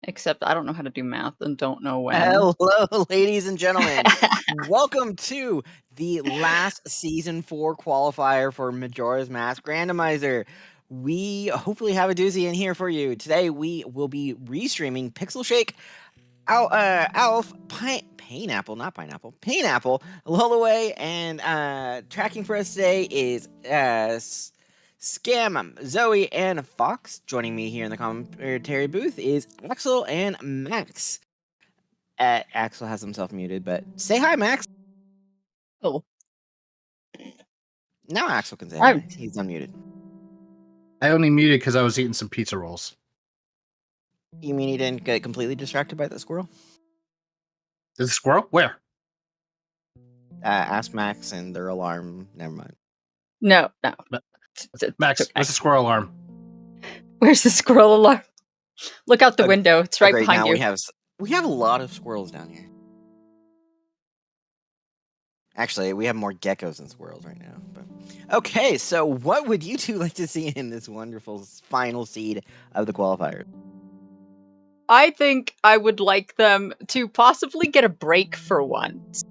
Except I don't know how to do math and don't know when. Hello, ladies and gentlemen. Welcome to the last season 4 qualifier for Majora's Mask Randomizer. We hopefully have a doozy in here for you. Today we will be restreaming Pixel Shake, Alf, Pineapple, not Pineapple, Painapple, Lullaway, and tracking for us today is Scam, Zoe, and Fox. Joining me here in the commentary booth is Axel and Max. Axel has himself muted, but say hi, Max. Oh, Now Axel can say hi. He's unmuted. I only muted because I was eating some pizza rolls. You mean he didn't get completely distracted by the squirrel? There's a squirrel? Where? Ask Max and their alarm. Never mind. no. Max, okay. where's the squirrel alarm? Where's the squirrel alarm? Look out the window. It's right behind now you. We have a lot of squirrels down here. Actually, we have more geckos than squirrels right now. But okay, so what would you two like to see in this wonderful final seed of the qualifier? I think I would like them to possibly get a break for once.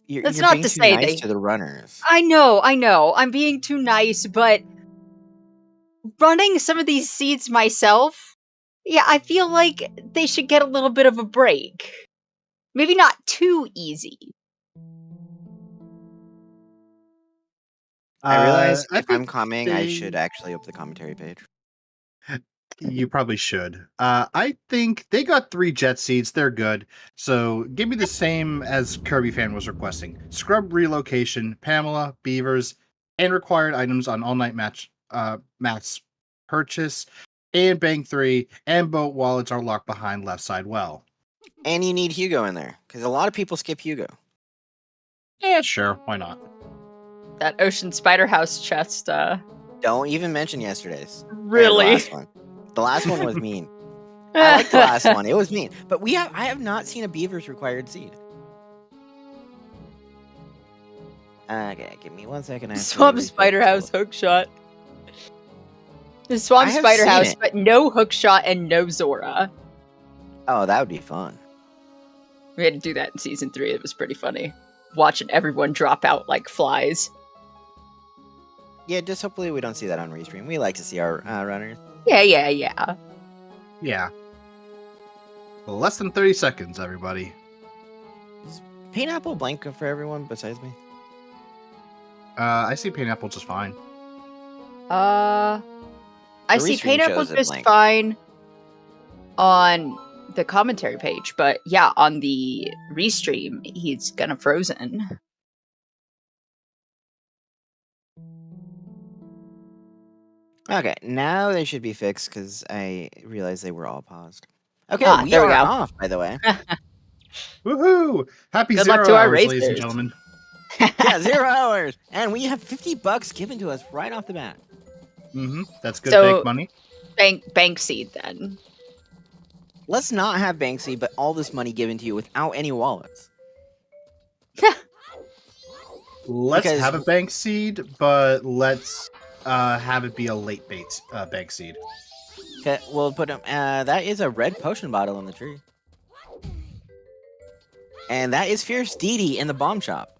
That's not to say nice to the runners. I know. I'm being too nice, but running some of these seeds myself, yeah, I feel like they should get a little bit of a break. Maybe not too easy. I realize if I'm commenting, I should actually open the commentary page. You probably should. I think they got 3 jet seeds. They're good. So give me the same as Kirby fan was requesting. Scrub relocation, Pamela, beavers, and required items on all night match purchase, and bank 3, and boat wallets are locked behind left side well. And you need Hugo in there, because a lot of people skip Hugo. Yeah, sure. Why not? That Ocean Spider House chest, Don't even mention yesterday's. Really? The last one was mean. I like the last one. It was mean. But I have not seen a beaver's required seed. Okay, give me 1 second. Swamp Spider House hookshot. The Swamp Spider House, but no hookshot and no Zora. Oh, that would be fun. We had to do that in season 3. It was pretty funny. Watching everyone drop out like flies. Yeah, just hopefully we don't see that on restream. We like to see our runners. Yeah. Well, less than 30 seconds, everybody. Is Pineapple blank for everyone besides me? I see Pineapple just fine. I see Pineapple just fine on the commentary page, but yeah, on the restream, he's gonna frozen. Okay, now they should be fixed because I realized they were all paused. Okay, we there are we go. off, by the way. Woohoo! Happy Good 0 luck to our hours, racers. ladies and gentlemen. Yeah, 0 hours, and we have $50 given to us right off the bat. That's good bank money. Bank seed then. Let's not have bank seed, but all this money given to you without any wallets. Let's have a bank seed, but let's have it be a late bank seed. Okay, we'll put them. That is a red potion bottle in the tree, and that is Fierce Dee in the bomb shop.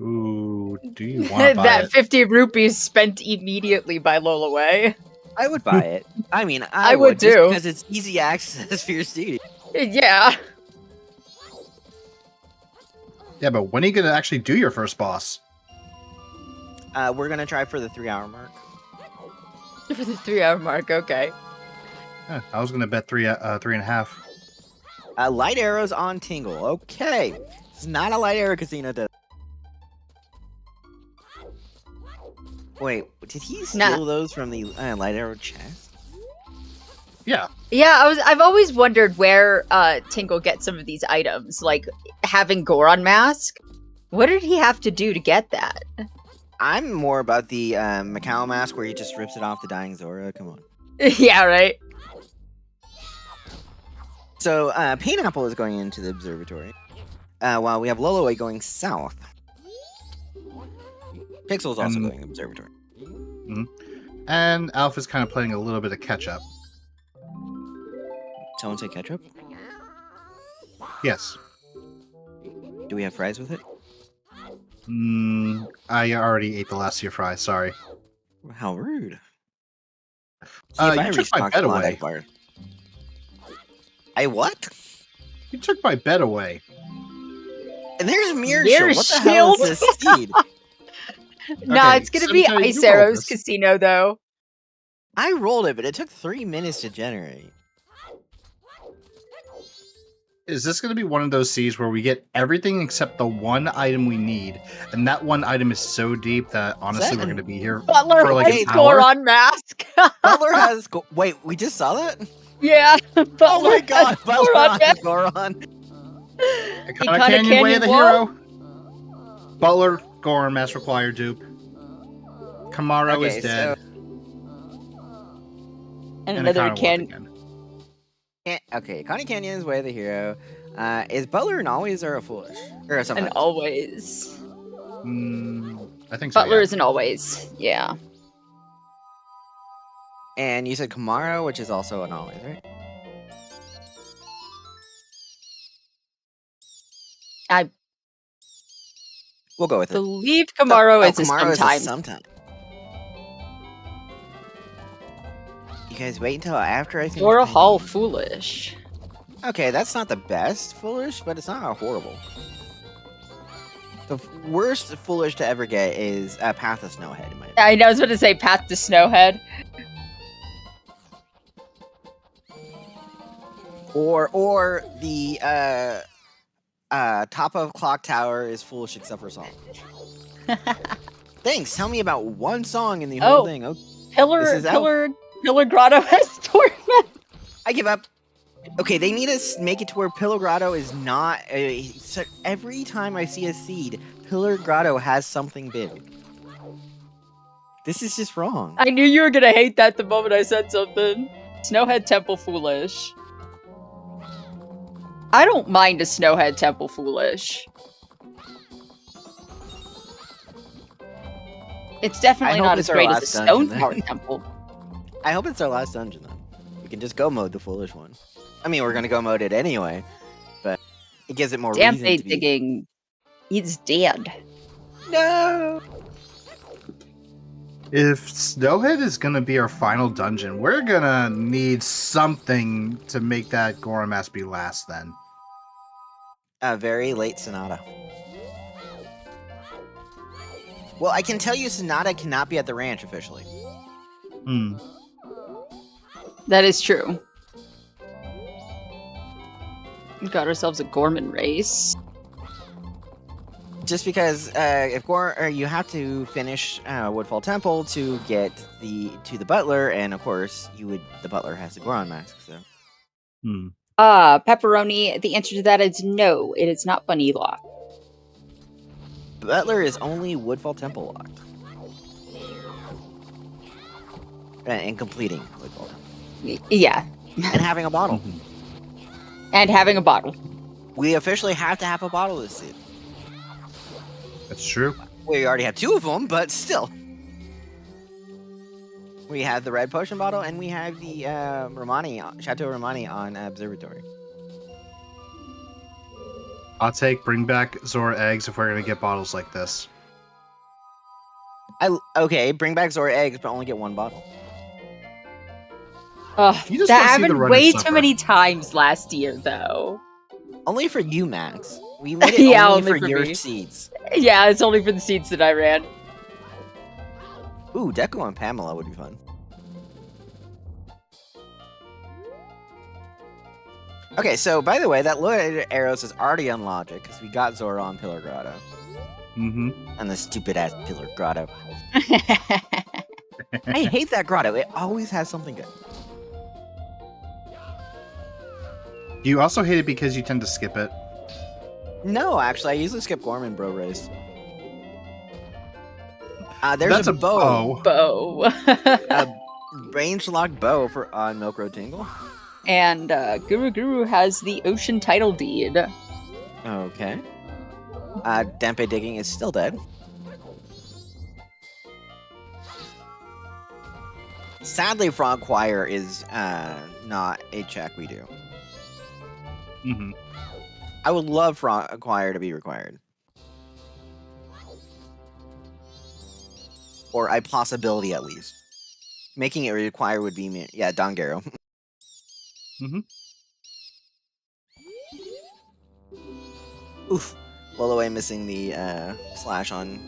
Ooh, do you want to buy that it? 50 rupees spent immediately by Lolaway. I would buy it. I mean, I would too, because it's easy access. Fierce Dee. Yeah. Yeah, but when are you gonna actually do your first boss? We're gonna try for the 3-hour mark. For the 3-hour mark, okay. I was gonna bet 3.5. Light arrows on Tingle. Okay, it's not a light arrow casino. Wait, did he steal those from the light arrow chest? Yeah. Yeah, I've always wondered where Tingle gets some of these items, like having Goron mask. What did he have to do to get that? I'm more about the Macau mask where he just rips it off the dying Zora. Come on. Yeah, right. So Pineapple is going into the observatory, while we have Lullaway going south. Pixel's also going to the observatory. And Alpha's kind of playing a little bit of catch up. someone say ketchup? Yes. Do we have fries with it? I already ate the last of your fries. Sorry. How rude. See if I You took my restock bed Klondike away. bar. I what? You took my bed away. And there's Mirror Mirror Shield. What the hell is Shield? this seed? No, Okay, it's gonna be Simca, Ice you roll Arrows this. Casino, though. I rolled it, but it took 3 minutes to generate. Is this going to be one of those seas where we get everything except the one item we need, and that one item is so deep that honestly we're going to be here Butler for like has an hour? Goron mask. Butler has... Wait, we just saw that? Yeah. Butler Oh my god, has Butler Goron has mask. Goron. Iconic Canyon, Way of the what? Hero. Butler, Goron, Mass Required dupe. Kamaro Okay, is dead. And And another Iconic can. Okay, Connie Canyon's Way of the Hero. Is Butler an always or a foolish? Or sometimes? And always. I think so. Butler Yeah. is an always. Yeah. And you said Kamaro, which is also an always, right? We'll go with it. Believe Kamaro is Kamaro a is a sometimes. sometime. You guys wait until after I finish. Dora my Hall game. Foolish. Okay, that's not the best foolish, but it's not horrible. The worst foolish to ever get is Path of Snowhead, in my opinion. I was about to say Path to Snowhead. Or the top of Clock Tower is foolish except for song. Thanks. Tell me about one song in the whole thing. Oh, Pillar Grotto has Torment. I give up. Okay, they need to make it to where Pillar Grotto is not. So every time I see a seed, Pillar Grotto has something big. This is just wrong. I knew you were gonna hate that the moment I said something. Snowhead Temple Foolish. I don't mind a Snowhead Temple Foolish. It's definitely not as great as a Stone Tower Temple. I hope it's our last dungeon, then. We can just go mode the foolish one. I mean, we're gonna go mode it anyway, but it gives it more reason to be... Digging. He's dead. No! If Snowhead is going to be our final dungeon, we're going to need something to make that Goron Mask be last then. A very late Sonata. Well, I can tell you Sonata cannot be at the ranch officially. That is true. We got ourselves a Gorman race. Just because if you have to finish Woodfall Temple to get to the Butler, and of course the Butler has the Goron mask. So. Pepperoni. The answer to that is no. It is not bunny locked. Butler is only Woodfall Temple locked. And completing Woodfall Temple. Yeah. And having a bottle. And having a bottle. We officially have to have a bottle this season. That's true. We already have 2 of them, but still. We have the red potion bottle, and we have the Chateau Romani on Observatory. I'll bring back Zora eggs if we're going to get bottles like this. Okay, bring back Zora eggs, but only get 1 bottle. You just that wanna see the happened runners way suffer. too many times last year, though. Only for you, Max. We made it Yeah, only only for for your me. seeds. Yeah, it's only for the seeds that I ran. Ooh, Deku and Pamela would be fun. Okay, so by the way, that loaded arrows is already on logic because we got Zora on Pillar Grotto. And the stupid ass Pillar Grotto. I hate that grotto. It always has something good. You also hate it because you tend to skip it. No, actually, I usually skip Gorman Bro Race. There's That's a bow. Bow. A range locked bow on Milk Road Tingle. And Guru has the Ocean Title Deed. Okay. Dempe Digging is still dead. Sadly, Frog Choir is not a check we do. Mm-hmm. I would love for acquire to be required. Or a possibility at least. Making it require would be yeah, Dongaro. Mm-hmm. Oof. Well away missing the slash on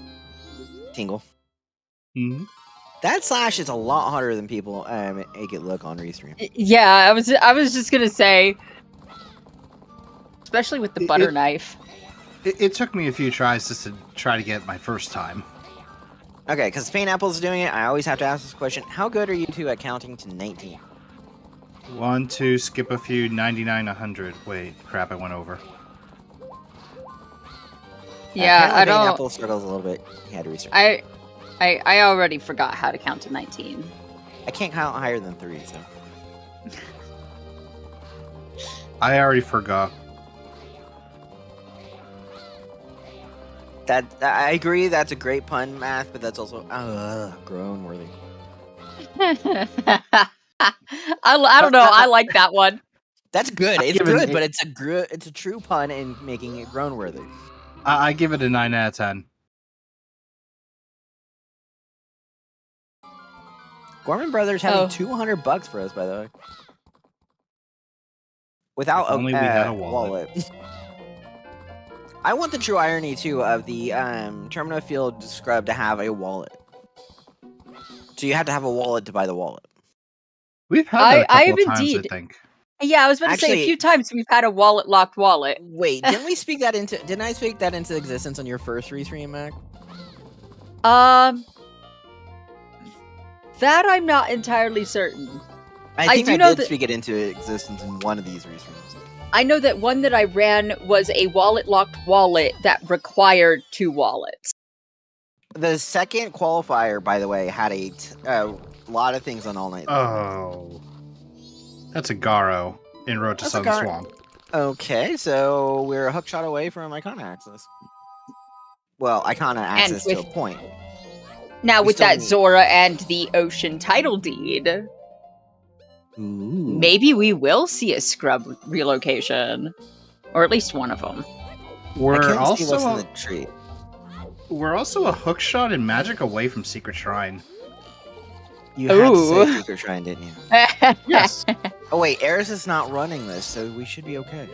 Tingle. Mm-hmm. That slash is a lot harder than people make it look on Restream. Yeah, I was just gonna say, especially with the butter knife. It took me a few tries just to try to get my first time. Okay, because Painapple's doing it, I always have to ask this question. How good are you two at counting to 19? 1, 2, skip a few, 99, 100. Wait, crap, I went over. Yeah, I don't. Painaple struggles a little bit. He had to restart. I already forgot how to count to 19. I can't count higher than 3, so. I already forgot. I agree, that's a great pun, Math, but that's also groan worthy. I don't know. I like that one. That's good. It's good, but it's a true pun in making it groan worthy. I give it a 9 out of 10. Gorman Brothers having $200 for us, by the way. Without only we had a wallet. I want the true irony too of the Terminal Field scrub to have a wallet. So you have to have a wallet to buy the wallet. We've had that a couple of times, I think. Yeah, I was about to say a few times we've had a locked wallet. Wait, didn't I speak that into existence on your first restream, Mac? That I'm not entirely certain. I think I did speak it into existence in one of these restreams. I know that one that I ran was a locked wallet that required 2 wallets. The second qualifier, by the way, had a lot of things on All Night. Oh. That's a Garo in Road to Southern Swamp. Okay, so we're a hook shot away from Icona access. Well, Icona access to a point. Now with that Zora and the Ocean title deed, maybe we will see a scrub relocation. Or at least one of them. We're also see what's in the tree. We're also a hook shot and magic away from Secret Shrine. You had to say Secret Shrine, didn't you? Yes. Oh wait, Eris is not running this, so we should be okay.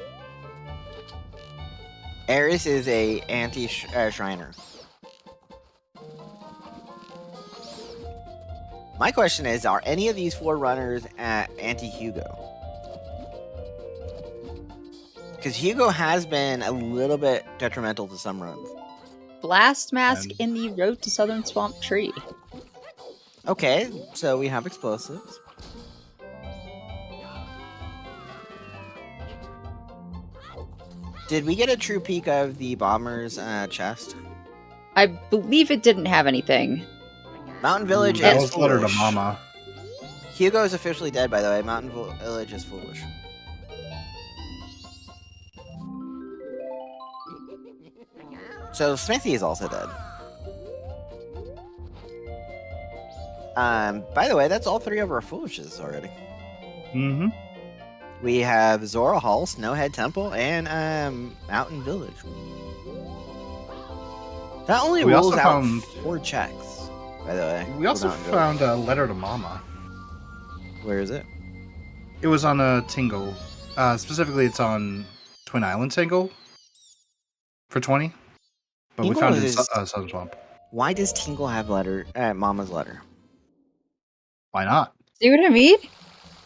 Eris is a anti-Shriner. My question is, are any of these 4 runners anti-Hugo? Because Hugo has been a little bit detrimental to some runs. Blast Mask in the Road to Southern Swamp tree. Okay, so we have explosives. Did we get a true peek of the bomber's chest? I believe it didn't have anything. Mountain Village is foolish. Letter to Mama. Hugo is officially dead, by the way. Mountain Village is foolish. So Smithy is also dead. By the way, that's all 3 of our foolishes already. Mm-hmm. We have Zora Hall, Snowhead Temple, and Mountain Village. That only rules out 4 checks, by the way. We also found a Letter to Mama. Where is it? It was on a Tingle. Specifically, it's on Twin Island Tingle for 20. But Tingle we found it in Southern Swamp. Why does Tingle have Mama's letter? Why not? See what I mean?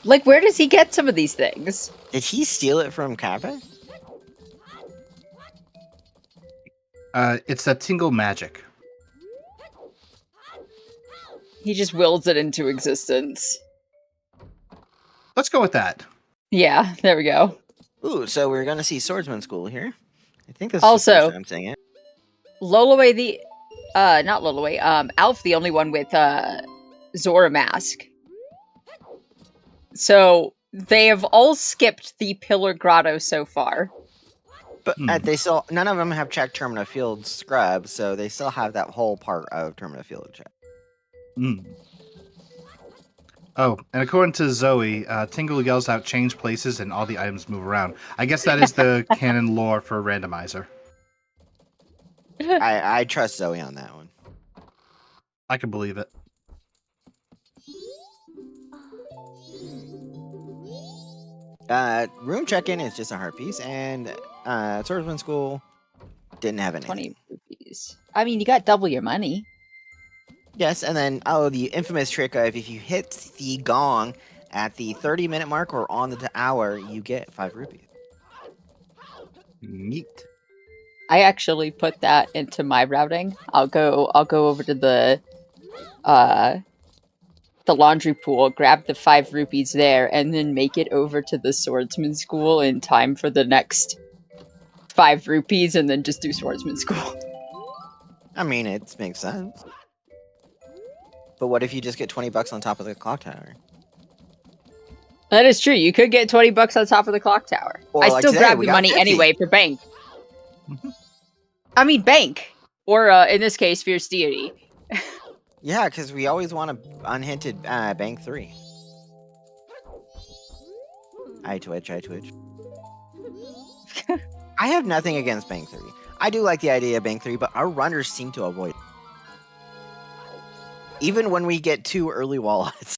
Like, where does he get some of these things? Did he steal it from Cafe? It's that Tingle magic. He just wills it into existence. Let's go with that. Yeah, there we go. Ooh, so we're gonna see Swordsman School here. I think this is also, the first time I'm saying it. Lolaway not Lolaway, Alf the only one with, Zora Mask. So, they have all skipped the Pillar Grotto so far. But they still, none of them have checked Termina Field Scrub, so they still have that whole part of Termina Field check. Oh, and according to Zoe, Tingle yells out change places and all the items move around. I guess that is the canon lore for Randomizer. I trust Zoe on that one. I can believe it. Room check-in is just a heart piece, and Swordsman School didn't have anything. 20 rupees. I mean, you got double your money. Yes, and then the infamous trick of if you hit the gong at the 30-minute mark or on the hour, you get 5 rupees. Neat. I actually put that into my routing. I'll go over to the laundry pool, grab the 5 rupees there, and then make it over to the swordsman school in time for the next 5 rupees, and then just do swordsman school. I mean, it makes sense. But what if you just get 20 bucks on top of the clock tower? That is true. You could get 20 bucks on top of the clock tower. Or I like still today, grab we the got money 50. anyway for bank. I mean, bank. Or, in this case, Fierce Deity. Yeah, because we always want a unhinted bank 3. I twitch. I have nothing against bank 3. I do like the idea of bank 3, but our runners seem to avoid it. Even when we get 2 early wallets.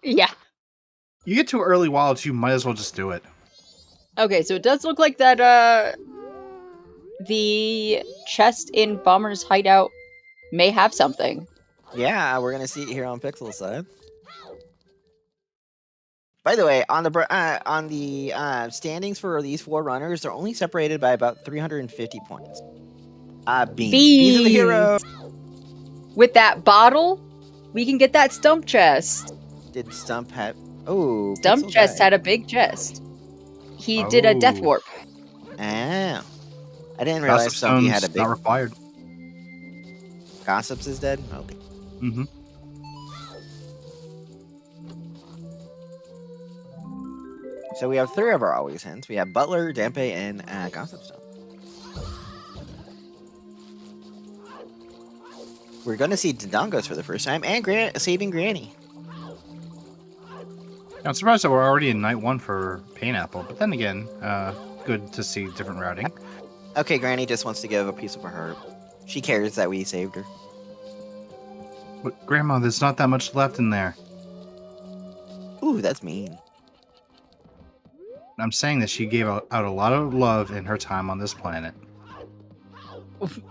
Yeah. You get too early wallets, you might as well just do it. Okay, so it does look like that, the chest in Bomber's hideout may have something. Yeah, we're going to see it here on Pixel's side. By the way, on the standings for these 4 runners, they're only separated by about 350 points. Beans. Beans are the hero. With that bottle, we can get that stump chest. Did Stump have... Oh, Stump Pixel chest died. had a big chest. He did a death warp. Ah. I didn't realize Gossip Stumpy had a Stone's big... not required. Gossips is dead? Okay. Mm-hmm. So we have 3 of our always hints. We have Butler, Dampe, and Gossip Stone. We're going to see Dodongos for the first time, and saving Granny. I'm surprised that we're already in night 1 for Painapple, but then again, good to see different routing. Okay, Granny just wants to give a piece of her heart. She cares that we saved her. But Grandma, there's not that much left in there. Ooh, that's mean. I'm saying that she gave out a lot of love in her time on this planet.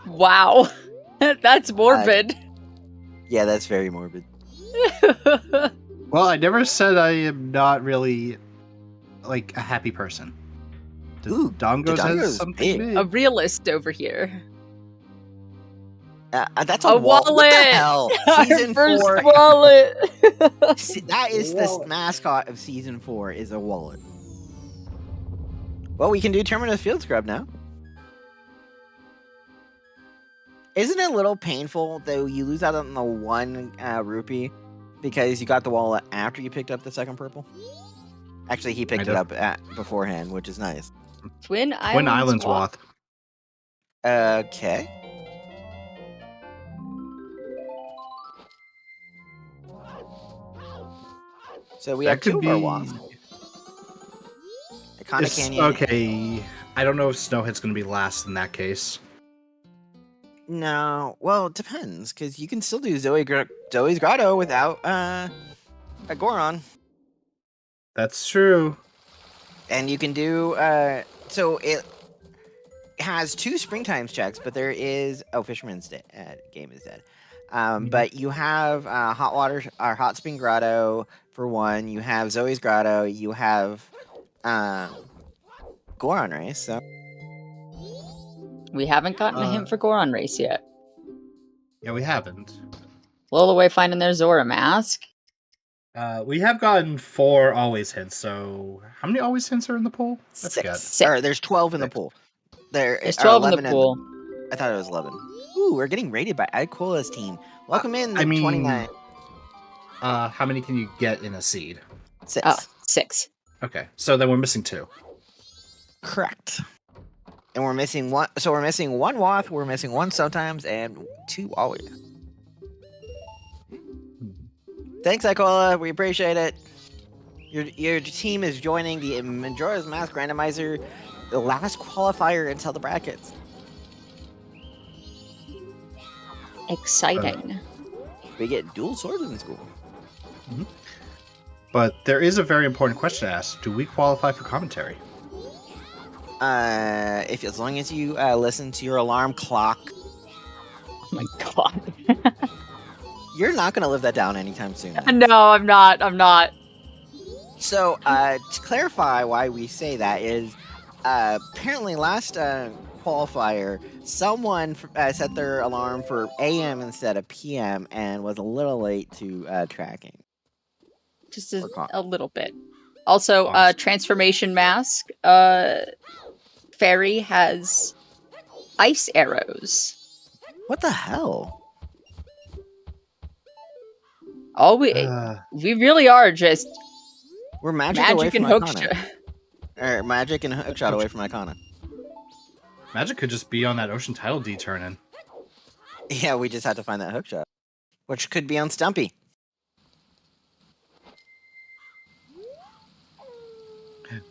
Wow. That's morbid. Yeah, that's very morbid. Well, I never said I am not really, like, a happy person. Ooh, Dongos Dodongos has something big. big. A realist over here. That's a A wallet. What the wallet! hell? Our Season first 4. wallet! That is the Wallet. mascot of Season 4, is a wallet. Well, we can do Terminus Field Scrub now. Isn't it a little painful, though, you lose out on the 1 rupee because you got the wallet after you picked up the 2nd purple? Actually, he picked it up beforehand, which is nice. Twin Islands Wath. Okay. So we have That could 2 of be... our wasps. Iconic Canyon. Okay, I don't know if Snowhead's going to be last in that case. No, well, it depends, because you can still do Zoe's Grotto without a Goron. That's true. And you can do, so it has 2 Springtimes checks, but there is, Fisherman's game is dead. But you have Hot Spring Grotto for 1, you have Zoe's Grotto, you have Goron Race, so. We haven't gotten a hint for Goron Race yet. Yeah, we haven't. Blow away finding their Zora mask. We have gotten 4 always hints, so how many always hints are in the pool? I forgot. 6. Or there's 12 in the pool. There's 12 in the pool. I thought it was 11. Ooh, we're getting rated by Aquola's team. Welcome in, the 29. How many can you get in a seed? 6. Oh, 6. Okay, so then we're missing 2. Correct. And we're missing 1. So we're missing 1 Wath, we're missing 1 sometimes, and 2 always. Thanks, Icola. We appreciate it. Your team is joining the Majora's Mask Randomizer, the last qualifier until the brackets. Exciting. We get dual swords in school. But there is a very important question to ask. Do we qualify for commentary? If as long as you listen to your alarm clock, Oh my god. you're not gonna live that down anytime soon. No, I'm not. I'm not. So, to clarify why we say that is, apparently last qualifier, someone set their alarm for AM instead of PM and was a little late to tracking. Just a little bit. Also, Honestly. transformation mask. Fairy has ice arrows. What the hell? Oh, we really are just We're magic away from and hook Icona. Or magic and hookshot away from Icona. Magic could just be on that Ocean Title D turn-in. Yeah, we just had to find that hookshot, which could be on Stumpy.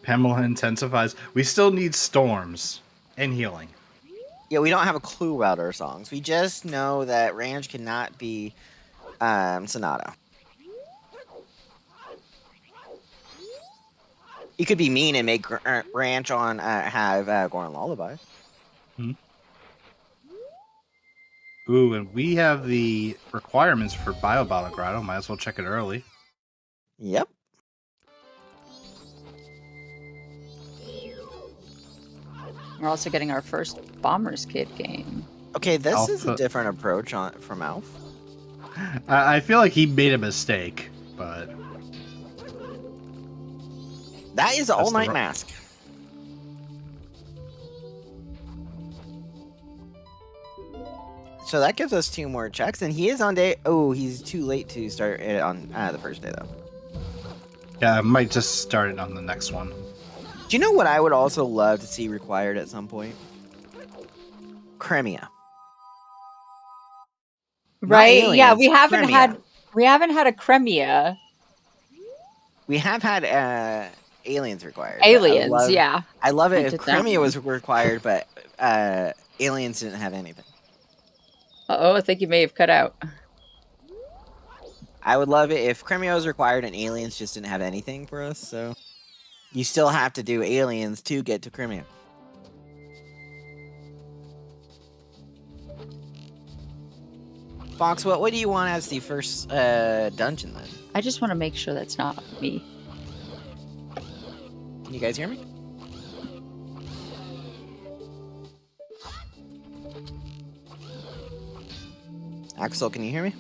Pamela intensifies. We still need storms and healing. Yeah, we don't have a clue about our songs. We just know that Range cannot be Sonata. You could be mean and make Ranch on have Goron Lullaby. Ooh, and we have the requirements for Bio Battle Grotto. Might as well check it early. Yep. We're also getting our first Bombers Kid game. Okay, this Alpha. is a different approach from Alf. I feel like he made a mistake, but That is All Night Mask. So that gives us 2 more checks, and he is on day. Oh, he's too late to start it on the first day, though. yeah, I might just start it on the next one. Do you know what I would also love to see required at some point? Cremia. Right? Not yeah, aliens, we haven't Cremia. had a Cremia. We have had aliens required. Aliens, yeah. I love it I if did that Cremia one. was required, but aliens didn't have anything. Uh-oh, I think you may have cut out. I would love it if Cremia was required and aliens just didn't have anything for us, so you still have to do aliens to get to Cremia. Fox, what do you want as the first dungeon then? I just want to make sure that's not me. Can you guys hear me? Axel, can you hear me?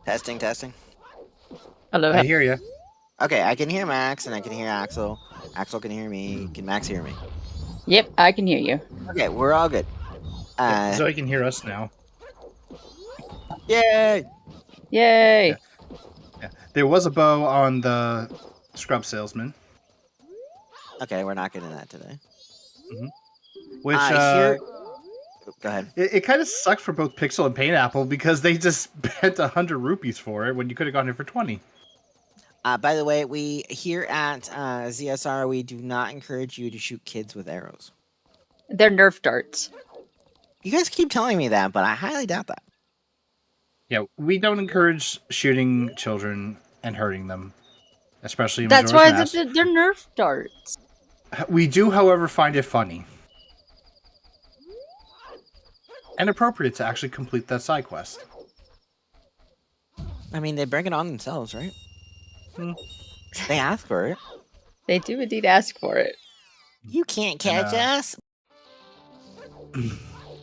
Testing, testing. Hello. I hear you. Okay, I can hear Max and I can hear Axel. Axel can hear me. Can Max hear me? Yep, I can hear you. Okay, we're all good. Zoe can hear us now. Yay! Yay! Yeah. There was a bow on the scrub salesman, Okay, we're not getting that today. which Go ahead. it kind of sucked for both Pixel and Painapple because they just spent 100 rupees for it when you could have gotten it for 20. By the way, we here at ZSR, we do not encourage you to shoot kids with arrows. They're Nerf darts. You guys keep telling me that, but I highly doubt that. Yeah, we don't encourage shooting children and hurting them, especially in That's Majora's why Mask. they're Nerf darts. We do, however, find it funny and appropriate to actually complete that side quest. I mean, they bring it on themselves, right? They ask for it. They do indeed ask for it. You can't catch us.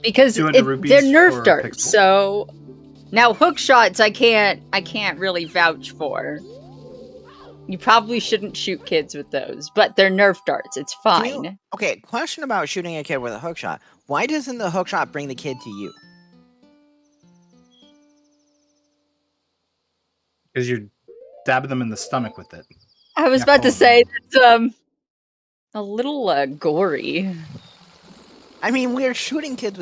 Because 200 they're rupees Nerf for darts, Pixel? so now hook shots I can't really vouch for. You probably shouldn't shoot kids with those, but they're Nerf darts. It's fine. Okay, question about shooting a kid with a hook shot. Why doesn't the hook shot bring the kid to you? Because you're dabbing them in the stomach with it. I was Yeah, about to hold say on. that's a little gory. I mean, we're talking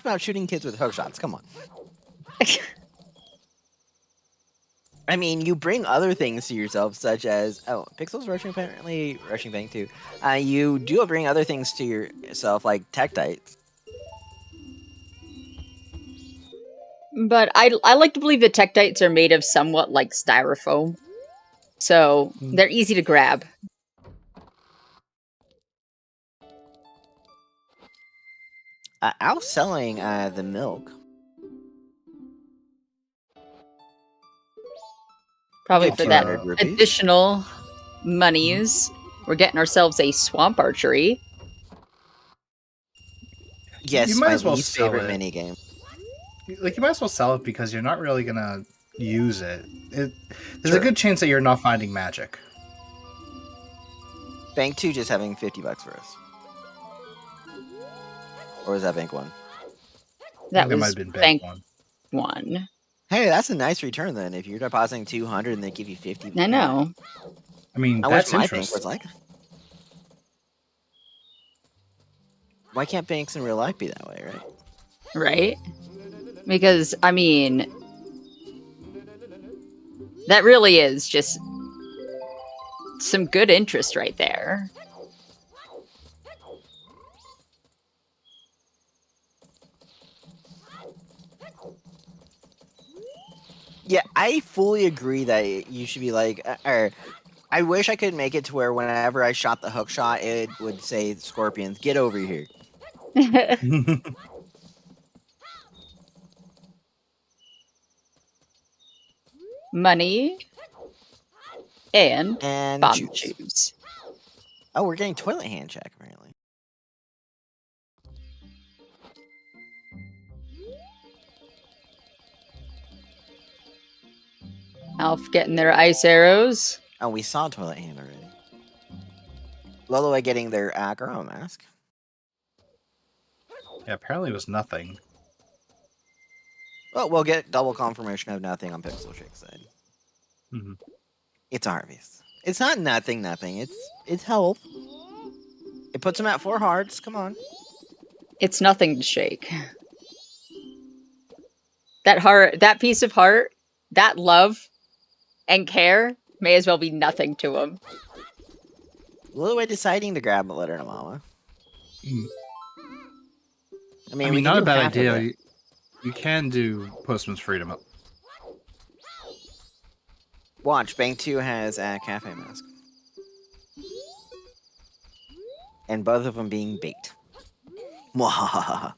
about shooting kids with hook shots. Come on. I mean, you bring other things to yourself, such as Pixel's rushing bank too. You do bring other things to yourself, like Tektites. But I like to believe the Tektites are made of somewhat like styrofoam, so they're easy to grab. Al's selling the milk. Probably Get for that 200 rupees. additional monies. We're getting ourselves a swamp archery. Yes, You might my as well least sell favorite it. minigame. Like, you might as well sell it because you're not really gonna use it. There's Sure. a good chance that you're not finding magic. Bank 2 just having 50 bucks for us. Or was that Bank 1? That might was have been Bank 1. 1. Hey, that's a nice return then. If you're depositing 200 and they give you 50. I know. I mean, I that's wish my interest. bank was like. Why can't banks in real life be that way, right? Right? Because, I mean, that really is just some good interest right there. Yeah, I fully agree that you should be like, I wish I could make it to where whenever I shot the hook shot, it would say, "Scorpions, get over here." Money and bomb choose. shoes. Oh, we're getting toilet hand check apparently. Alf getting their ice arrows. Oh, we saw toilet hand already. Lolo getting their Gorilla mask. Yeah, apparently it was nothing. Well, we'll get double confirmation of nothing on Pixel Shake's side. Mm-hmm. It's Harvey's. It's not nothing. It's health. It puts him at 4 hearts. Come on. It's nothing to shake. That heart, that piece of heart, that love and care may as well be nothing to him. Lilo deciding to grab a letter to Mama. I mean, not a bad idea. You can do Postman's Freedom. Watch, Bank 2 has a cafe mask. And both of them being bait. Mwahaha.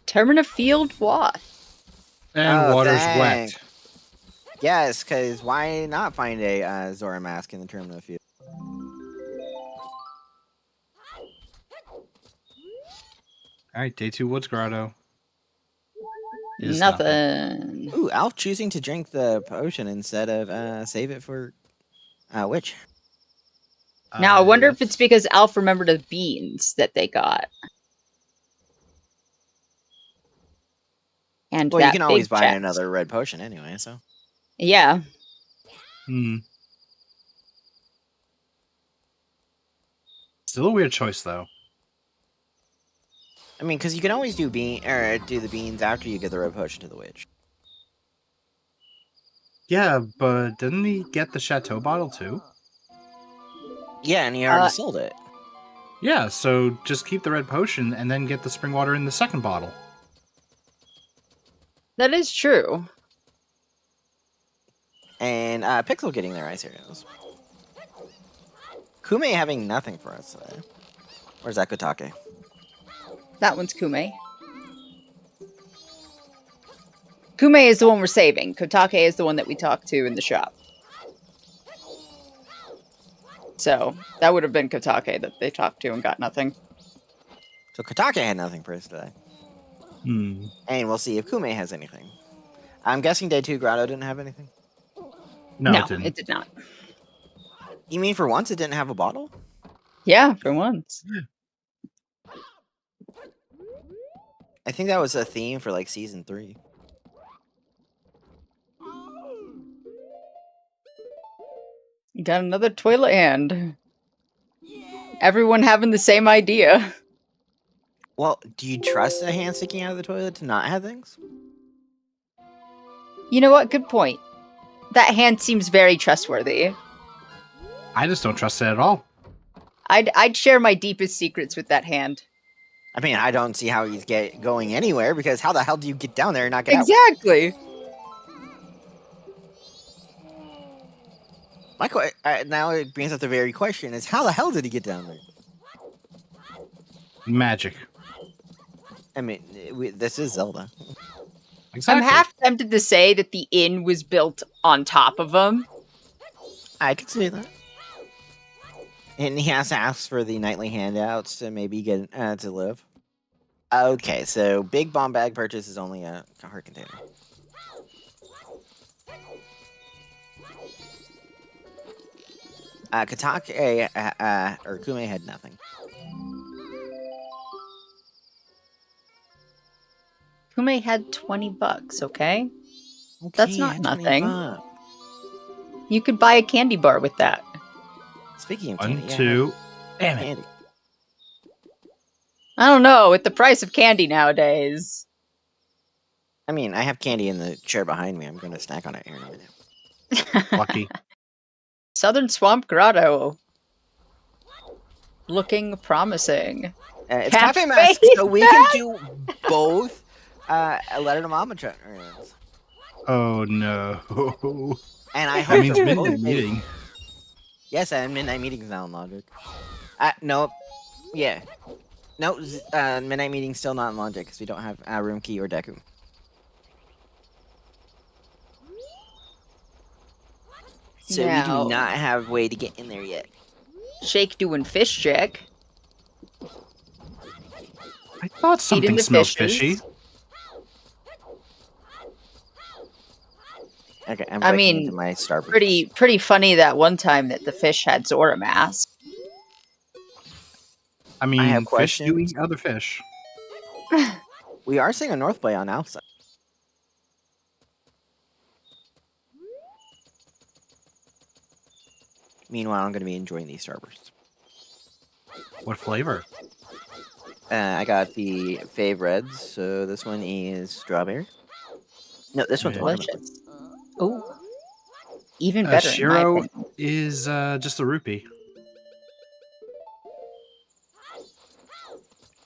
Termina Field Wath. And water's thanks. wet. Yes, because why not find a Zora mask in the Terminal Field? Alright, day 2 Woods Grotto. Is Nothing. Ooh, Alf choosing to drink the potion instead of save it for Witch. Now, I wonder if it's because Alf remembered the beans that they got. And well, that you can always buy chest. another red potion anyway, so. Yeah. Still a weird choice, though. I mean, because you can always do the beans after you get the red potion to the witch. Yeah, but didn't he get the Chateau bottle too? Yeah, and he already sold it. Yeah, so just keep the red potion and then get the spring water in the second bottle. That is true. And Pixel getting their ice arrows. Kume having nothing for us today. Where's that Kotake? That one's Kume. Kume is the one we're saving. Kotake is the one that we talked to in the shop. So, that would have been Kotake that they talked to and got nothing. So Kataka had nothing for us today. Hmm. And we'll see if Kume has anything. I'm guessing day 2 Grotto didn't have anything. No, it didn't. it did not. You mean for once it didn't have a bottle? Yeah, for once. I think that was a theme for like season 3. You got another toilet hand. Everyone having the same idea. Well, do you trust a hand sticking out of the toilet to not have things? You know what? Good point. That hand seems very trustworthy. I just don't trust it at all. I'd share my deepest secrets with that hand. I mean, I don't see how he's going anywhere, because how the hell do you get down there and not get out? Exactly. Now it brings up the very question: is how the hell did he get down there? Magic. I mean, this is Zelda. Exactly. I'm half tempted to say that the inn was built on top of him. I could see that. And he has to ask for the nightly handouts to maybe get to live. Okay, so big bomb bag purchase is only a heart container. Katake or Kume had nothing. Kume had $20, okay? That's not nothing. $20. You could buy a candy bar with that. Speaking of 1, candy, 2. Damn it. candy. I don't know, with the price of candy nowadays. I mean, I have candy in the chair behind me. I'm going to snack on it here in a minute. Lucky. Southern Swamp Grotto. Looking promising. It's Cafe Cafe Mask, so we can do both a letter to Mama trends. Oh no. And I That hope means that midnight both- meeting. Yes, and midnight meetings now in logic. Nope. Yeah. No, midnight meeting's still not in logic because we don't have room key or Deku. So we Now- do not have way to get in there yet. Shake doing fish check. I thought Feeding something the smelled fishes. fishy. Okay, I'm I breaking mean, into my Starburst. Pretty funny that one time that the fish had Zora mask. I mean, have fish questions. do eat other fish. We are seeing a North Play on outside. Meanwhile, I'm going to be enjoying these Starbursts. What flavor? I got the Fave Reds, so this one is strawberry. No, this one's Yeah. watermelon. Delicious. Oh. Even better in my Shiro opinion. is just a rupee.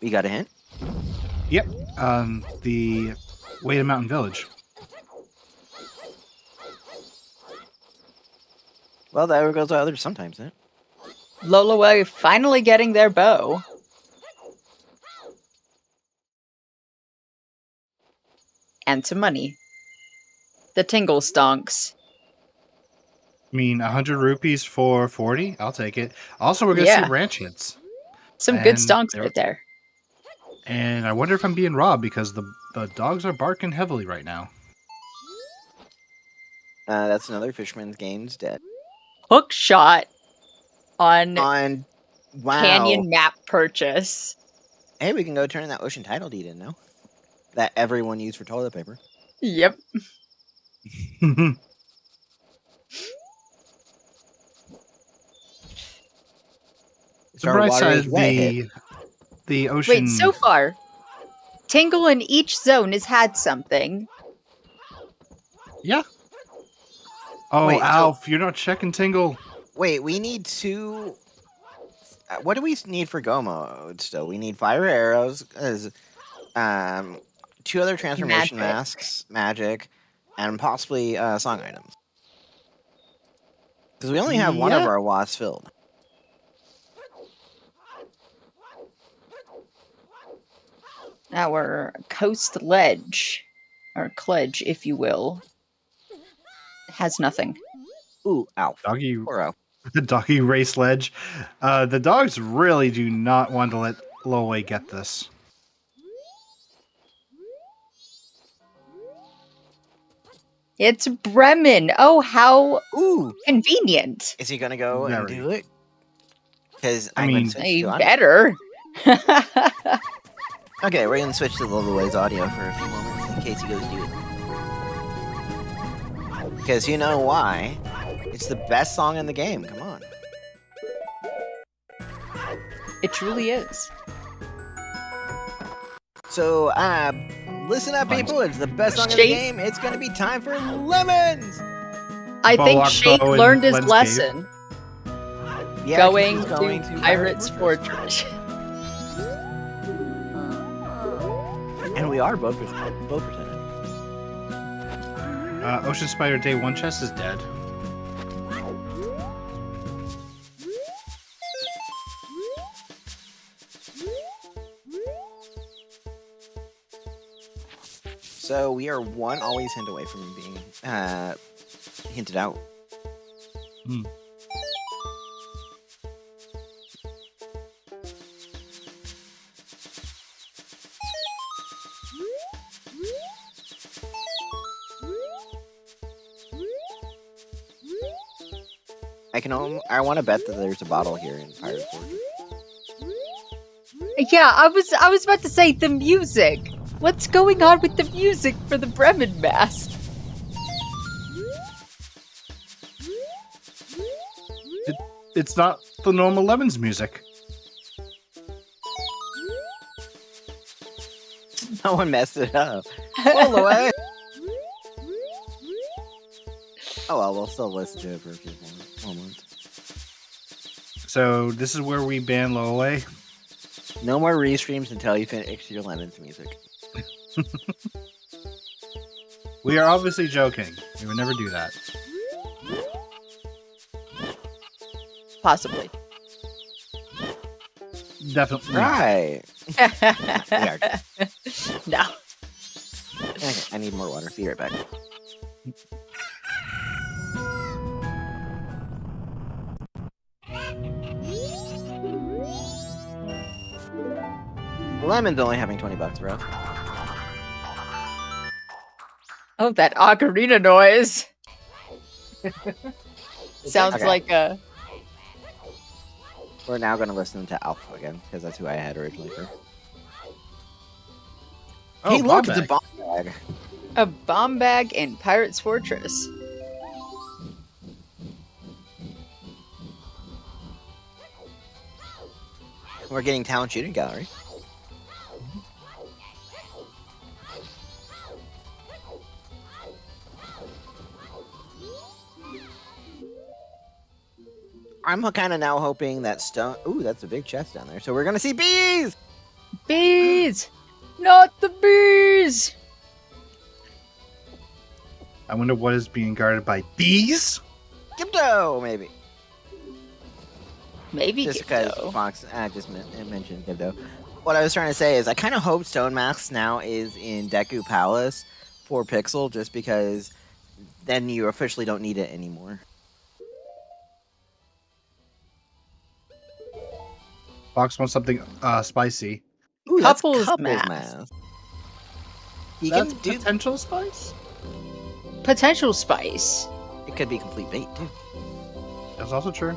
You got a hint? Yep. The way to Mountain Village. Well, that goes to others sometimes, eh? Lolaway finally getting their bow. And some money. The tingle stonks. I mean, 100 rupees for 40? I'll take it. Also, we're going to Yeah. see ranch hits. Some good And stonks there- right there. And I wonder if I'm being robbed because the dogs are barking heavily right now. That's another Fisherman's Games dead. Hook shot on Wow. Canyon map purchase. Hey, we can go turn in that ocean title deed in now. That everyone used for toilet paper. Yep. The bright side, the ocean. Wait, so far, Tingle in each zone has had something. Yeah. Oh, Wait, so- Alf, you're not checking Tingle. Wait, we need 2. What do we need for Go mode still? We need fire arrows, as 2 other transformation Magic. masks, magic, and possibly song items. Because we only have one of Yeah. our wasps filled. Our coast ledge, or cledge, if you will, has nothing. Ooh, Alf. Doggy, Poor Alf. the doggy race ledge. The dogs really do not want to let Lowey get this. It's Bremen. Oh, how Ooh, convenient. is he gonna go and Very. do it? Because I I'm gonna mean- switch You to audio. better. Okay, we're gonna switch to Lilway's audio for a few moments in case he goes do it. Because you know why? It's the best song in the game. Come on. It truly is. So, listen up, people. It's the best song in the Shake. game. It's gonna be time for lemons. I think Bullock Shake Bow and learned his Len's lesson. Yeah, 'cause going he's to Pirates Fortress. And we are both percentage. Ocean Spider Day 1 chest is dead. So we are one always hint away from being hinted out. Hmm. I want to bet that there's a bottle here in Pirate Fortress. Yeah, I was about to say the music. What's going on with the music for the Bremen Mask? It's not the normal Lemons music. No one messed it up. All the way. Oh well, we'll still listen to it for a few moments. So this is where we ban Lowey. No more restreams until you finish your Lemons music. We are obviously joking. We would never do that. Possibly. Definitely. not. Right. No. Okay, I need more water. Be right back. Lemon's only having $20, bro. Oh, that ocarina noise. Sounds Okay. like a... We're now going to listen to Alpha again, because that's who I had originally for. Oh, Hey, look, bomb it's a bag. bomb bag. A bomb bag in Pirate's Fortress. We're getting talent shooting gallery. I'm kind of now hoping that stone. Ooh, that's a big chest down there. So we're gonna see bees. Bees! Not the bees! I wonder what is being guarded by bees? Gibdo, maybe. Maybe Just because Gibdo. Fox just mentioned Gibdo. What I was trying to say is I kind of hope Stone Mask now is in Deku Palace for Pixel, just because then you officially don't need it anymore. Fox wants something spicy. Ooh, Couples that's mask. mask. You That's can do. potential spice? Potential spice. It could be complete bait too. That's also true.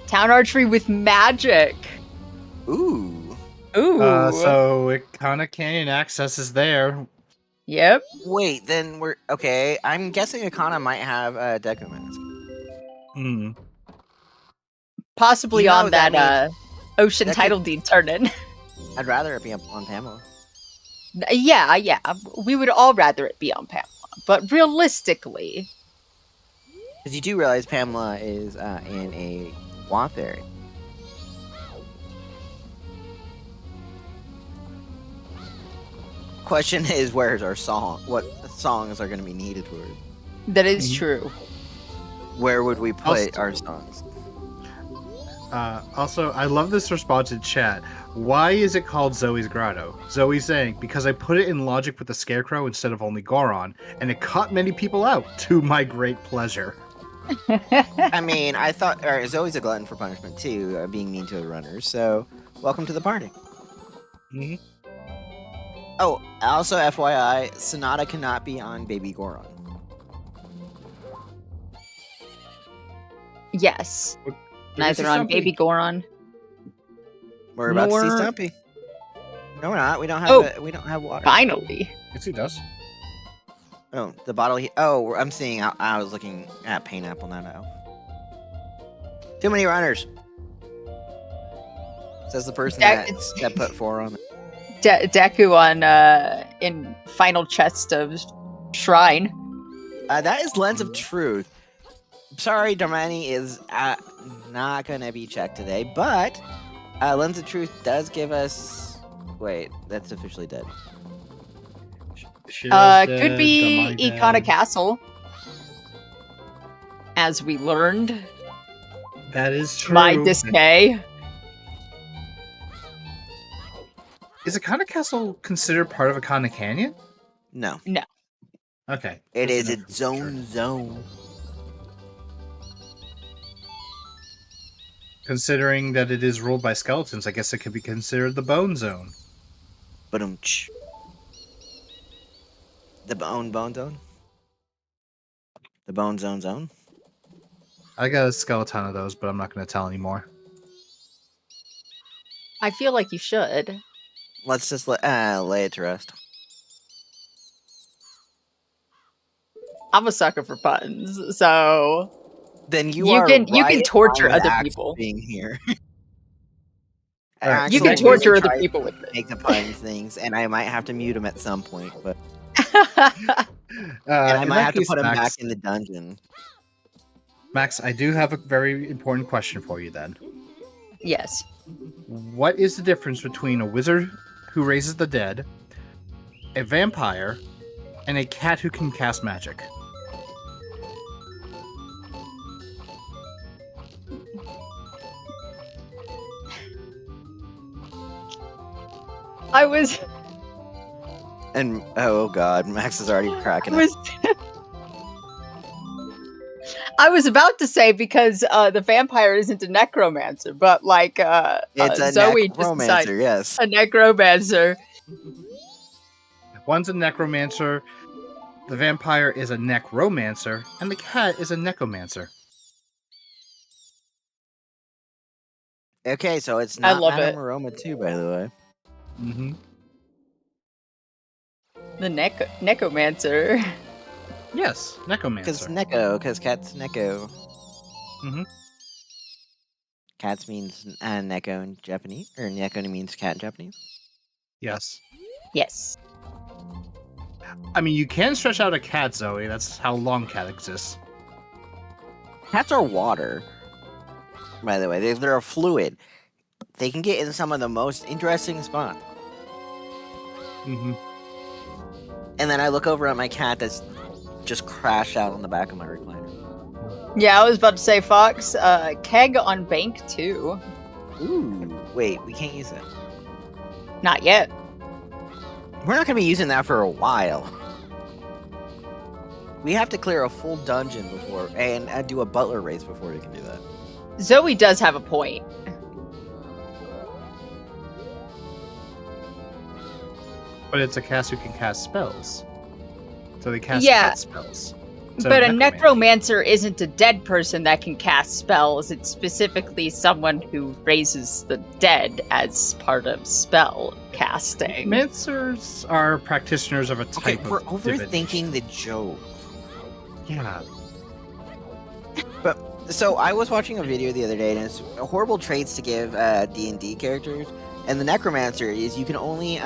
Town archery with magic. Ooh. Ooh. So Ikana Canyon access is there. Yep. Wait, then we're okay. I'm guessing Akana might have a Deku mask. Hmm. Possibly You know on that that, ocean that title deed turn-in. I'd rather it be up on Pamela. Yeah. We would all rather it be on Pamela. But realistically, Because you do realize Pamela is in a Swamp Fairy. Question is, where's our song? What songs are going to be needed for it? that is Mhm. true. Where would we put Also- our songs? Also, I love this response in chat. Why is it called Zoe's Grotto? Zoe saying, because I put it in logic with the Scarecrow instead of only Goron, and it caught many people out, to my great pleasure. I mean, I thought Zoe's a glutton for punishment too, being mean to the runners. So, welcome to the party. Mm-hmm. Oh, also FYI, Sonata cannot be on Baby Goron. Yes. Did we Neither see on Stumpy? Baby Goron. We're about to see Nor- Stumpy. No, we're not. We don't have. We don't have water. Finally. Yes, he does. Oh, the bottle. Oh, I'm seeing. I was looking at Pineapple now. Too many runners. Says the person that put 4 on it. Deku on in final chest of Shrine. That is Lens of Truth. Sorry, Darmani is not gonna be checked today, but Lens of Truth does give us. Wait, that's officially dead. Could be Ikana Castle, as we learned. That is true. My dismay. Is Ikana Castle considered part of Ikana Canyon? No. No. Okay. It is That's its own zone. Considering that it is ruled by skeletons, I guess it could be considered the Bone Zone. But the bone zone. The bone zone. I got a skeleton of those, but I'm not going to tell anymore. I feel like you should. Let's just lay it to rest. I'm a sucker for puns, so Then you can right torture on with other Axe people. being here. All right, You so can that torture really other tried people to with it. make the pun things, and I might have to mute him at some point, but In I might that have to case, put him Max, back in the dungeon. Max, I do have a very important question for you then. Yes. What is the difference between a wizard who raises the dead, a vampire, and a cat who can cast magic? I was And oh god, Max is already cracking up. I was about to say because the vampire isn't a necromancer, but like It's a Zoe just necromancer, decided yes. a necromancer. One's a necromancer, the vampire is a necromancer, and the cat is a necomancer. Okay, so it's I not love Madame it. Aroma too, by the way. Mm-hmm. The necomancer. Yes, Because necomancer. because cat's Neko. Mm-hmm. Cats means Neko in Japanese, or Neko means cat in Japanese. Yes. Yes. I mean, you can stretch out a cat, Zoe. That's how long cat exists. Cats are water, by the way. They're a fluid. They can get in some of the most interesting spots. Mm-hmm. And then I look over at my cat that's just crashed out on the back of my recliner. Yeah, I was about to say Fox. Keg on bank too. Ooh, wait, we can't use it. Not yet. We're not going to be using that for a while. We have to clear a full dungeon before, and do a butler race before we can do that. Zoe does have a point. But it's a cast who can cast spells. So they cast Yeah. cat spells. So But a necromancer isn't a dead person that can cast spells. It's specifically someone who raises the dead as part of spell casting. Necromancers are practitioners of a Okay, type we're of divination. overthinking the joke. Yeah. So I was watching a video the other day, and it's horrible traits to give D&D characters. And the necromancer is you can only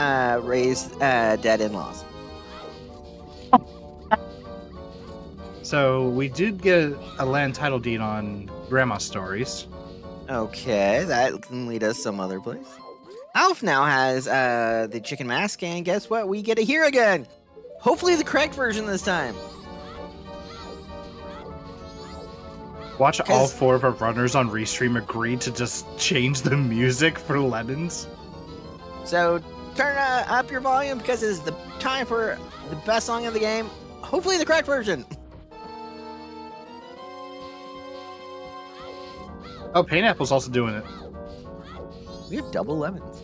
raise dead in-laws. So we did get a land title deed on Grandma Stories. Okay, that can lead us some other place. Alf now has the chicken mask, and guess what? We get it here again. Hopefully the correct version this time. Watch all 'Cause- 4 of our runners on Restream agree to just change the music for lemons. So turn up your volume because it's the time for the best song of the game. Hopefully the correct version. Oh, Pineapple's also doing it. We have double lemons.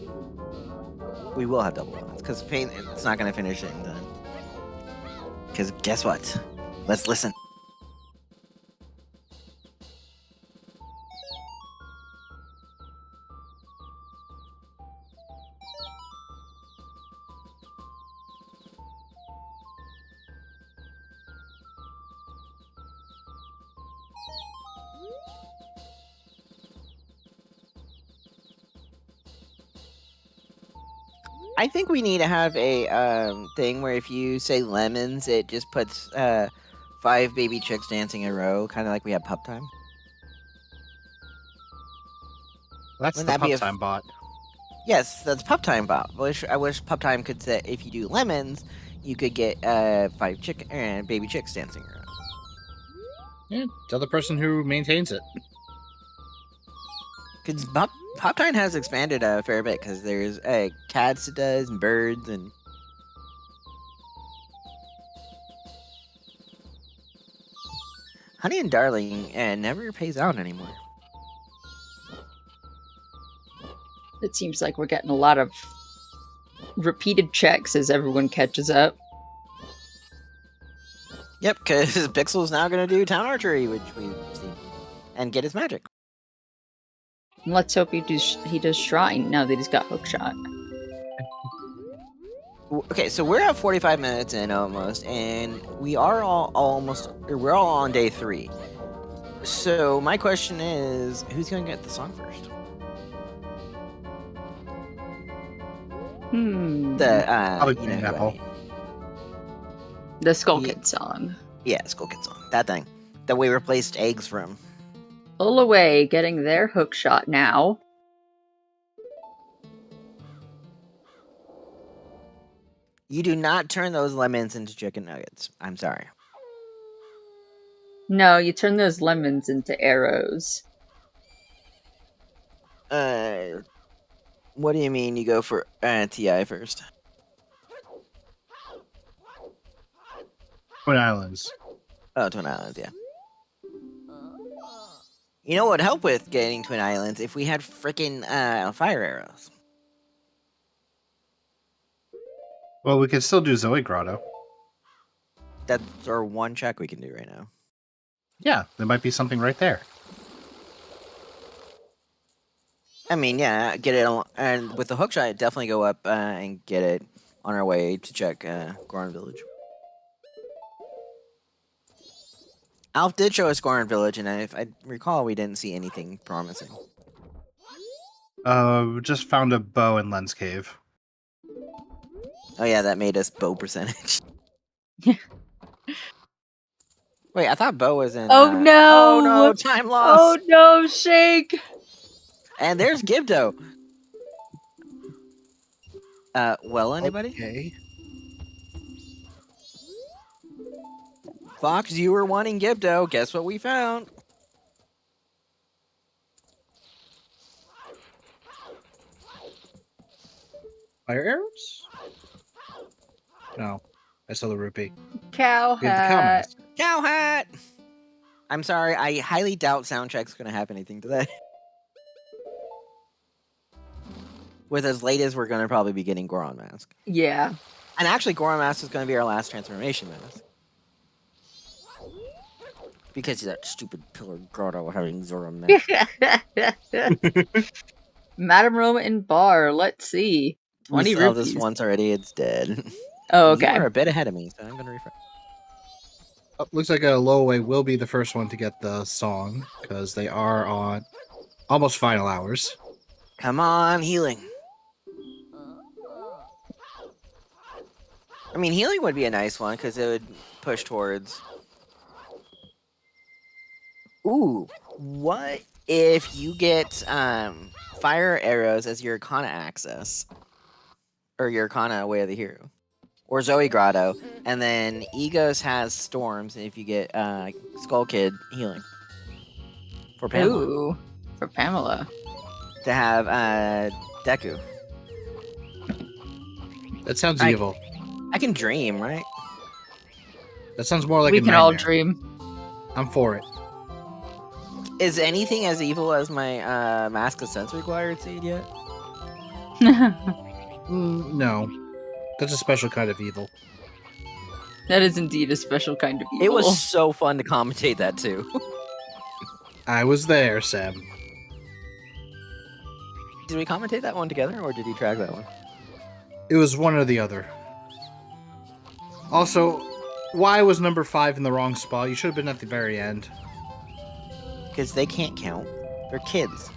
We will have double lemons because it's not going to finish it in time. Because guess what? Let's listen. I think we need to have a thing where if you say lemons, it just puts 5 baby chicks dancing in a row, kind of like we have Pup Time. That's Wouldn't the that be Pup a- Time bot. Yes, that's Pup Time Bob. I wish Pup Time could say if you do lemons, you could get 5 baby chicks dancing around. Yeah, tell the person who maintains it. Because Pop Time has expanded a fair bit because there's cats it does and birds and Honey and Darling never pays out anymore. It seems like we're getting a lot of repeated checks as everyone catches up. Yep, because Pixel's now going to do Town Archery, which we've seen, and get his magic. And let's hope he does Shrine now that he's got Hookshot. Okay, so we're at 45 minutes in almost, and we're all on day 3. So my question is, who's going to get the song first? Probably You know who I Pineapple. mean. The Skull Yeah. Kid song. Yeah, Skull Kid song. That thing that we replaced eggs from. Pull away, getting their Hookshot now. You do not turn those lemons into chicken nuggets. I'm sorry. No, you turn those lemons into arrows. What do you mean you go for TI first? Twin Islands. Oh, Twin Islands, yeah. You know what would help with getting Twin Islands if we had freaking fire arrows. Well, we could still do Zoe Grotto. That's our one check we can do right now. Yeah, there might be something right there. I mean, yeah, get it, and with the hookshot, definitely go up and get it on our way to check Goron Village. Alf did show us Goron Village, and if I recall, we didn't see anything promising. Just found a bow in Lens Cave. Oh yeah, that made us bow percentage. Wait, I thought bow was in. Oh no! Oh no! Time loss. Oh no, Shake! And there's Gibdo. Well, anybody? Okay. Fox, you were wanting Gibdo. Guess what we found? Fire arrows? No, I saw the rupee. Cow We have the hat. comments. Cow hat. I'm sorry. I highly doubt Soundcheck's gonna have anything today. With as late as we're gonna probably be getting Goron Mask. Yeah. And actually, Goron Mask is gonna be our last transformation mask. Because of that stupid Pillar Grotto having Zora Mask. Madame Roma in bar. Let's see. 20 We saw this rupees. once already. It's dead. Oh, You okay. are a bit ahead of me, so I'm gonna refresh. Oh, looks like a Lowaway will be the first one to get the song because they are on almost final hours. Come on, healing. I mean, healing would be a nice one because it would push towards. Ooh, what if you get fire arrows as your Arcana access, or your Arcana Way of the Hero, or Zoe Grotto, and then Egos has storms, and if you get Skull Kid healing. for Pamela. Ooh, for Pamela. To have Deku. That sounds I- evil. I can dream, right? That sounds more like We a can all nightmare. dream. I'm for it. Is anything as evil as my Mask of Sense required seed yet? No. That's a special kind of evil. That is indeed a special kind of evil. It was so fun to commentate that too. I was there, Sam. Did we commentate that one together, or did you track that one? It was one or the other. Also, why was number 5 in the wrong spot? You should have been at the very end. Because they can't count. They're kids.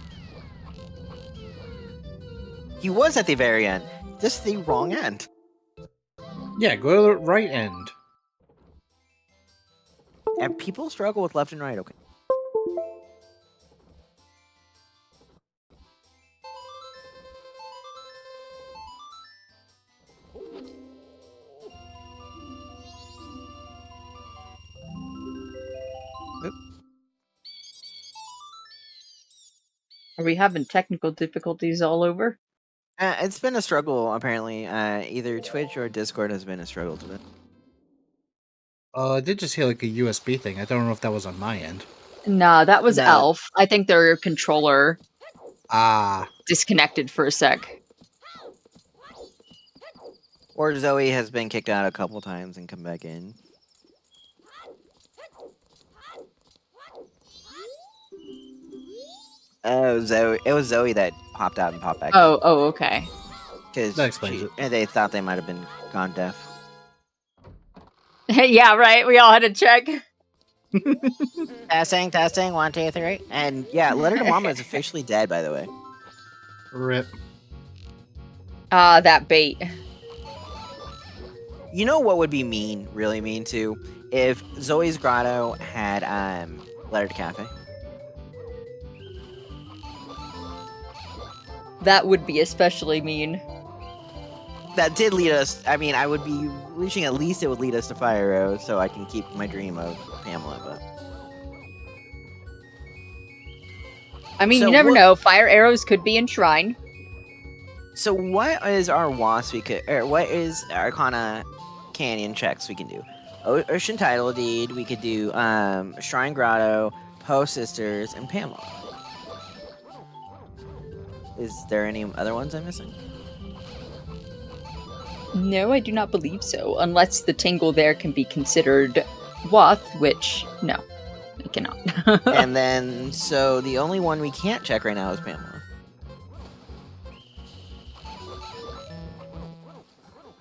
He was at the very end. Just the wrong end. Yeah, go to the right end. And people struggle with left and right, okay. Are we having technical difficulties all over? It's been a struggle, apparently. Either Twitch or Discord has been a struggle to it. I did just hear like a USB thing. I don't know if that was on my end. Nah, that was No. Elf. I think their controller Ah. disconnected for a sec. Or Zoe has been kicked out a couple times and come back in. Oh, Zoe. It was Zoe that popped out and popped back. Oh, okay. Because That explains it. they thought they might have been gone deaf. Yeah, right. We all had to check. Testing, 1, 2, 3. And yeah, Letter to Mama is officially dead, by the way. Rip. That bait. You know what would be mean, really mean too? If Zoe's Grotto had Letter to Cafe. That would be especially mean. That did lead us. I mean, I would be wishing at least it would lead us to Fire Arrow, so I can keep my dream of Pamela. But I mean, So you never what- know. Fire arrows could be in Shrine. so, what is our wasp we could, or what is Arcana Canyon checks we can do? Ocean Title Deed. We could do Shrine Grotto, Post Sisters, and Pamela. Is there any other ones I'm missing? No, I do not believe so. Unless the tingle there can be considered Woth, which, no, it cannot. And then, so the only one we can't check right now is Pamela.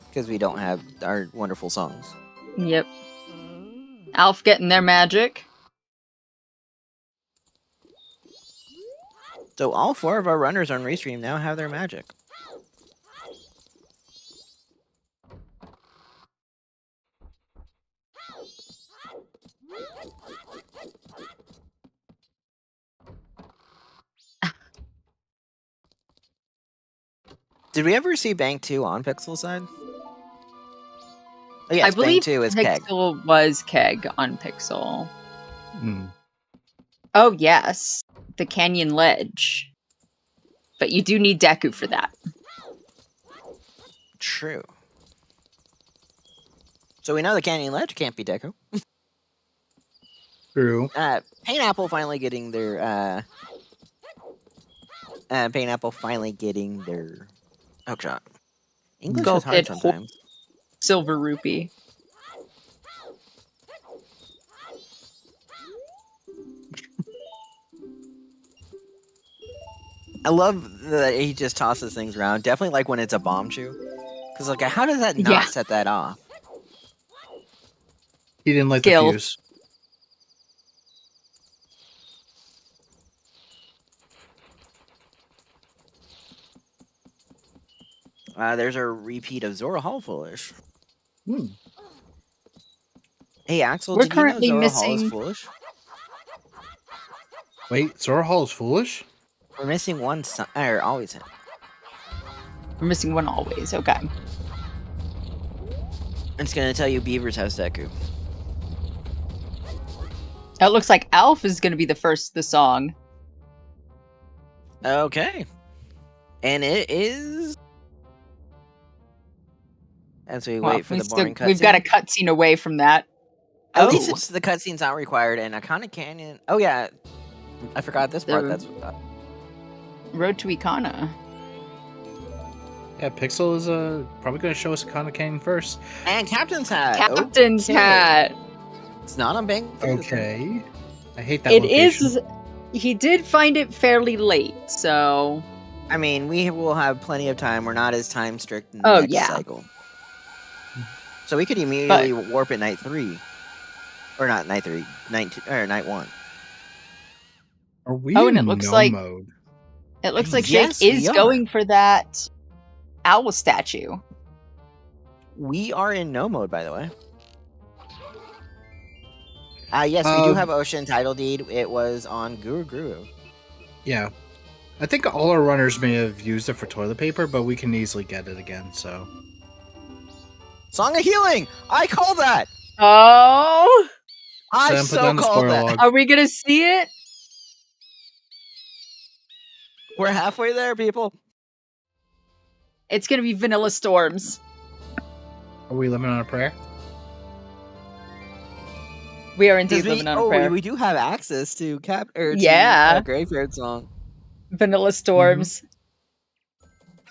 Because we don't have our wonderful songs. Yep. Alf getting their magic. So all 4 of our runners on Restream now have their magic. Did we ever see Bank 2 on Pixel side? Oh, yes, I believe Bank 2 is Keg. Pixel was Keg on Pixel. Hmm. Oh, yes. The Canyon Ledge. But you do need Deku for that. True. So we know the Canyon Ledge can't be Deku. True. Painapple finally getting their hookshot. English is hard Gulpit, sometimes. Silver Rupee. I love that he just tosses things around. Definitely like when it's a bomb chew. Because like, how does that not Yeah. set that off? He didn't light Gil. the fuse. There's a repeat of Zora Hall Foolish. Hmm. Hey Axel, We're did you know currently Zora Hall is missing- foolish? Wait, Zora Hall is foolish? We're missing one or always him. We're missing one always. Okay. I'm just gonna tell you Beaver's has Deku. It looks like Alf is going to be the song. Okay. And it is... As we wait for the boring cutscene. We've got a cutscene away from that. At least it's the cutscene's not required, and Iconic Canyon... Oh, yeah. I forgot this part. That's Road to Icona. Yeah, Pixel is probably going to show us Iconic Canyon first. And Captain's Hat. Captain's Hat. It's not on Bang. Okay. I hate that It location. is... He did find it fairly late, so... I mean, we will have plenty of time. We're not as time strict in the next cycle. So we could immediately warp at night 3. Or not night 3. Night 1. Are we and in it looks no like mode? It looks like Yes, Shake is we are. going for that owl statue. We are in no mode, by the way. Yes, we do have Ocean Title Deed. It was on Guru Guru. Yeah. I think all our runners may have used it for toilet paper, but we can easily get it again, so... Song of Healing! I call that! Oh! I Sam, put so down the call spoiler that! log. Are we gonna see it? We're halfway there, people. It's gonna be Vanilla Storms. Are we living on a prayer? We are indeed living on a prayer. We do have access to Graveyard Song. Vanilla Storms.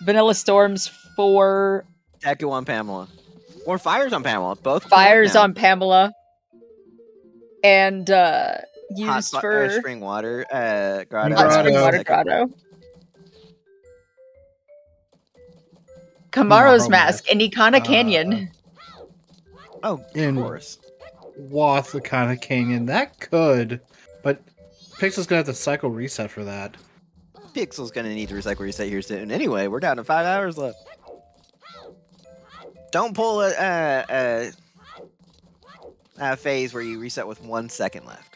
Vanilla Storms for... Deku on Pamela. Or Fires on Pamela. Both Fires on Pamela. And used for... Spring Water Grotto. Hot Spring Water Grotto. Kamaro's Mask and Icona Canyon. Of course. Wath, Icona Canyon. That could, but Pixel's gonna have to cycle reset for that. Pixel's gonna need to recycle reset here soon. Anyway, we're down to 5 hours left. Don't pull a phase where you reset with 1 second left.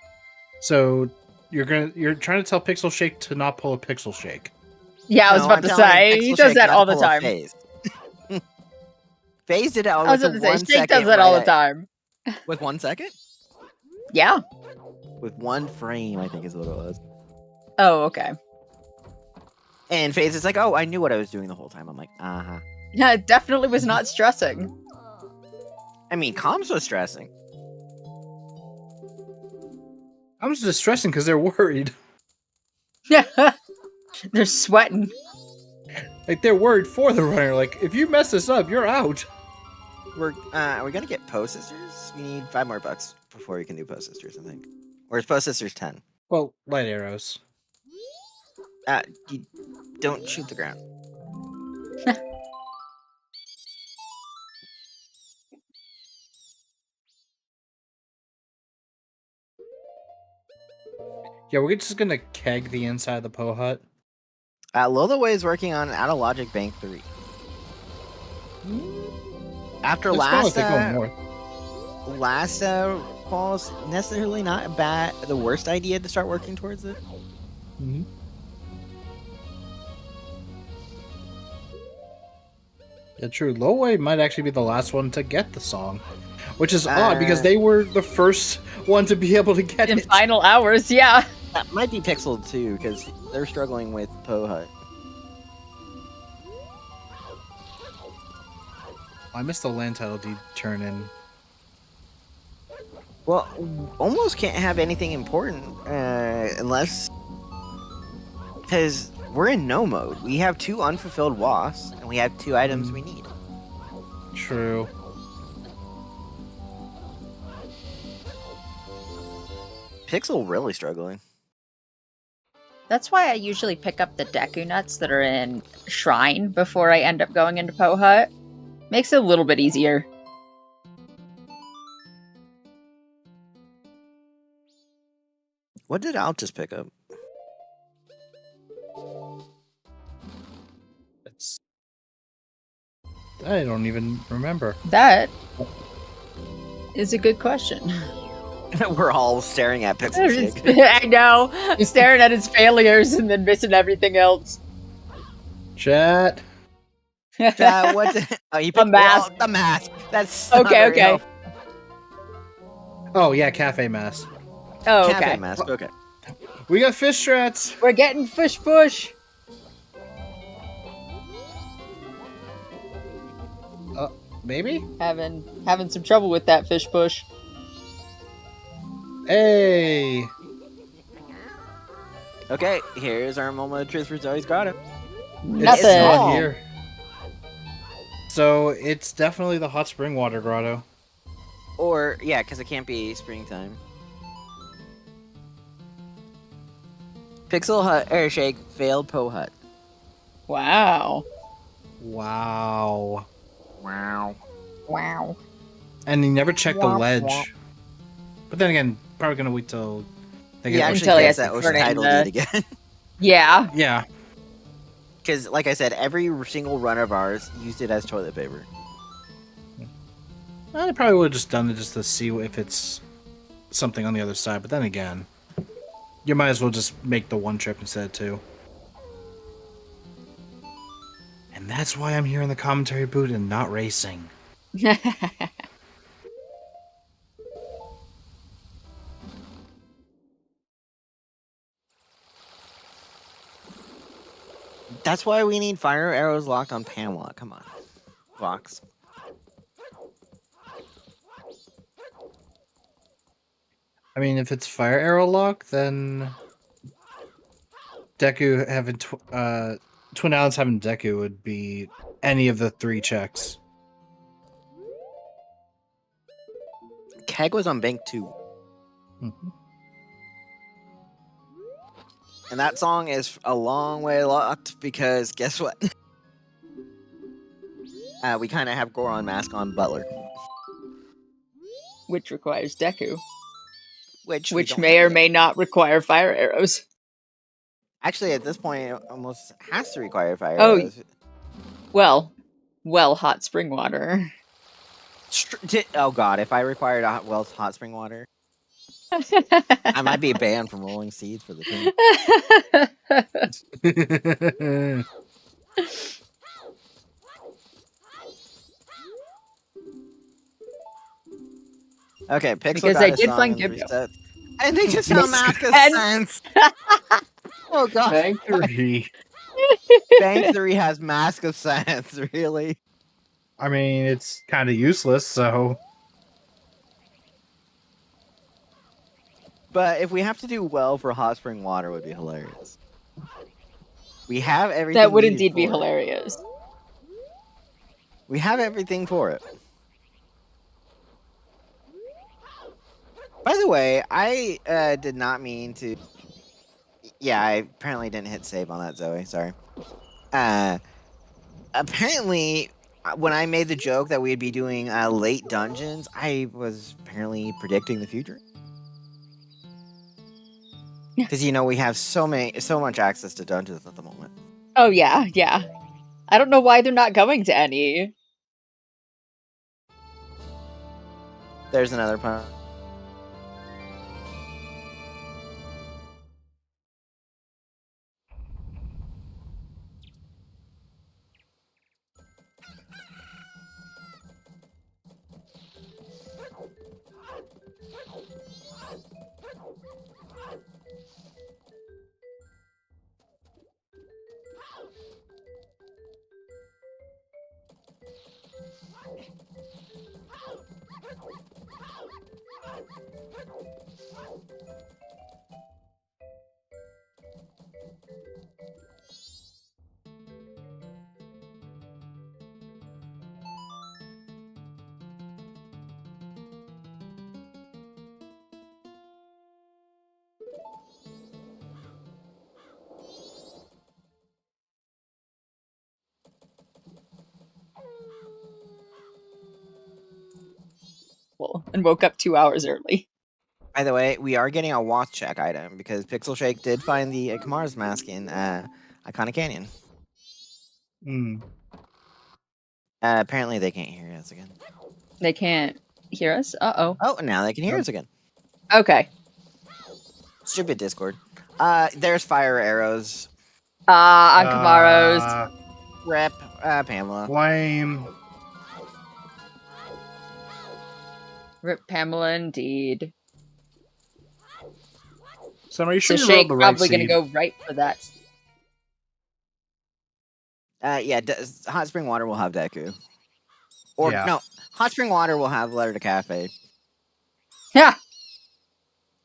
So you're trying to tell Pixel Shake to not pull a Pixel Shake. Yeah, I was about to say he does that all the time. Phase did it I was with about to say 1 Shake second. does that all the time. With 1 second? Yeah. With 1 frame, I think is what it was. Oh, okay. And Phase is like, oh, I knew what I was doing the whole time. I'm like, uh-huh. Yeah, it definitely was not stressing. I mean, Comms was stressing. I'm just stressing because they're worried. They're sweating. Like, they're worried for the runner. Like, if you mess this up, you're out. Are we gonna get Post Sisters? We need $5 more before we can do Post Sisters, I think. Or is Post Sisters 10? Well, light arrows. You don't shoot the ground. Yeah, we're just gonna keg the inside of the Poe Hut. Lolaway is working on Out of Logic Bank 3. After last calls, necessarily not the worst idea to start working towards it. Mm-hmm. Yeah, true. Lowway might actually be the last one to get the song, which is odd because they were the first one to be able to get in it. final hours. Yeah, that might be Pixel too because they're struggling with Poe Hut. I missed the land title deed turn in. Well, almost can't have anything important unless... Because we're in no mode. We have 2 unfulfilled wasps, and we have 2 items we need. True. Pixel really struggling. that's why I usually pick up the Deku nuts that are in Shrine before I end up going into Poe Hut. Makes it a little bit easier. What did Al just pick up? I don't even remember. That is a good question. We're all staring at Pixel Shake. I know. Staring at his failures and then missing everything else. Chat. What the... Oh, you picked mask. The mask. That's okay. Oh, yeah, cafe mask. Oh, Cafe okay. mask. Okay. We got fish strats. We're getting fish push. Maybe? Having some trouble with that fish push. Hey. Okay, here's our moment of truth for Zoe's grotto. It's Nothing. not small. here. So it's definitely the hot spring water grotto. Or, yeah, because it can't be springtime. Pixel Hut, Air Shake, failed Poe Hut. Wow. Wow. Wow. Wow. And he never checked the Womp ledge. womp. But then again, probably gonna wait till they He get actually Until he gets has that to ocean turn in title the- deed again. Yeah. Yeah. Because, like I said, every single run of ours used it as toilet paper. Well, they probably would have just done it just to see if it's something on the other side. But then again, you might as well just make the one trip instead of two. And that's why I'm here in the commentary booth and not racing. That's why we need fire arrows locked on Pamela. Come on, Vox. I mean, if it's fire arrow lock, then Deku having Twin Islands having Deku would be any of the three checks. Keg was on bank 2. Mhm. And that song is a long way locked because guess what? We kind of have Goron mask on Butler. Which requires Deku. Which Which may or may not require fire arrows. Actually, at this point, it almost has to require fire Oh. arrows. Well, hot spring water. Oh god, if I required hot spring water, I might be banned from rolling seeds for the team. Okay, Pixel Because got I his did song find in the Gibbo. reset. And they just found Mask of And- Sense. Oh god. Bank 3. Bank 3 has Mask of Sense, really? I mean, it's kind of useless, so... But if we have to do well for hot spring water, it would be hilarious. We have everything. That would needed indeed be for it. hilarious. We have everything for it. By the way, I did not mean to. Yeah, I apparently didn't hit save on that, Zoe. Sorry. Apparently, when I made the joke that we'd be doing late dungeons, I was apparently predicting the future. Because we have so much access to dungeons at the moment. Oh yeah, yeah. I don't know why they're not going to any. There's another pun. And woke up 2 hours early. By the way, we are getting a watch check item because Pixel Shake did find the Kamara's mask in Iconic Canyon. Hmm. Apparently, they can't hear us again. They can't hear us? Uh-oh. Oh, now they can hear us again. Okay. Stupid Discord. There's fire arrows. On Kamaro's. Rep, Pamela. Lame. Rip Pamela indeed. So are you So sure you rolled Shake the right probably gonna seed? go right for that. Yeah, Hot Spring Water will have Deku. Or Yeah. no, Hot Spring Water will have Letter to Cafe. Yeah,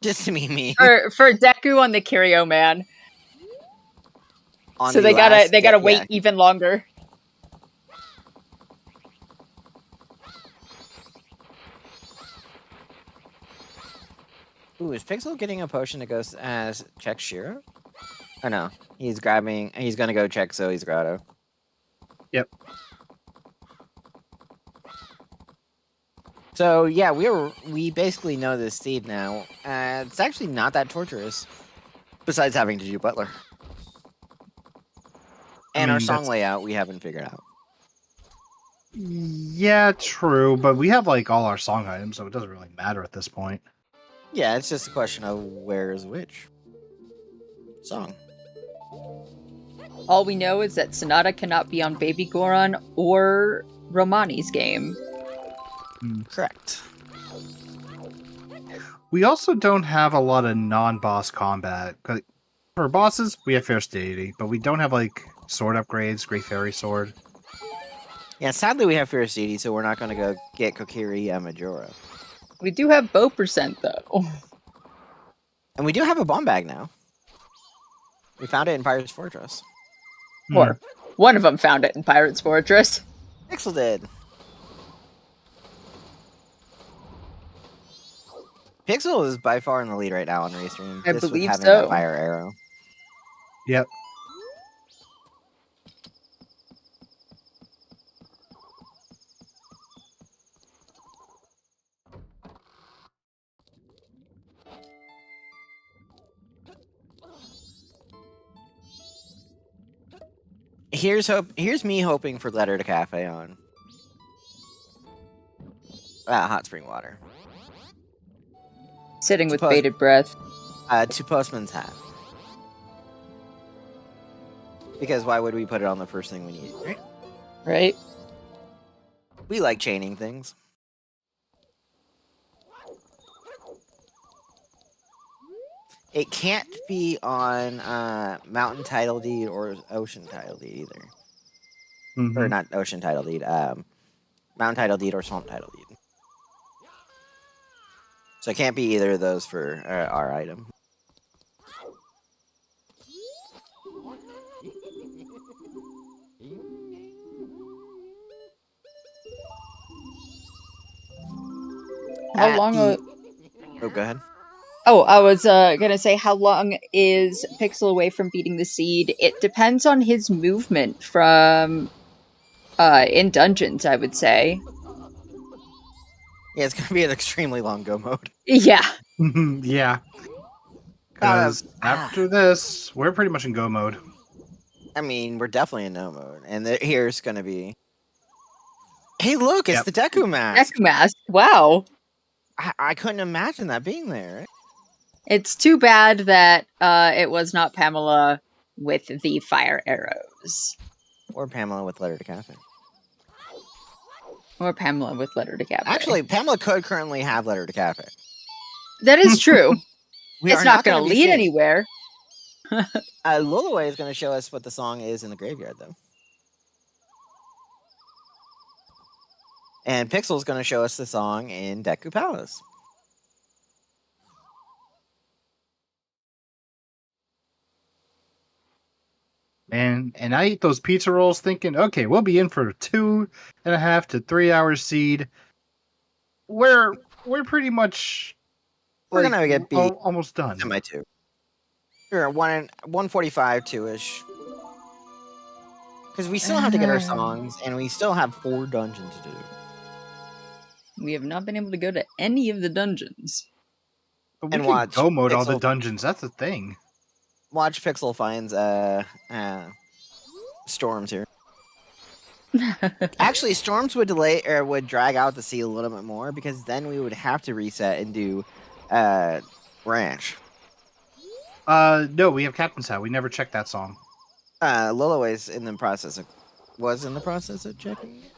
Just to meet me. for Deku on the Curio Man. On So the they last gotta day- wait even longer. Ooh, is Pixel getting a potion to go as check Shiro? Oh no, he's gonna go check Zoe's grotto. Yep. So yeah, we basically know this seed now. It's actually not that torturous, besides having to do Butler. And our song layout we haven't figured out. Yeah, true, but we have like all our song items, so it doesn't really matter at this point. Yeah, it's just a question of where is which song. All we know is that Sonata cannot be on Baby Goron or Romani's game. Correct. We also don't have a lot of non-boss combat. For bosses, we have Fierce Deity, but we don't have like sword upgrades, Great Fairy Sword. Yeah, sadly we have Fierce Deity, so we're not gonna go get Kokiri and Majora. We do have bow percent though. And we do have a bomb bag now. We found it in Pirate's Fortress. Or one of them found it in Pirate's Fortress. Pixel did. Pixel is by far in the lead right now on Restream. I Just with believe having so. that fire arrow. Yep. Here's me hoping for Letter to Cafe on Hot Spring Water. Sitting with Suppose- bated breath. To Postman's Hat. Because why would we put it on the first thing we need, right? Right? We like chaining things. It can't be on Mountain Title Deed or Ocean Title Deed either. Or not Ocean Title Deed, Mountain Title Deed or Swamp Title Deed. So it can't be either of those for our item. How long? Oh, go ahead. Oh, I was gonna say, how long is Pixel away from beating the seed? It depends on his movement from in dungeons, I would say. Yeah, it's gonna be an extremely long go mode. Yeah. Yeah. Because after this, we're pretty much in go mode. I mean, we're definitely in no mode, and here's gonna be. Hey, look! It's the Deku mask. Deku mask. Wow. I couldn't imagine that being there. It's too bad that it was not Pamela with the fire arrows. Or Pamela with Letter to Cafe. Or Pamela with Letter to Cafe. Actually, Pamela could currently have Letter to Cafe. That is true. We It's are not going to gonna be lead seeing- anywhere. Lulaway is going to show us what the song is in the graveyard, though. And Pixel's going to show us the song in Deku Palace. And I eat those pizza rolls thinking, okay, we'll be in for 2.5 to 3 hours seed. We're pretty much We're gonna get beat almost done. Semi-2. We're at 145 2-ish. Because we still have to get our songs, and we still have 4 dungeons to do. We have not been able to go to any of the dungeons. But we And can watch go mode all the Pixel- dungeons. That's the thing. Watch Pixel finds storms here. Actually, storms would delay or would drag out the sea a little bit more because then we would have to reset and do ranch. No, we have Captain's Hat. We never checked that song. Lolo's was in the process of checking it.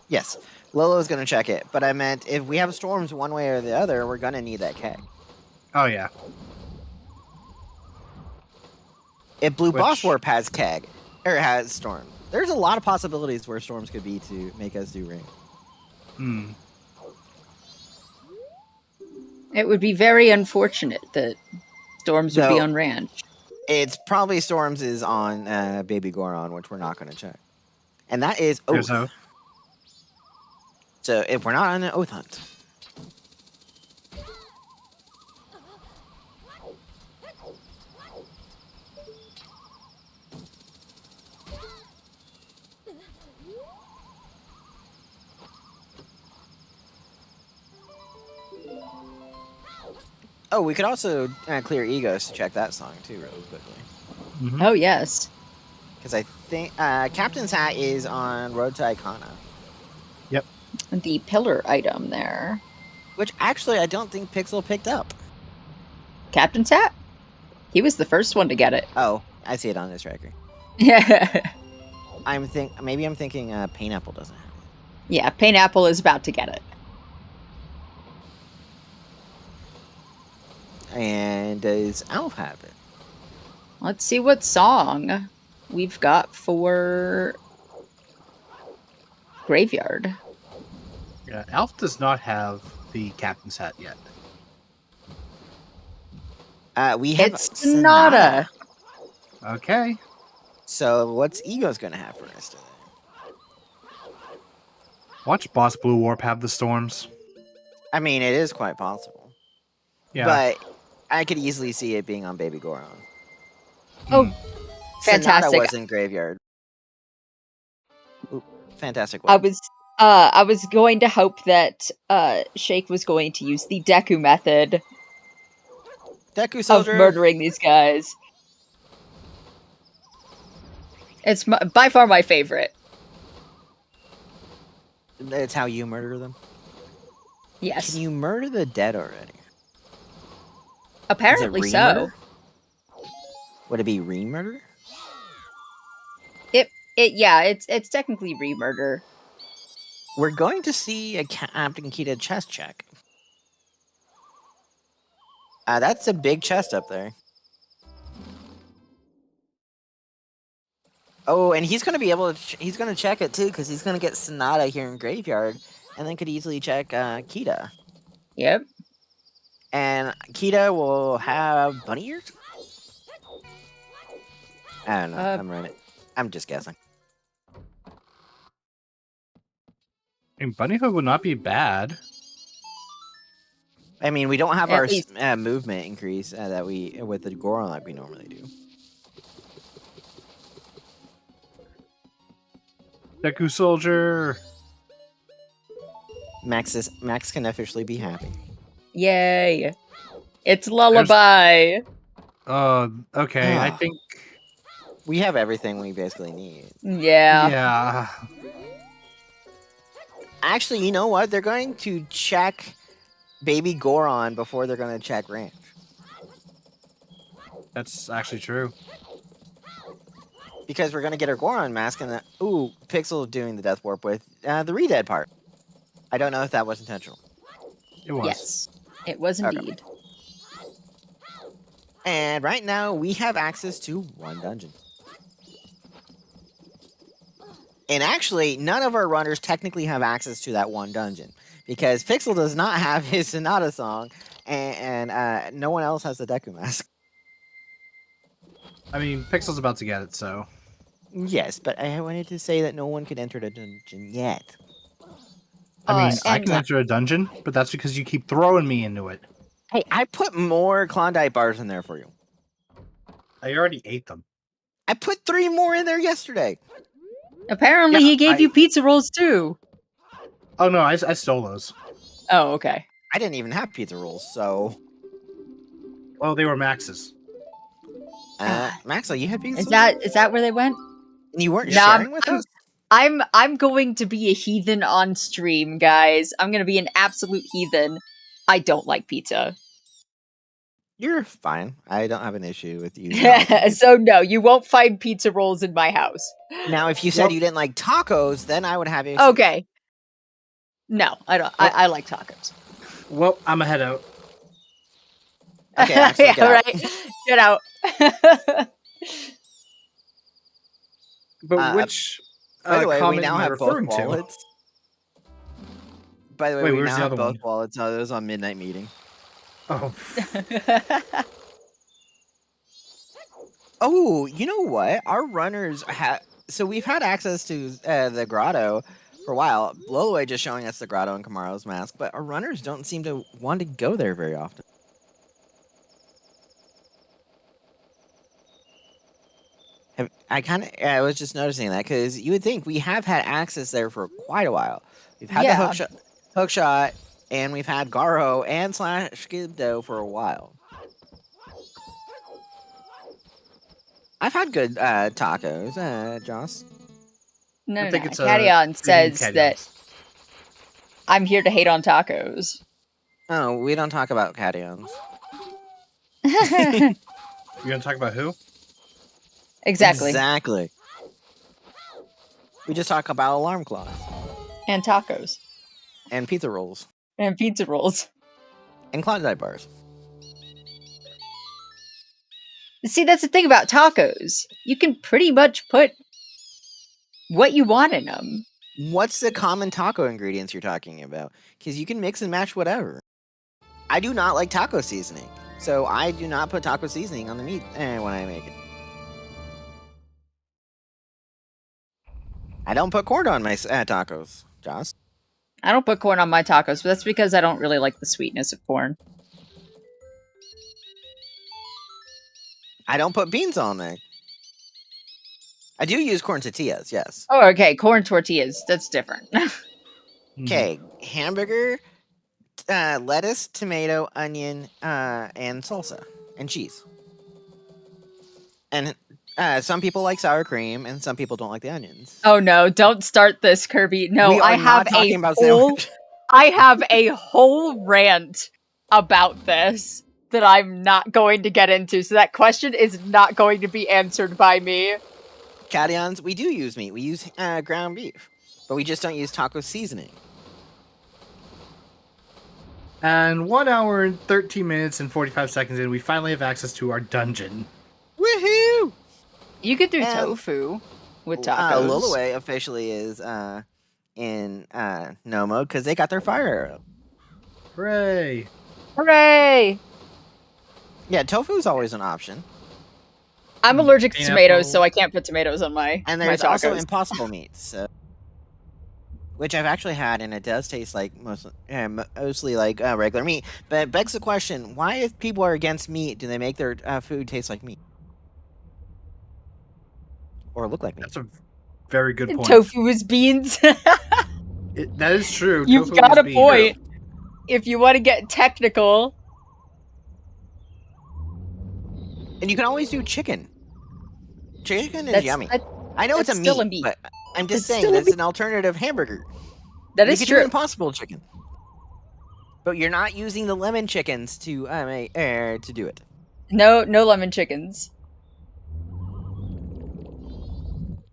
Yes, Lolo's gonna check it, but I meant if we have storms one way or the other, we're gonna need that keg. Oh yeah. If Blue Boss Which- Warp has Keg, or has Storm, there's a lot of possibilities where Storms could be to make us do Ring. Hmm. It would be very unfortunate that Storms would be No. on Ranch. It's probably Storms is on Baby Goron, which we're not going to check. And that is There's Oath. Oath. So if we're not on an Oath hunt. Oh, we could also clear Egos to check that song too, really quickly. Mhm. Oh, yes. Because I think Captain's Hat is on Road to Icona. The pillar item there. Which actually I don't think Pixel picked up. Captain's Hat? He was the first one to get it. Oh, I see it on this record. Yeah. Maybe I'm thinking Painapple doesn't have it. Yeah, Painapple is about to get it. And does Alf have it? Let's see what song we've got for Graveyard. Yeah, Alf does not have the Captain's Hat yet. We have It's Sonata. Okay. So what's Ego's gonna have for us today? Watch Boss Blue Warp have the Storms. I mean, it is quite possible. Yeah. But I could easily see it being on Baby Goron. Oh, Hmm. fantastic. Sonata was in Graveyard. Ooh, fantastic. I was going to hope that Shake was going to use the Deku method Deku of Soldier. murdering these guys. It's by far my favorite. It's how you murder them. Yes. Can you murder the dead already? Apparently Is it so. re-murder? Would it be re-murder? It's technically re-murder. We're going to see a Captain Kita chest check. That's a big chest up there. Oh, and he's going to be able to... he's going to check it too, because he's going to get Sonata here in Graveyard, and then could easily check Kita. Yep. And Kita will have bunny ears? I don't know. I'm just guessing. I mean, Bunnyhood would not be bad. I mean, we don't have At our least- movement increase that we with the Goron like we normally do. Deku Soldier. Max can officially be happy. Yay. It's Lullaby. Okay. I Ah. think. We have everything we basically need. Yeah. Yeah. Actually, you know what? They're going to check Baby Goron before they're going to check Ranch. That's actually true. Because we're going to get our Goron mask and ooh, Pixel doing the Death Warp with the Redead part. I don't know if that was intentional. It was. Yes. It was Okay. indeed. And right now, we have access to one dungeon. And actually, none of our runners technically have access to that one dungeon. Because Pixel does not have his Sonata song, and no one else has the Deku mask. I mean, Pixel's about to get it, so. Yes, but I wanted to say that no one could enter the dungeon yet. I mean, I and- can enter a dungeon, but that's because you keep throwing me into it. Hey, I put more Klondike bars in there for you. I already ate them. I put 3 more in there yesterday. Apparently Yeah, he gave you pizza rolls too. Oh no, I stole those. Oh, okay. I didn't even have pizza rolls, so... Well, they were Max's. Maxwell, you had pizza Is rolls? that where they went? And you weren't No, sharing with us? I'm going to be a heathen on stream, guys. I'm gonna be an absolute heathen. I don't like pizza. You're fine. I don't have an issue with you. not liking pizza. So no, you won't find pizza rolls in my house. Now, if you said Well- you didn't like tacos, then I would have issues. Okay. No, I don't. I like tacos. Well, I'm a head out. Okay, actually, yeah, get out. right. Get out. But which by the way, we comment now am I have both referring to? wallets. By the way, Wait, we where's now the have other both one? wallets. It was on Midnight Meeting. Oh, Oh, you know what? Our runners have. So we've had access to the grotto for a while. Loloway just showing us the grotto and Kamaro's mask, but our runners don't seem to want to go there very often. I was just noticing that because you would think we have had access there for quite a while. We've had the Yeah. hook shot, and we've had Garo and Slash Skibdo for a while. I've had good tacos, Joss. No, I think it's Catyon you mean says that Cations. I'm here to hate on tacos. Oh, we don't talk about cations. You're gonna talk about who? Exactly. Exactly. We just talk about alarm clocks And tacos. and pizza rolls And pizza rolls. and Klondike bars. See, that's the thing about tacos. You can pretty much put what you want in them. What's the common taco ingredients you're talking about? Because you can mix and match whatever. I do not like taco seasoning, so I do not put taco seasoning on the meat when I make it. I don't put corn on my tacos, Joss. I don't put corn on my tacos, but that's because I don't really like the sweetness of corn. I don't put beans on there. I do use corn tortillas, yes. Oh, okay, corn tortillas. That's different. Okay, hamburger, lettuce, tomato, onion, and salsa, and cheese. And some people like sour cream, and some people don't like the onions. Oh no, don't start this, Kirby. No, We are I have not talking about whole sandwich. I have a whole rant about this that I'm not going to get into. So that question is not going to be answered by me. Cations, we do use meat. We use ground beef, but we just don't use taco seasoning. And 1 hour and 13 minutes and 45 seconds in, we finally have access to our dungeon. Woohoo! You could do tofu with tacos. Loloway officially is in no mode because they got their fire arrow. Hooray! Hooray! Yeah, tofu is always an option. I'm allergic to Pineapple. tomatoes, so I can't put tomatoes on my And my there's tacos. also impossible meats, which I've actually had, and it does taste like mostly like regular meat. But it begs the question: why, if people are against meat, do they make their food taste like meat or look like meat? That's a very good point. Tofu is beans. That is true. You've Tofu got is a bean. point. If you want to get technical. And you can always do chicken. Chicken is yummy. I know it's a still meat, but I'm just It's saying still a it's an alternative hamburger. That You is could do true. Impossible chicken, but you're not using the lemon chickens to do it. No lemon chickens.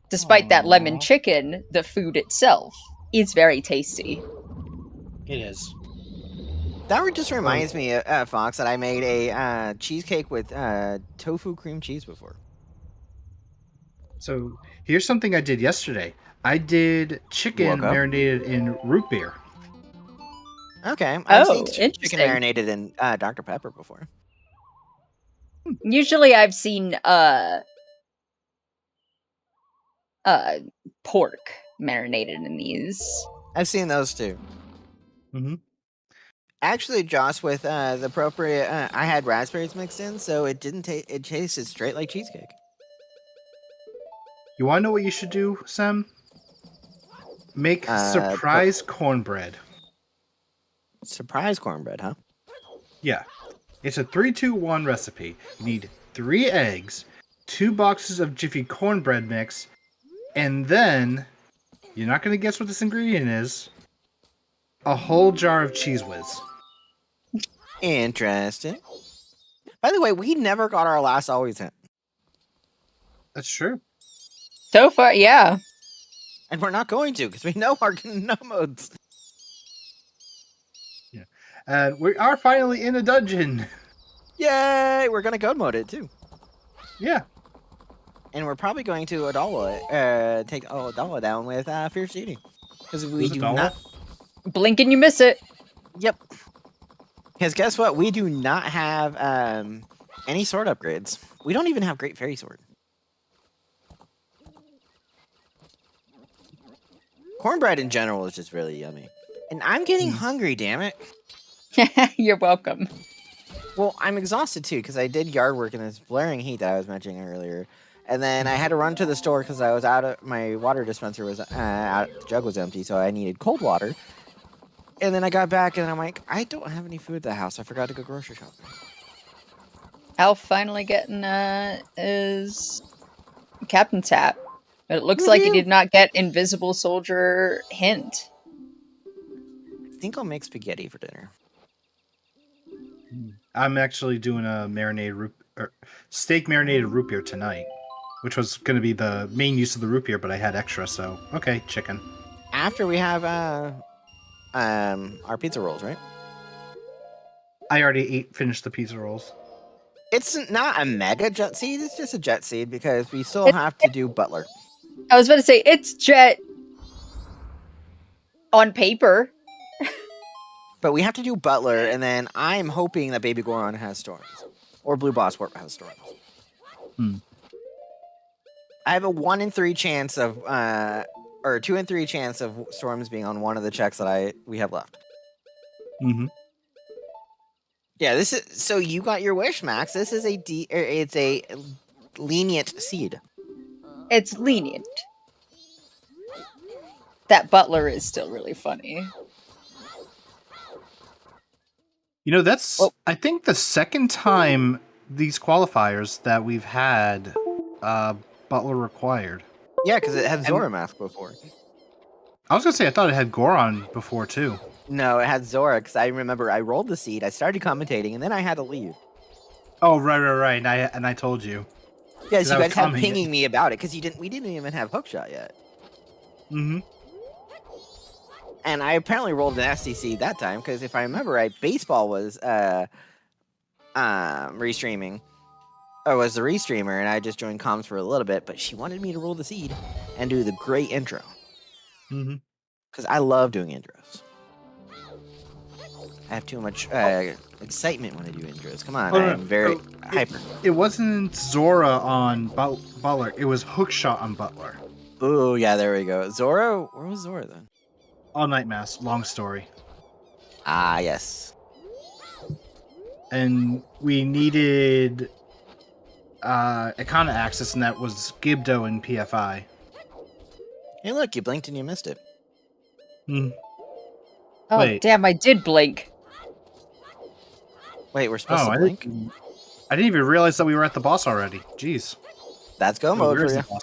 Despite that lemon chicken, the food itself is very tasty. It is. That just reminds me, Fox, that I made a cheesecake with tofu cream cheese before. So here's something I did yesterday. I did chicken Woke up. marinated in root beer. Okay, I've seen chicken interesting. marinated in Dr. Pepper before. Usually I've seen pork marinated in these. I've seen those too. Mm-hmm. Actually, Joss, with the appropriate, I had raspberries mixed in, so it didn't taste. It tasted straight like cheesecake. You want to know what you should do, Sam? Make surprise cornbread. Surprise cornbread, huh? Yeah. It's a 3-2-1 recipe. You need 3 eggs, 2 boxes of Jiffy cornbread mix, and then, you're not going to guess what this ingredient is, a whole jar of Cheese Whiz. Interesting. By the way, we never got our last always hit. That's true. So far, yeah. And we're not going to, because we know our no modes. Yeah. And we are finally in a dungeon. Yay! We're going to go mode it, too. Yeah. And we're probably going to take Adala down with Fierce Eating. Because we Who's do Adala? not... Blink and you miss it. Yep. Because guess what? We do not have any sword upgrades. We don't even have Great Fairy Sword. Cornbread in general is just really yummy. And I'm getting hungry, damn it. You're welcome. Well, I'm exhausted too, because I did yard work in this blaring heat that I was mentioning earlier. And then I had to run to the store because I was out of my water dispenser was out, the jug was empty, so I needed cold water. And then I got back and I'm like, I don't have any food at the house. I forgot to go grocery shopping. Al finally getting his Captain's hat. But it looks like he did not get Invisible Soldier hint. I think I'll make spaghetti for dinner. I'm actually doing a steak marinated root beer tonight, which was going to be the main use of the root beer, but I had extra, so okay, chicken. After we have our pizza rolls, right? I already finished the pizza rolls. It's not a mega jet seed, it's just a jet seed because we still have to do Butler. I was about to say, it's jet on paper. But we have to do Butler, and then I'm hoping that Baby Goron has Storms. Or Blue Boss Warp has Storms. I have a 1 in 3 chance of, or 2 in 3 chance of Storms being on one of the checks that we have left. Mm-hmm. Yeah, this is, so you got your wish, Max. This is it's a lenient seed. It's lenient. That Butler is still really funny. You know, that's, I think, the second time these qualifiers that we've had Butler required. Yeah, because it had Zora Mask before. I was going to say, I thought it had Goron before, too. No, it had Zora, because I remember I rolled the seed, I started commentating, and then I had to leave. Oh, right. And I told you. Yes, you guys kept pinging me about it, because we didn't even have Hookshot yet. Mm-hmm. And I apparently rolled an STC that time, because if I remember right, Baseball was restreaming. Or was the restreamer, and I just joined comms for a little bit, but she wanted me to roll the seed and do the great intro. Mm-hmm. Because I love doing intros. I have too much excitement when I do intros. Come on, I'm very hyper. It wasn't Zora on Butler, it was Hookshot on Butler. Ooh, yeah, there we go. Zora, where was Zora then? All Night Mass, long story. Ah, yes. And we needed Icona access, and that was Gibdo and PFI. Hey, look, you blinked and you missed it. Oh, Wait. damn, I did blink. Wait, we're supposed to blink? I didn't even realize that we were at the boss already. Jeez. That's go mode for Where's you. the boss?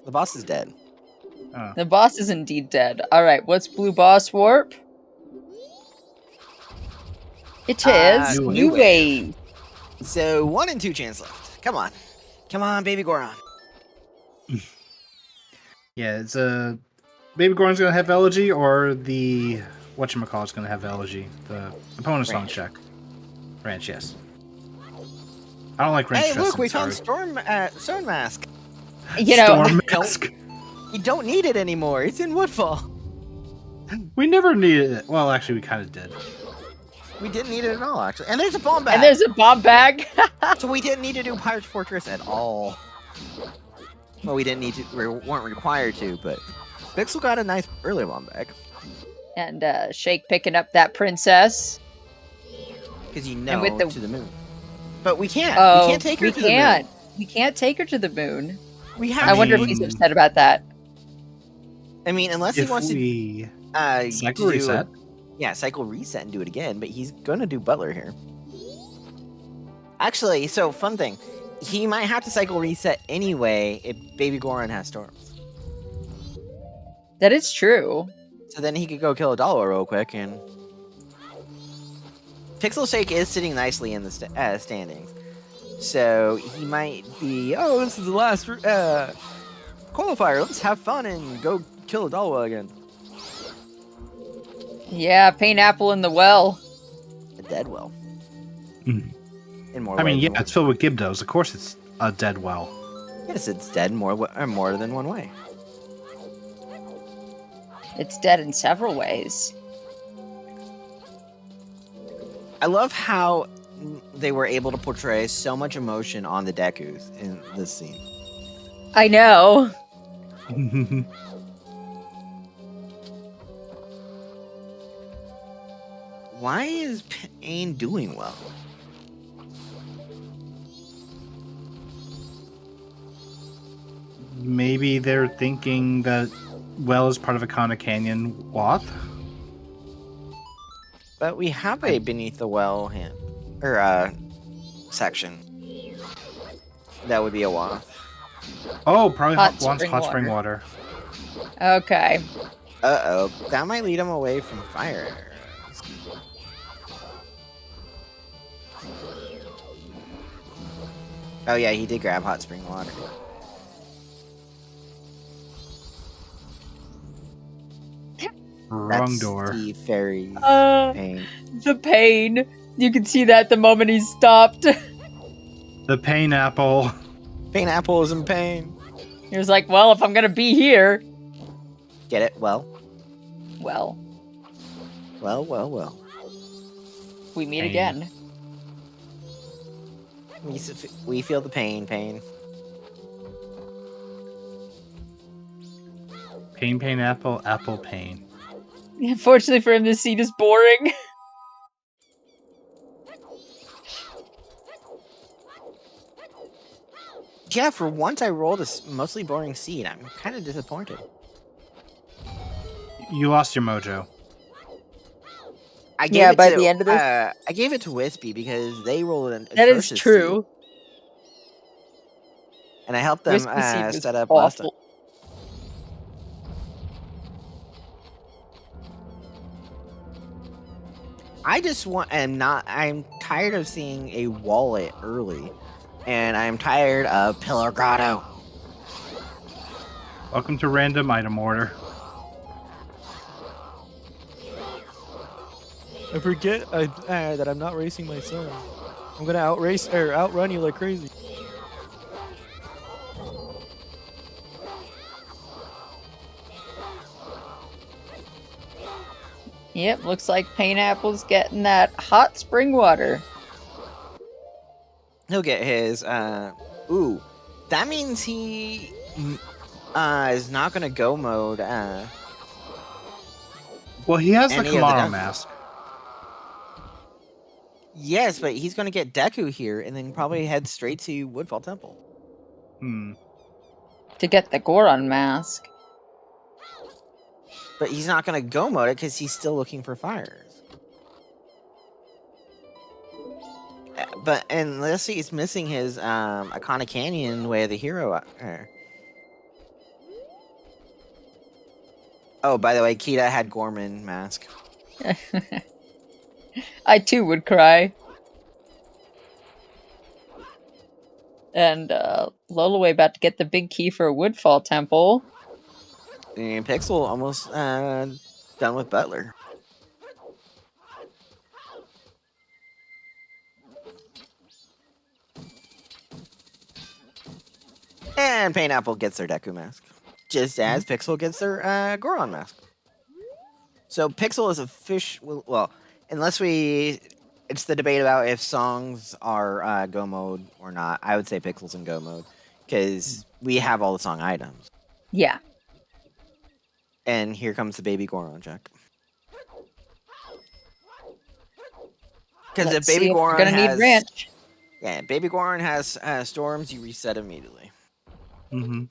The boss is dead. Oh. The boss is indeed dead. Alright, what's Blue Boss Warp? It is New Wave. So 1 in 2 chance left. Come on. Come on, Baby Goron. Yeah, it's Baby Goron's gonna have Elegy, or the whatchamacallit's gonna have Elegy. The opponent's on check. Ranch, yes. I don't like Ranch. Hey, look, we found Storm Mask. You know, Storm Mask. You don't need it anymore. It's in Woodfall. We never needed it. Well, actually, we kind of did. We didn't need it at all, actually. And there's a bomb bag. and there's a bomb bag. So we didn't need to do Pirate's Fortress at all. Well, we didn't need to. We weren't required to, but Pixel got a nice early bomb bag. And Shake picking up that princess. Because you know, with the... to the moon. But we can't. Oh, we can't take her to the moon. We can't take her to the moon. We have I wonder if he's upset about that. I mean, unless he wants to cycle do reset. Cycle reset and do it again, but he's gonna do Butler here. Actually, so fun thing. He might have to cycle reset anyway if Baby Goron has Storms. That is true. So then he could go kill a dollar real quick, and Pixel Shake is sitting nicely in the standings. So he might be, oh, this is the last qualifier. Let's have fun and go kill a dollar again. Yeah, Painapple in the well. A dead well. Mm. In more I mean, ways yeah, than one. it's filled with Gibdos. Of course, it's a dead well. Yes, it's dead more than one way. It's dead in several ways. I love how they were able to portray so much emotion on the Dekus in this scene. I know. Why is Pain doing well? Maybe they're thinking that well is part of a Kana Canyon Wath. But we have a beneath the well section. That would be a Wath. Oh, probably Hot wants spring hot spring water. Okay. Uh-oh. That might lead him away from fire. Oh yeah, he did grab hot spring water. Wrong That's door. the fairy pain. The pain. You can see that the moment he stopped. The pain apple. Pain apple is in pain. He was like, well, if I'm gonna be here. Get it? Well. Well, Well. we meet Pain. again. We feel the pain. Pain apple, apple pain. Unfortunately for him, this scene is boring. Yeah, for once I rolled a mostly boring seed. I'm kind of disappointed. You lost your mojo. I gave it by to, the end of this? I gave it to Wispy because they rolled an That is atrocious true. seed, and I helped them Wispy seed was set up last time. awful. I'm tired of seeing a wallet early, and I'm tired of Pillar Grotto. Welcome to random item order. I forget that I'm not racing my son. I'm gonna outrun you like crazy. Yep, looks like Painapple's getting that hot spring water. He'll get his. Ooh, that means he is not gonna go mode. Well, he has the Any of the Kamara dun- mask. Yes, but he's gonna get Deku here, and then probably head straight to Woodfall Temple. To get the Goron mask. But he's not gonna go mode it because he's still looking for fires. But unless he's missing his Akana Canyon Way of the Hero. Oh, by the way, Kita had Gorman mask. I too would cry. And Lolaway about to get the big key for Woodfall Temple. And Pixel almost done with Butler. And Painapple gets their Deku mask, just as Pixel gets their Goron mask. So Pixel is a fish. Well, unless it's the debate about if songs are go mode or not. I would say Pixel's in go mode because we have all the song items. Yeah. And here comes the baby Goron check. Because if baby Goron gonna need ranch. Yeah, baby Goron has storms, you reset immediately. Mm-hmm.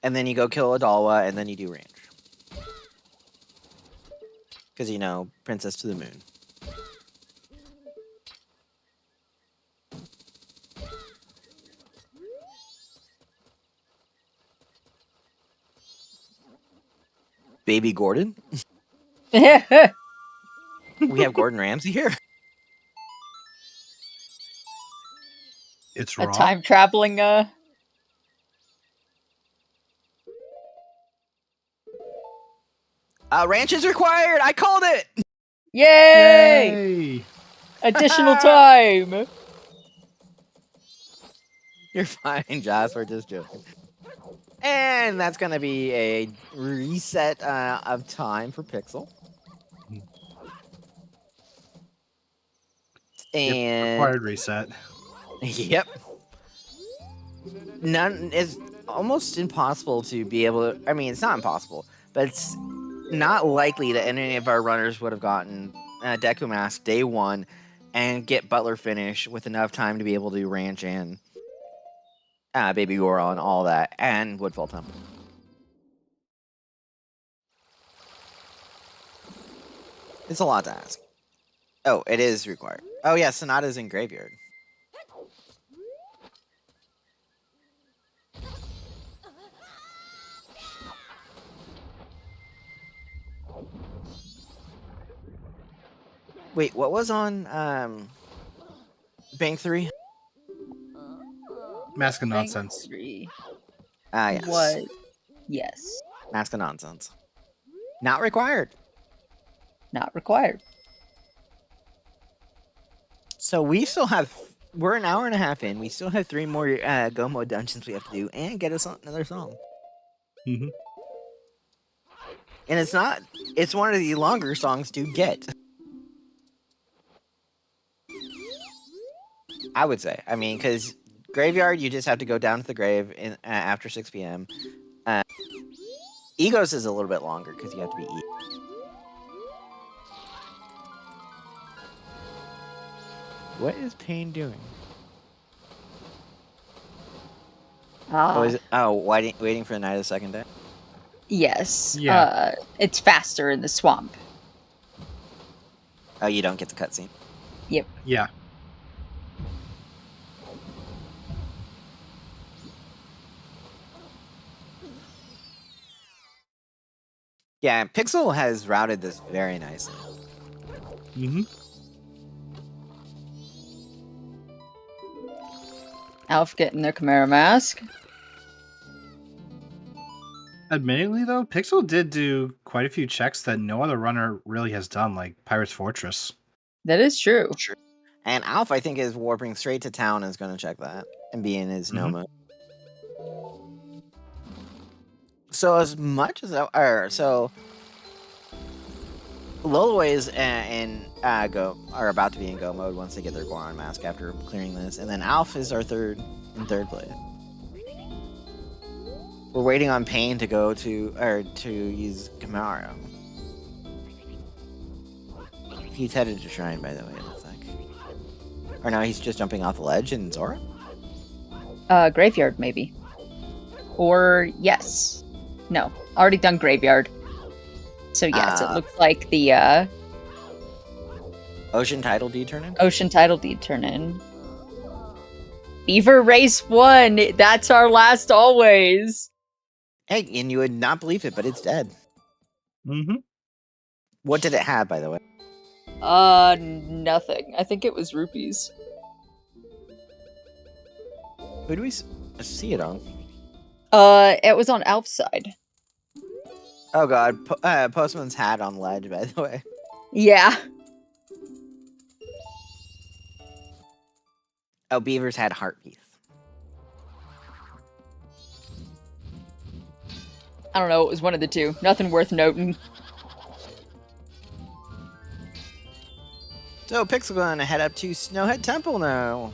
And then you go kill Adalwa, and then you do ranch. Because, Princess to the Moon. Baby Gordon? We have Gordon Ramsay here. It's A raw. time traveling Ranch is required! I called it! Yay! Yay! Additional time. You're fine, Josh. We're just joking. And that's going to be a reset of time for Pixel. And Required reset. yep. It's almost impossible to be able to. I mean, it's not impossible, but it's not likely that any of our runners would have gotten Deku Mask day one and get Butler finish with enough time to be able to ranch in Baby Goro and all that, and Woodfall Temple. It's a lot to ask. Oh, it is required. Oh yeah, Sonata's in Graveyard. Wait, what was on Bank 3? Mask of Nonsense. 3. Yes. What? Yes. Mask of Nonsense. Not required. Not required. So we still have. We're an hour and a half in. We still have 3 more Go Mode dungeons we have to do and get us another song. Mm-hmm. And it's not. It's one of the longer songs to get. I would say. I mean, because Graveyard, you just have to go down to the grave after 6 p.m. Egos is a little bit longer because you have to be eaten. What is Pain doing? Waiting for the night of the second day? Yes. Yeah. It's faster in the swamp. Oh, you don't get the cutscene? Yep. Yeah. Yeah, Pixel has routed this very nicely. Mm-hmm. Alf getting their Chimera mask. Admittingly, though, Pixel did do quite a few checks that no other runner really has done, like Pirate's Fortress. That is true. Sure. And Alf, I think, is warping straight to town and is going to check that and be in his no mode. So as much as Loloways are about to be in go mode once they get their Goron mask after clearing this, and then Alf is our third place. We're waiting on Pain to go to use Camaro. He's headed to Shrine, by the way, it looks like. Or no, he's just jumping off the ledge in Zora? Graveyard, maybe. Or, yes. No, already done Graveyard. So yes, it looks like the, Ocean Title Deed turn in? Ocean Title Deed turn in. Beaver Race 1! That's our last always! Hey, and you would not believe it, but it's dead. Mm-hmm. What did it have, by the way? Nothing. I think it was rupees. Who do we see it on? It was on Alf's side. Oh god, Postman's hat on ledge, by the way. Yeah. Oh, Beaver's had heart piece. I don't know, it was one of the two. Nothing worth noting. So, Pixel gonna head up to Snowhead Temple now.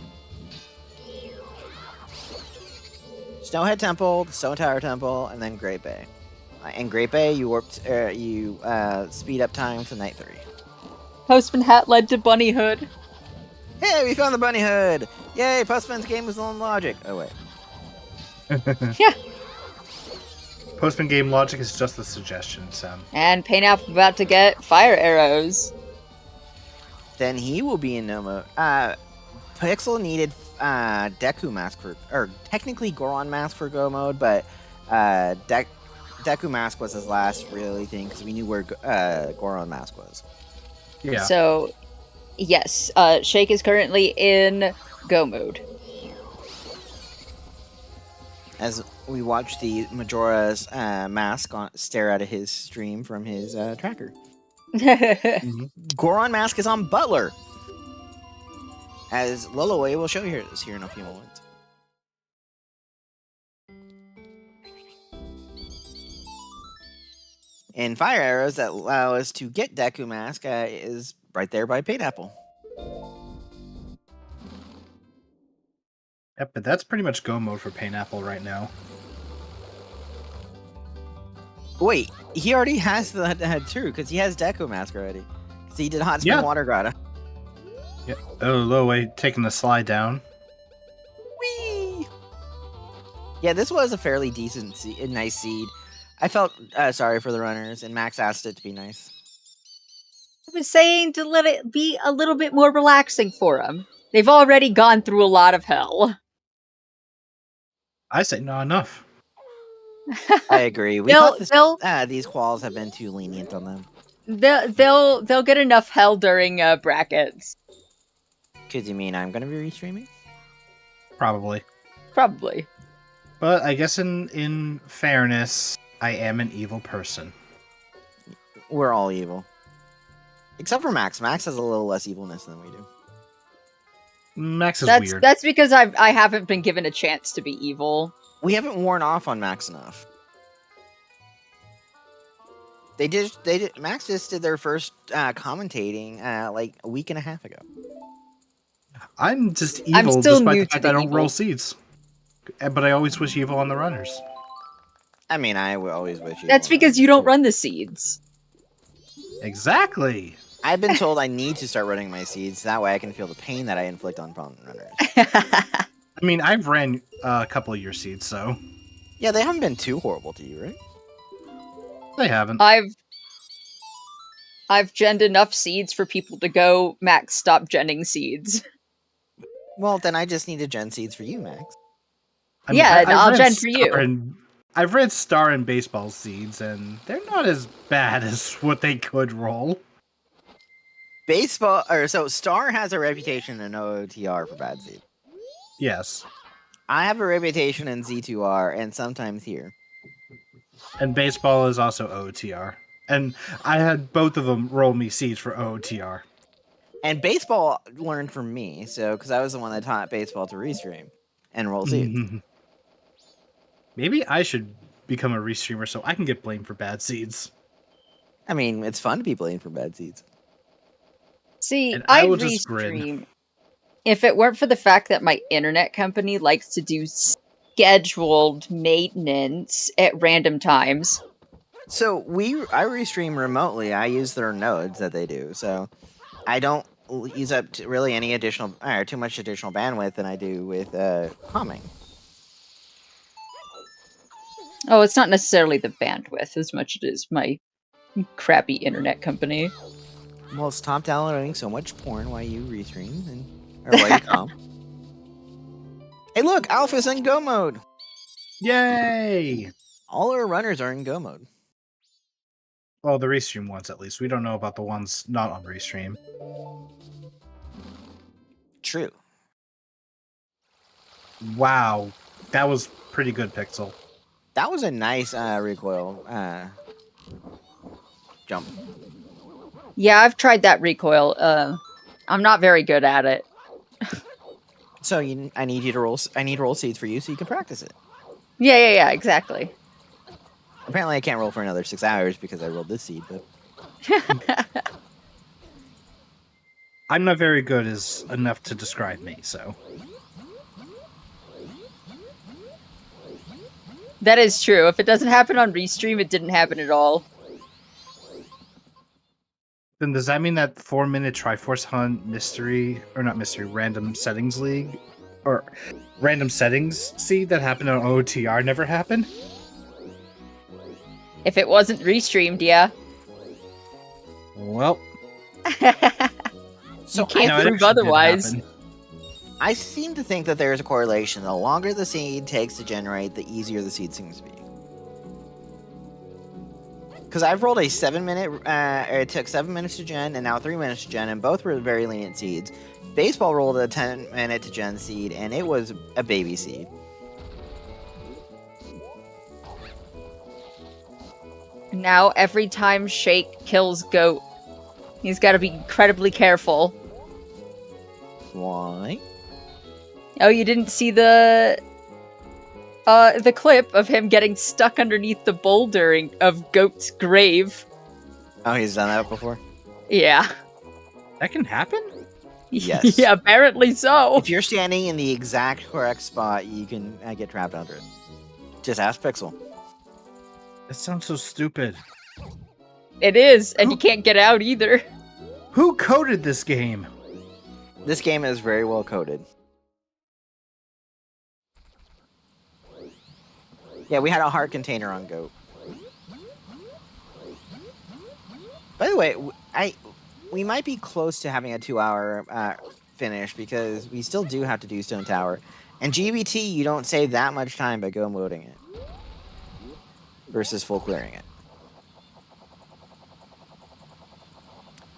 Snowhead Temple, the Stone Tower Temple, and then Great Bay. In Great Bay, you speed up time to night 3. Postman hat led to Bunny Hood. Hey, we found the Bunny Hood! Yay, Postman's game was on logic. Oh, wait. Yeah. Postman game logic is just a suggestion, Sam. And Pain Alf about to get fire arrows. Then he will be in no mode. Pixel needed Deku Mask or technically Goron Mask for Go mode, but Deku Mask was his last really thing because we knew where Goron Mask was. Yeah. So, yes, Shake is currently in Go mode. As we watch the Majora's mask stare at his stream from his tracker. Mm-hmm. Goron Mask is on Butler. As Loloway will show us here in a few moments. And fire arrows that allow us to get Deku Mask is right there by Pineapple. Yep, but that's pretty much go mode for Pineapple right now. Wait, he already has the true because he has Deku Mask already. Because he did Hot Spring Water Grotto. Yeah. Oh, low way taking the slide down. Whee! Yeah, this was a fairly decent, nice seed. I felt sorry for the runners, and Max asked it to be nice. I was saying to let it be a little bit more relaxing for them. They've already gone through a lot of hell. I say not enough. I agree. We thought these quals have been too lenient on them. They'll get enough hell during brackets. Cause you mean I'm gonna be restreaming? Probably. But I guess in fairness, I am an evil person. We're all evil. Except for Max. Max has a little less evilness than we do. Max is weird. That's because I haven't been given a chance to be evil. We haven't worn off on Max enough. Max just did their first commentating like a week and a half ago. I'm just evil despite the fact that I don't roll seeds. But I always wish evil on the runners. I mean, I will always wish evil. That's because you don't run the seeds. Exactly. I've been told I need to start running my seeds. That way I can feel the pain that I inflict on runners. I mean, I've ran a couple of your seeds, so... Yeah, they haven't been too horrible to you, right? They haven't. I've genned enough seeds for people to go, Max, stop genning seeds. Well, then I just need to gen seeds for you, Max. I mean, I'll gen for you. I've read Star and Baseball seeds, and they're not as bad as what they could roll. So Star has a reputation in OOTR for bad seed. Yes. I have a reputation in Z2R and sometimes here. And Baseball is also OOTR. And I had both of them roll me seeds for OOTR. And Baseball learned from me, because I was the one that taught Baseball to restream and roll seeds. Maybe I should become a restreamer so I can get blamed for bad seeds. I mean, it's fun to be blamed for bad seeds. See, I restream if it weren't for the fact that my internet company likes to do scheduled maintenance at random times. So I restream remotely. I use their nodes that they do, so I don't use up really any additional or too much additional bandwidth than I do with calming. Oh, it's not necessarily the bandwidth as much as it is my crappy internet company. Well, stop downloading so much porn while you restream or while you calm. Hey, look, Alpha's in Go mode. Yay! All our runners are in Go mode. Well, the restream ones, at least. We don't know about the ones not on restream. True. Wow. That was pretty good, Pixel. That was a nice recoil jump. Yeah, I've tried that recoil. I'm not very good at it. So I need you to roll. I need roll seeds for you so you can practice it. Yeah, exactly. Apparently, I can't roll for another 6 hours because I rolled this seed, but... I'm not very good is enough to describe me, so... That is true. If it doesn't happen on Restream, it didn't happen at all. Then does that mean that 4-minute Triforce Hunt mystery, or not mystery, random settings league, or random settings seed that happened on OOTR never happened? If it wasn't restreamed, yeah. Well. So you can't prove otherwise. I seem to think that there is a correlation. The longer the seed takes to generate, the easier the seed seems to be. Because I've rolled a 7-minute, it took 7 minutes to gen, and now 3 minutes to gen, and both were very lenient seeds. Baseball rolled a 10-minute to gen seed, and it was a baby seed. Now, every time Shake kills Goat, he's got to be incredibly careful. Why? Oh, you didn't see the The clip of him getting stuck underneath the bouldering of Goat's grave. Oh, he's done that before? Yeah. That can happen? Yes. Yeah, apparently so. If you're standing in the exact correct spot, you can get trapped under it. Just ask Pixel. That sounds so stupid. It is, and you can't get out either. Who coded this game? This game is very well coded. Yeah, we had a heart container on Goat. By the way, we might be close to having a 2-hour finish because we still do have to do Stone Tower. And GBT, you don't save that much time by go loading it versus full clearing it.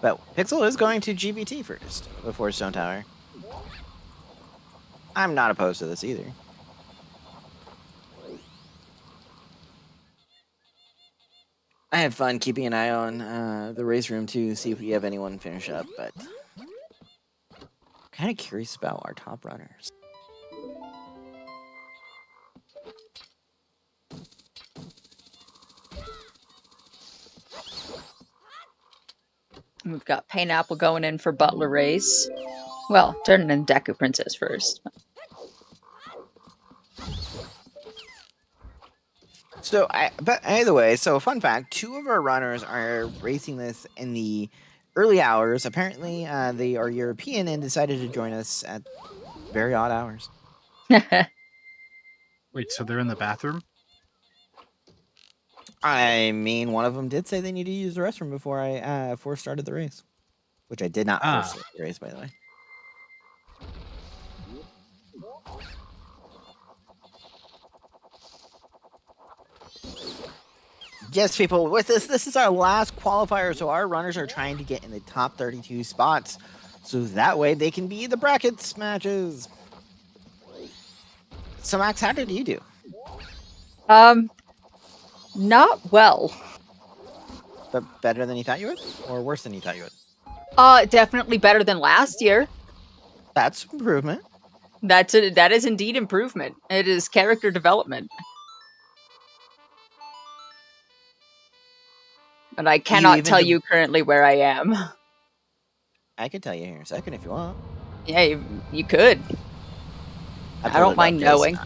But Pixel is going to GBT first before Stone Tower. I'm not opposed to this either. I had fun keeping an eye on the race room to see if we have anyone finish up, but I'm kind of curious about our top runners. We've got Pineapple going in for Butler race. Well, turning in Deku Princess first. So, but either way, so fun fact, 2 of our runners are racing this in the early hours. Apparently, they are European and decided to join us at very odd hours. Wait, so they're in the bathroom? I mean, one of them did say they need to use the restroom before I started the race, which I did not force the race, by the way. Yes, people, with this is our last qualifier, so our runners are trying to get in the top 32 spots, so that way they can be the brackets matches. So, Max, how did you do? Not well. But better than you thought you would? Or worse than you thought you would? Definitely better than last year. That's improvement. That is indeed improvement. It is character development. And I cannot tell you currently where I am. I can tell you here in a second if you want. Yeah, you could. I don't mind knowing.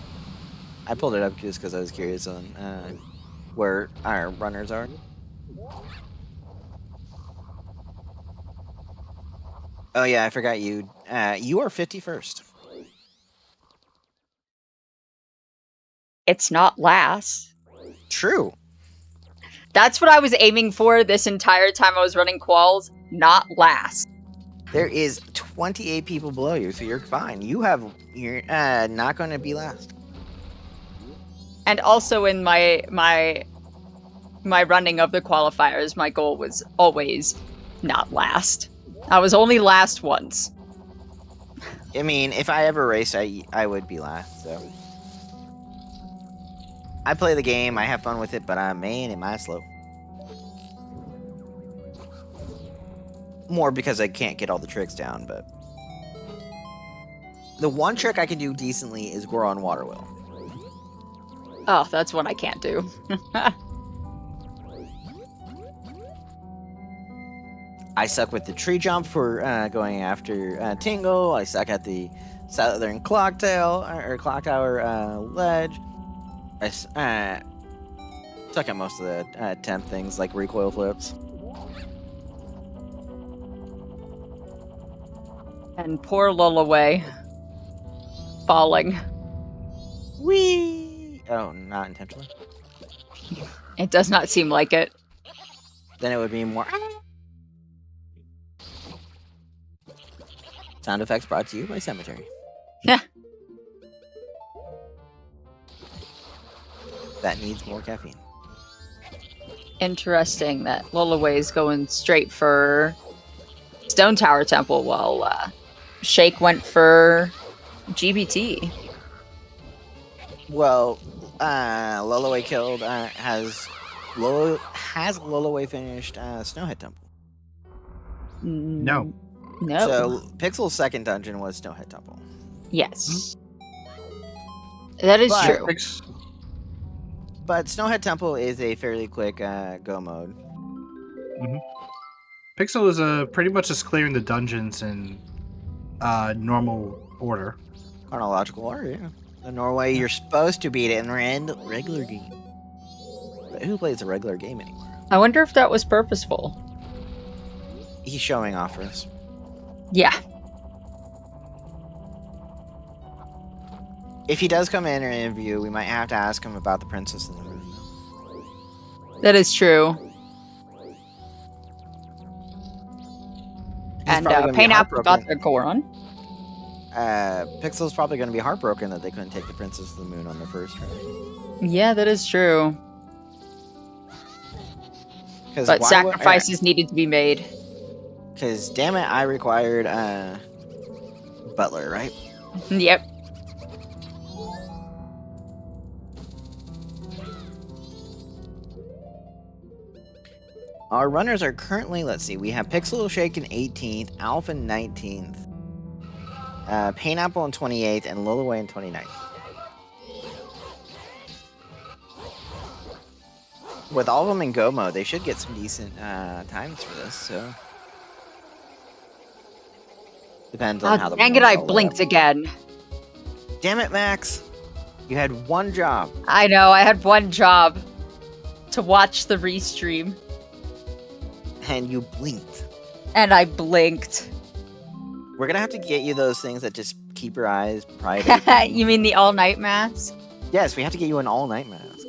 I pulled it up just because I was curious on where our runners are. Oh yeah, I forgot you. You are 51st. It's not last. True. That's what I was aiming for this entire time I was running quals. Not last. There is 28 people below you, so you're fine. You're not going to be last. And also in my running of the qualifiers, my goal was always not last. I was only last once. I mean, if I ever race, I would be last, so. I play the game, I have fun with it, but man, am I slow. More because I can't get all the tricks down, but. The one trick I can do decently is Goron Water Wheel. Oh, that's one I can't do. I suck with the tree jump for going after Tingle. I suck at the Southern Clock Tower ledge. I suck at most of the temp things like recoil flips. And poor Lullaway. Falling. Whee! Oh, not intentionally. It does not seem like it. Then it would be more. Sound effects brought to you by Cemetery. That needs more caffeine. Interesting that Lullaway is going straight for Stone Tower Temple while Shake went for GBT. Well, Lullaway killed has Lullaway finished Snowhead Temple? No. No. So Pixel's second dungeon was Snowhead Temple. Yes. That is But- true. But Snowhead Temple is a fairly quick go mode. Pixel is pretty much just clearing the dungeons in normal order. Chronological order, yeah. The Norway, you're supposed to beat it in regular game. But who plays a regular game anymore? I wonder if that was purposeful. He's showing off for us. Yeah. If he does come in or interview, we might have to ask him about the Princess in the Moon. That is true. He's And probably gonna be Pineapple got heartbroken. the Goron. Pixel's probably going to be heartbroken that they couldn't take the Princess of the Moon on their first try. Yeah, that is true. 'Cause But why sacrifices needed to be made. Because, damn it, I required Butler, right? Yep. Our runners are currently, let's see, we have Pixel Shake in 18th, Alph in 19th, Pineapple in 28th, and Lilaway in 29th. With all of them in go mode, they should get some decent times for this, so. Depends on how the dang it, runners I all lay blinked up. again. Damn it, Max! You had one job. I know, I had one job. To watch the restream. And you blinked. And I blinked. We're gonna have to get you those things that just keep your eyes private. You mean the all-night mask? Yes, we have to get you an all-night mask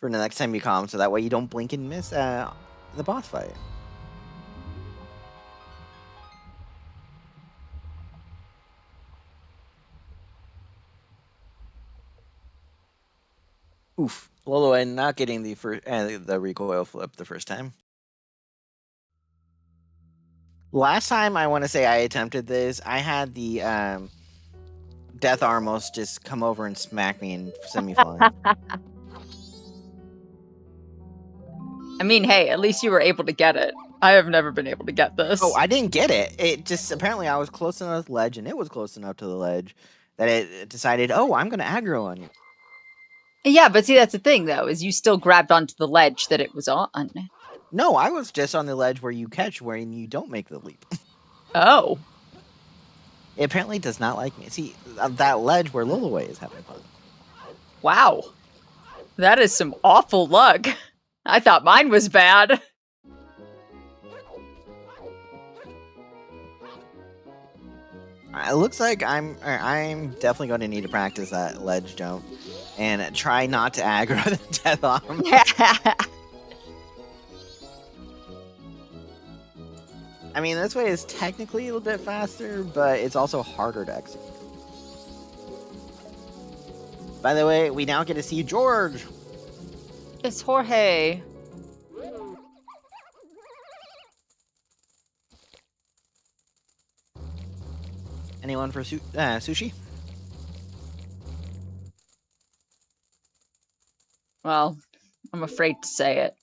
for the next time you come, so that way you don't blink and miss the boss fight. Oof, Lolo not getting the first the recoil flip the first time. Last time I want to say I attempted this, I had the Death Armos just come over and smack me in semifinal. I mean, hey, at least you were able to get it. I have never been able to get this. Oh, I didn't get it. It just apparently I was close enough to the ledge, and it was close enough to the ledge that it decided, oh, I'm gonna aggro on you. Yeah, but see, that's the thing, though, is you still grabbed onto the ledge that it was on. No, I was just on the ledge where you catch, where you don't make the leap. Oh. It apparently does not like me. See, that ledge where Lilaway is having fun. Wow. That is some awful luck. I thought mine was bad. It looks like I'm definitely going to need to practice that ledge jump and try not to aggro the Death Arm. I mean, this way is technically a little bit faster, but it's also harder to execute. By the way, we now get to see George. It's Jorge. Anyone for sushi? Well, I'm afraid to say it.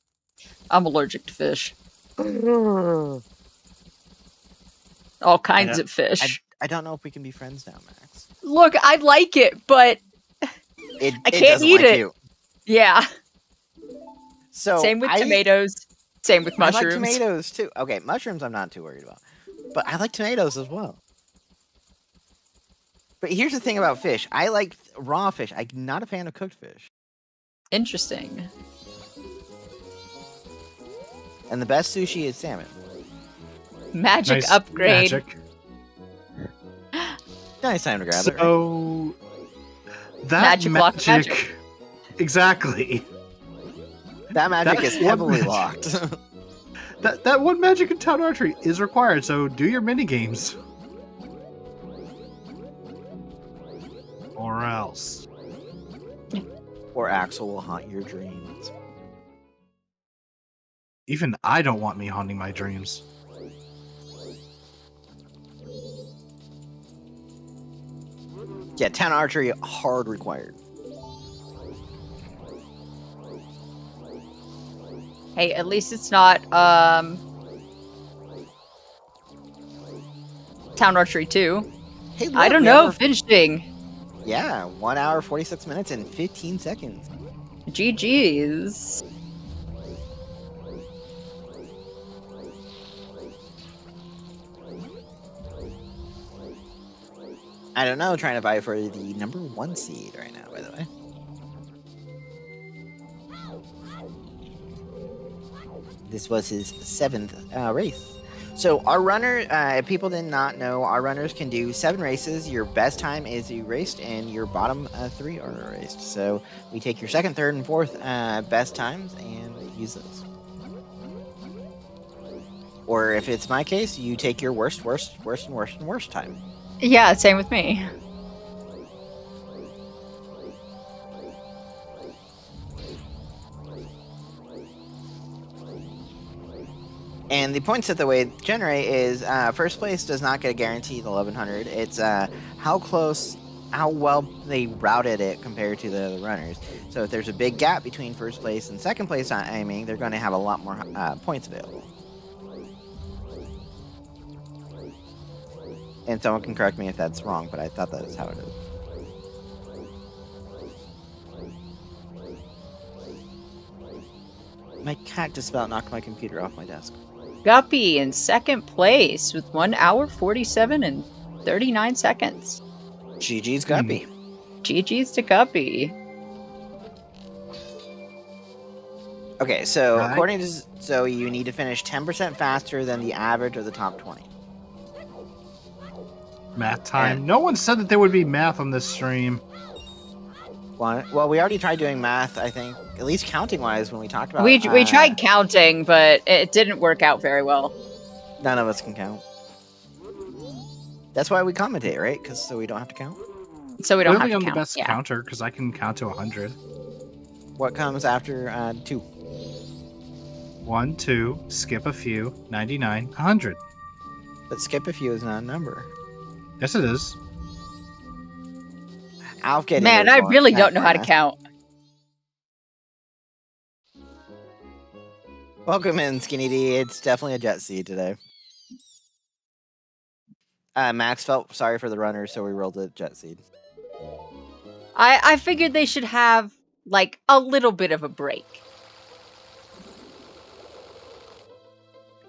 I'm allergic to fish. All kinds of fish. I don't know if we can be friends now, Max. Look, I like it, but It I can't doesn't eat like it. You. Yeah. So Same with tomatoes. Same with mushrooms. I like tomatoes too. Okay, mushrooms I'm not too worried about. But I like tomatoes as well. But here's the thing about fish. I like raw fish. I'm not a fan of cooked fish. Interesting. And the best sushi is salmon. Magic Nice upgrade. Magic. Nice time to grab it. Right? So that Magic block magic. Exactly. That magic That's is one heavily magic. locked. That one magic in town archery is required, so do your mini games. Or else. Or Axel will haunt your dreams. Even I don't want me haunting my dreams. Yeah, town archery hard required. Hey, at least it's not Town Archery 2. Hey, look, I don't we have know, our- finishing. Yeah, 1 hour, 46 minutes, and 15 seconds. GG's. I don't know, trying to vie for the number 1 seed right now, by the way. This was his 7th race. So our runner, if people did not know, our runners can do 7 races. Your best time is erased, and your bottom 3 are erased. So we take your 2nd, 3rd, and 4th best times and use those. Or if it's my case, you take your worst time. Yeah, same with me. And the points that the way to generate is first place does not get a guaranteed 1100. It's how well they routed it compared to the other runners. So if there's a big gap between first place and second place on aiming, they're going to have a lot more points available. And someone can correct me if that's wrong, but I thought that was how it is. My cat just about knocked my computer off my desk. Guppy in 2nd place with 1 hour, 47 and 39 seconds. GG's Guppy. GG's to Guppy. Okay, so Right. according to so you need to finish 10% faster than the average of the top 20. Math time. No one said that there would be math on this stream. Well, we already tried doing math, I think, at least counting-wise when we talked about We tried counting, but it didn't work out very well. None of us can count. That's why we commentate, right? So we don't have to count. So we don't have Clearly to I'm count. the best Yeah. counter because I can count to 100. What comes after 2? 1, 2, skip a few, 99, 100. But skip a few is not a number. Yes, it is. I'll get Man, I really don't know how to count. Welcome in, Skinny D. It's definitely a jet seed today. Max felt sorry for the runners, so we rolled a jet seed. I figured they should have, like, a little bit of a break.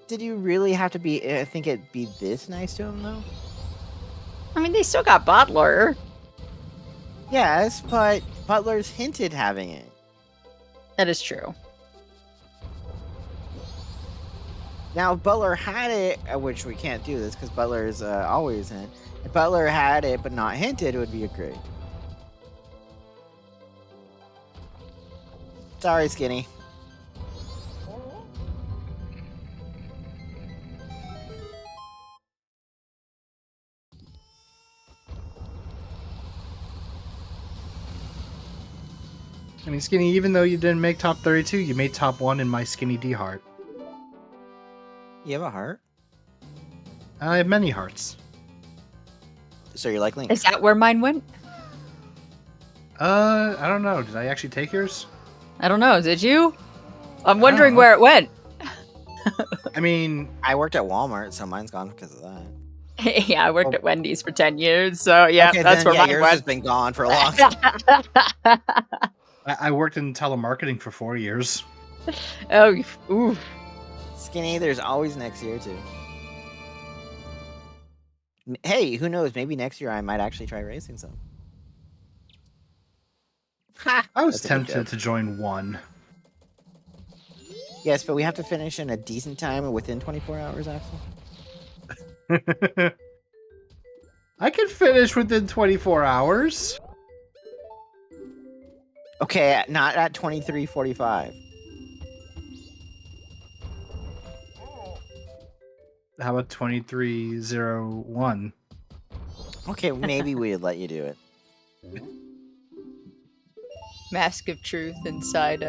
Did you really have to think it'd be this nice to him, though? I mean, they still got Butler. Yes, but Butler's hinted having it. That is true. Now, if Butler had it, which we can't do this because Butler is always hint. If Butler had it but not hinted, it would be a great. Sorry, Skinny. I mean, Skinny, even though you didn't make top 32, you made top 1 in my Skinny D heart. You have a heart? I have many hearts. So you're like Link. Is that where mine went? I don't know. Did I actually take yours? I don't know. Did you? I'm wondering know. where it went. I mean, I worked at Walmart, so mine's gone because of that. Yeah, I worked at Wendy's for 10 years, so yeah, Okay, that's then, where mine yours went. has been gone for a long time. I worked in telemarketing for 4 years. Oh, ooh. Skinny, there's always next year, too. Hey, who knows? Maybe next year I might actually try racing some. Ha! I was That's a good tempted joke. to join 1. Yes, but we have to finish in a decent time within 24 hours, Axel. I can finish within 24 hours. Okay, not at 23:45. How about 23:01? Okay, maybe we'd let you do it. Mask of Truth inside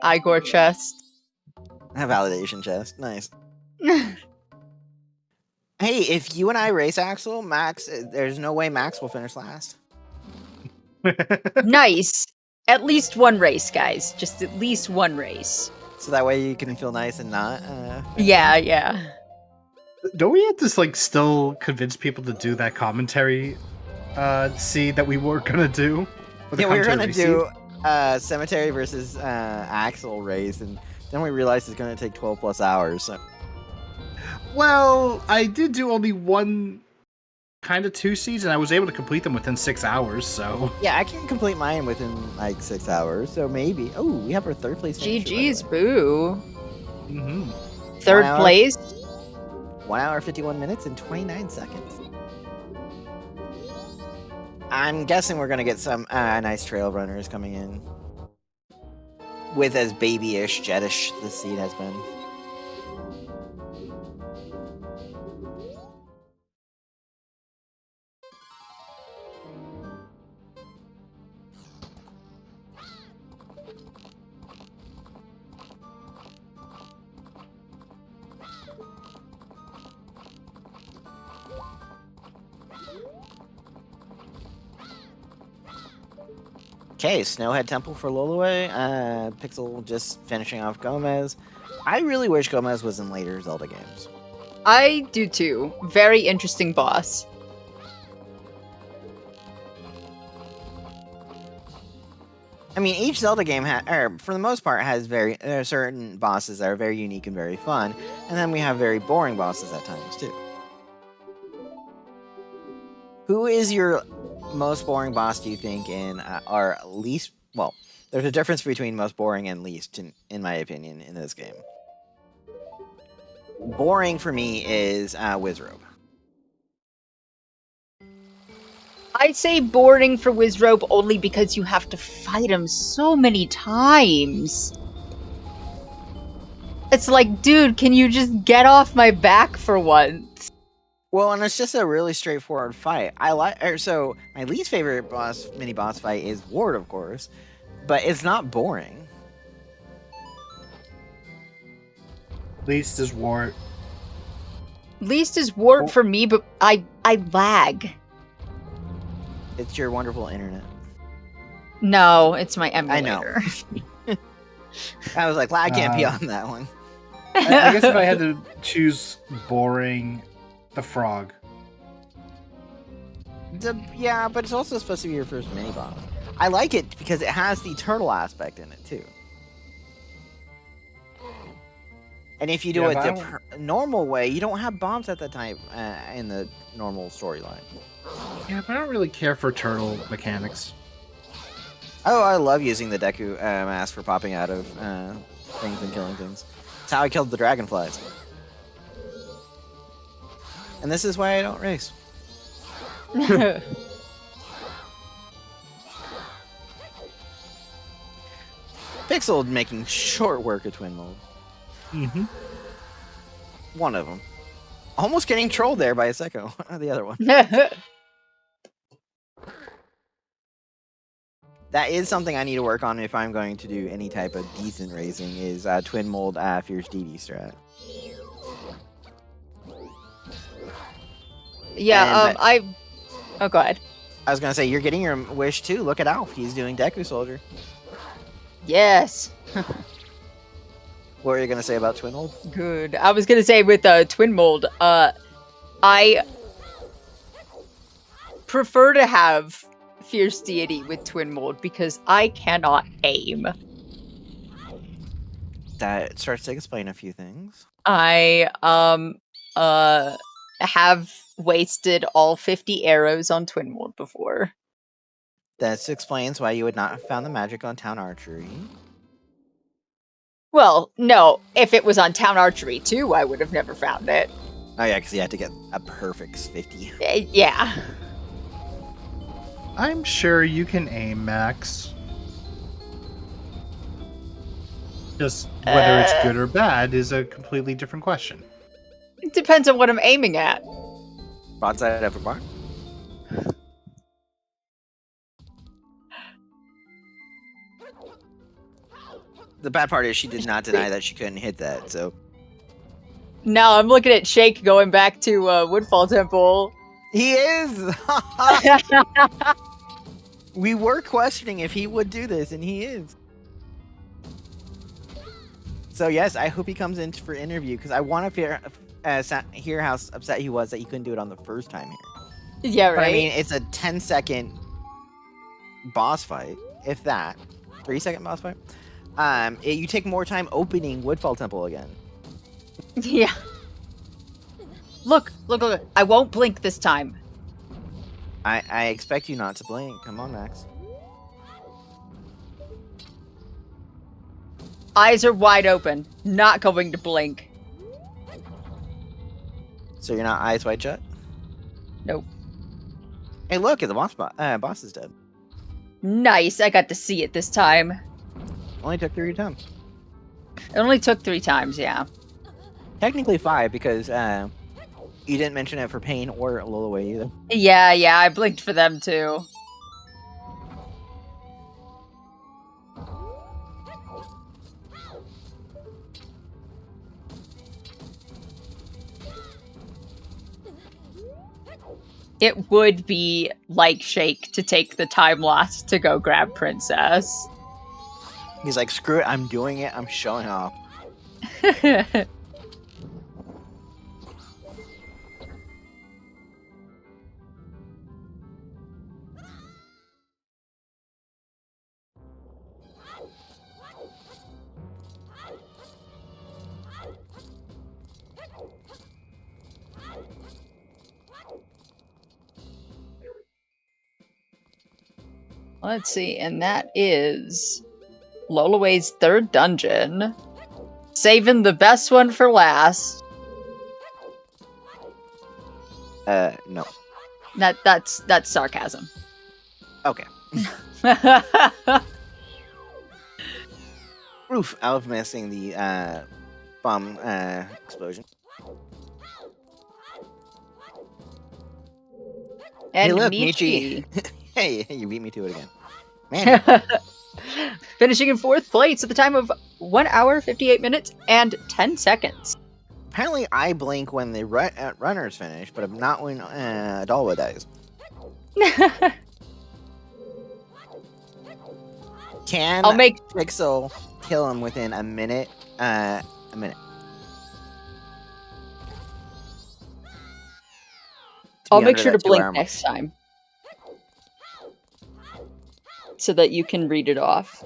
Igor chest. A validation chest. Nice. Hey, if you and I race Axel, Max, there's no way Max will finish last. Nice. At least one race, guys. Just at least one race. So that way you can feel nice and not. Yeah, yeah. Don't we have to like still convince people to do that commentary seed that we were gonna do. For the Yeah, we were gonna Conturby seed. do Cemetery versus Axel race, and then we realized it's gonna take 12 plus hours. So. Well, I did do only one kind of 2 seeds, and I was able to complete them within 6 hours. So Yeah, I can complete mine within like 6 hours. So maybe. Oh, we have our third place. finisher, by the GG's, way. boo. mm-hmm. Third 1 hour, place. 1 hour 51 minutes and 29 seconds. I'm guessing we're gonna get some nice trail runners coming in with as babyish, jetish the seed has been. Okay, Snowhead Temple for Lolue. Pixel just finishing off Gomez. I really wish Gomez was in later Zelda games. I do too. Very interesting boss. I mean, each Zelda game, for the most part, has certain bosses that are very unique and very fun, and then we have very boring bosses at times too. Who is your most boring boss, do you think, in or least? Well, there's a difference between most boring and least, in my opinion, in this game. Boring for me is Wizrobe. I'd say boring for Wizrobe only because you have to fight him so many times. It's like, dude, can you just get off my back for once? Well, and it's just a really straightforward fight. So my least favorite mini boss fight is Ward, of course, but it's not boring. Least is Wart. Least is Wart for me, but I lag. It's your wonderful internet. No, it's my emulator. I know. I was like, I can't be on that one. I guess if I had to choose boring, the frog. Yeah, but it's also supposed to be your first mini boss. I like it because it has the turtle aspect in it too. And if you do it the normal way, you don't have bombs at the time in the normal storyline. Yeah, but I don't really care for turtle mechanics. Oh, I love using the Deku mask for popping out of things and killing things. It's how I killed the dragonflies. And this is why I don't race. Pixel making short work of Twin Mold. Mm-hmm. One of them. Almost getting trolled there by a Sekko. The other one. That is something I need to work on if I'm going to do any type of decent racing, is Twin Mold Fierce DD strat. Yeah, Oh, go ahead. I was gonna say, you're getting your wish too. Look at Alf. He's doing Deku Soldier. Yes. What were you gonna say about Twin Mold? Good. I was gonna say with Twin Mold, I prefer to have Fierce Deity with Twin Mold because I cannot aim. That starts to explain a few things. I have wasted all 50 arrows on Twin Mold before. That explains why you would not have found the magic on Town Archery. Well, no, if it was on Town Archery 2, I would have never found it. Oh yeah, because you had to get a perfect 50. Yeah. I'm sure you can aim, Max. Just whether it's good or bad is a completely different question. It depends on what I'm aiming at. Broadside of a barn. The bad part is she did not deny that she couldn't hit that, so... Now I'm looking at Shake going back to Woodfall Temple. He is! We were questioning if he would do this, and he is. So yes, I hope he comes in for interview, because I want to hear how upset he was that he couldn't do it on the first time here. Yeah, right? But I mean, it's a 10-second boss fight, if that. 3-second boss fight. You take more time opening Woodfall Temple again. Yeah. Look. I won't blink this time. I expect you not to blink. Come on, Max. Eyes are wide open. Not going to blink. So you're not eyes wide shut? Nope. Hey, look, the boss is dead. Nice. I got to see it this time. Only took 3 times. It only took 3 times, yeah. Technically 5 because you didn't mention it for Pain or Lulaway either. Yeah, I blinked for them too. It would be like Shake to take the time loss to go grab Princess. He's like, screw it, I'm doing it, I'm showing off. Let's see, and that is Lolaway's 3rd dungeon. Saving the best one for last. No. That's sarcasm. Okay. Oof, I was missing the bomb explosion. And hey, look, Michi. Hey, you beat me to it again. Man. Finishing in 4th place at the time of 1 hour, 58 minutes, and 10 seconds. Apparently, I blink when the runners finish, but not when Adalwa dies. Can I'll make Pixel kill him within a minute? A minute. I'll make sure to blink next time. So that you can read it off.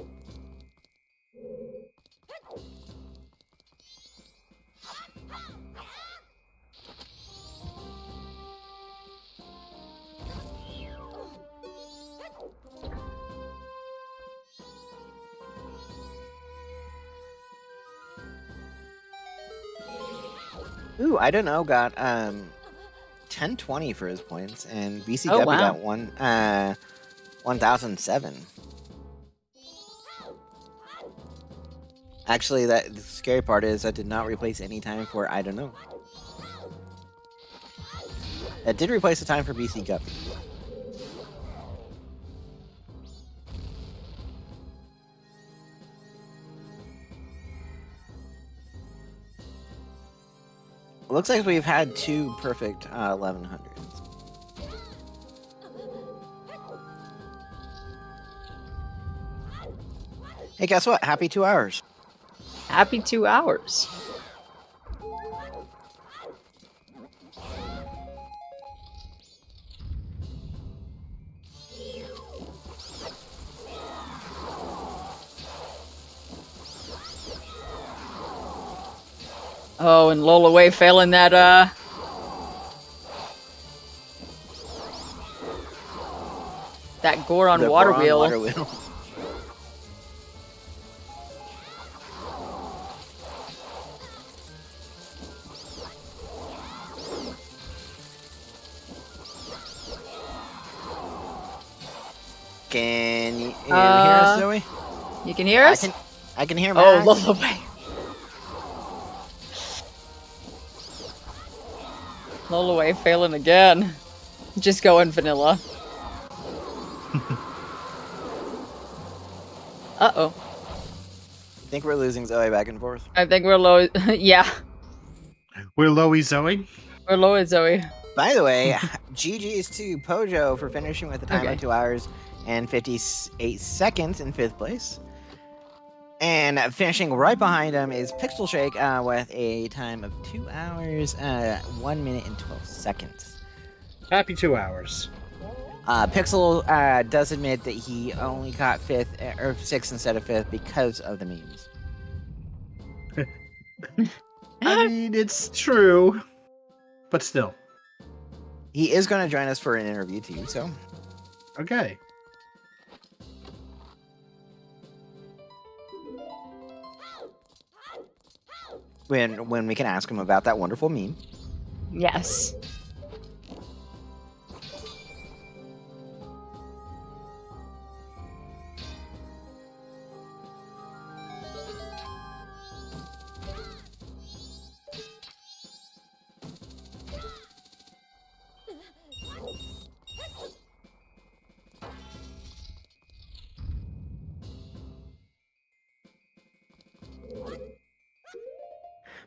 Ooh, I don't know, got 1020 for his points, and BC Guppy got 1007. Actually, the scary part is I did not replace any time for I don't know. That did replace the time for BC Guppy. Looks like we've had 2 perfect 1100s. Hey, guess what? Happy 2 hours. Happy 2 hours. Oh, and Lolaway failing that, that Goron water wheel. Can you hear us, Zoe? You can hear us? I can hear Max. Oh, Lolaway. Lolaway failing again. Just going vanilla. Uh-oh. I think we're losing Zoe back and forth. I think we're low. Yeah. We're Lowy Zoe. We're low at Zoe. By the way, GG's to Pojo for finishing with a time of 2 hours and 58 seconds in 5th place. And finishing right behind him is Pixel Shake with a time of 2 hours, 1 minute and 12 seconds. Happy 2 hours. Pixel does admit that he only got 5th or 6th instead of 5th because of the memes. I mean, it's true, but still. He is going to join us for an interview too, so. Okay. When we can ask him about that wonderful meme. Yes.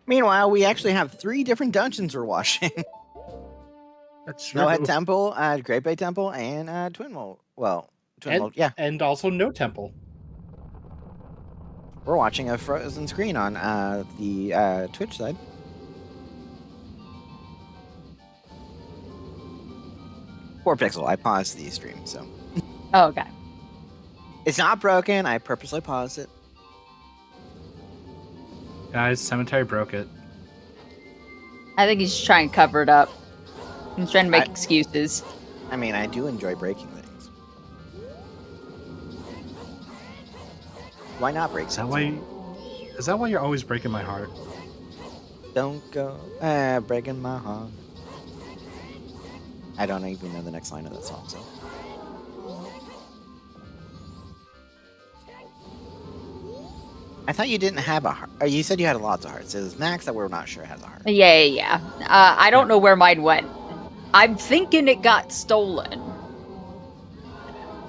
Meanwhile, we actually have 3 different dungeons we're watching. That's true. Snowhead Temple, Great Bay Temple, and Twin Mold. Well, Twin Mold, yeah. And also no temple. We're watching a frozen screen on the Twitch side. Poor Pixel, I paused the stream, so. Oh, okay. It's not broken, I purposely paused it. Guys, Cemetery broke it. I think he's trying to cover it up. He's trying to make excuses. I mean, I do enjoy breaking things. Why not break Is that why you're always breaking my heart? Don't go breaking my heart. I don't even know the next line of that song, so. I thought you didn't have a heart. You said you had lots of hearts. It was Max that we're not sure has a heart. Yeah. I don't know where mine went. I'm thinking it got stolen.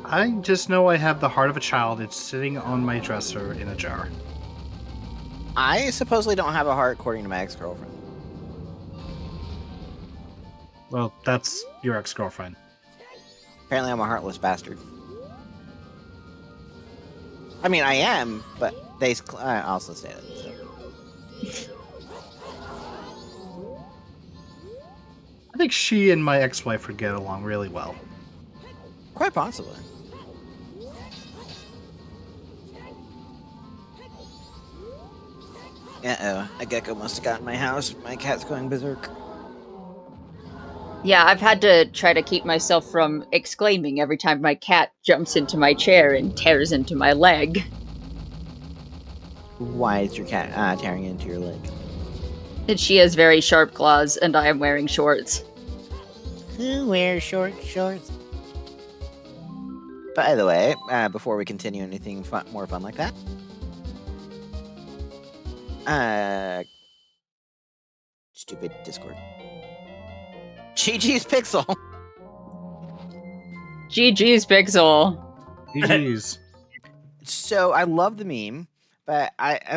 I just know I have the heart of a child. It's sitting on my dresser in a jar. I supposedly don't have a heart according to my ex-girlfriend. Well, that's your ex-girlfriend. Apparently I'm a heartless bastard. I mean, I am, but they also say it. So. I think she and my ex-wife would get along really well. Quite possibly. Uh-oh, a gecko must have gotten my house. My cat's going berserk. Yeah, I've had to try to keep myself from exclaiming every time my cat jumps into my chair and tears into my leg. Why is your cat tearing into your leg? And she has very sharp claws, and I am wearing shorts. Who wears short shorts? By the way, before we continue anything more fun like that, stupid Discord. GG's Pixel. GG's Pixel. GG's. So I love the meme, but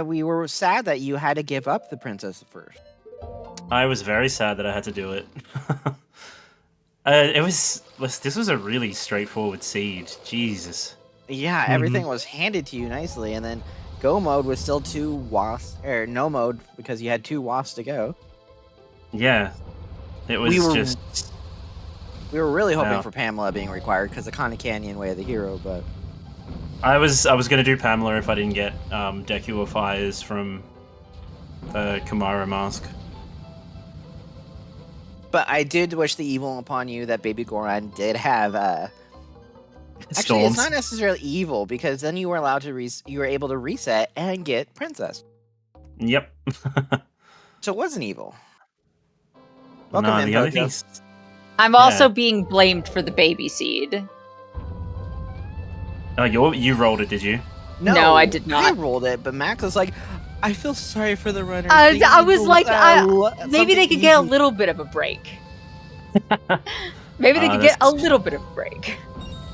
we were sad that you had to give up the princess first. I was very sad that I had to do it. This was a really straightforward seed. Jesus. Yeah, everything was handed to you nicely, and then go mode was still 2 wasps, or no mode because you had 2 wasps to go. Yeah, it was just. We were really hoping for Pamela being required because of Connie Canyon Way of the Hero, but I was gonna do Pamela if I didn't get Deku Fires from the Kamara mask. But I did wish the evil upon you that Baby Goron did have. Actually, it's not necessarily evil because then you were allowed to you were able to reset and get Princess. Yep. So it wasn't evil. Welcome in, the other things. I'm also being blamed for the baby seed. Oh, you rolled it, did you? No, I did not. I rolled it, but Max was like, I feel sorry for the runner. I was like, maybe they could get a little bit of a break. Maybe they could get a little bit of a break.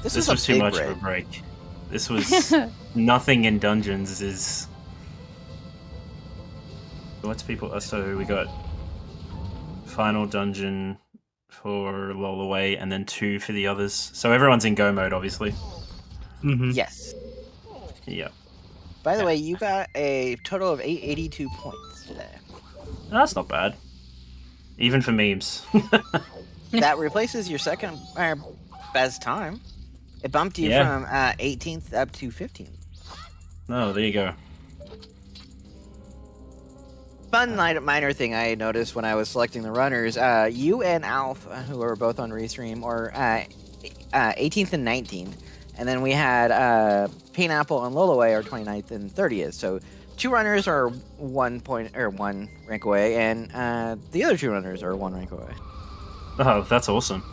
This was too much of a break. This was nothing in dungeons is. What's people? So we got final dungeon for Lola Way, and then 2 for the others. So everyone's in go mode, obviously. Mm-hmm. Yes. Yeah. By the way, you got a total of 882 points today. That's not bad. Even for memes. That replaces your second best time. It bumped you Yeah. from 18th up to 15th. Oh, there you go. Fun minor thing I noticed when I was selecting the runners, you and Alf, who are both on Restream, are 18th and 19th. And then we had Pineapple and Lolaway are 29th and 30th. So 2 runners are 1 rank away, and the other 2 runners are 1 rank away. Oh, that's awesome.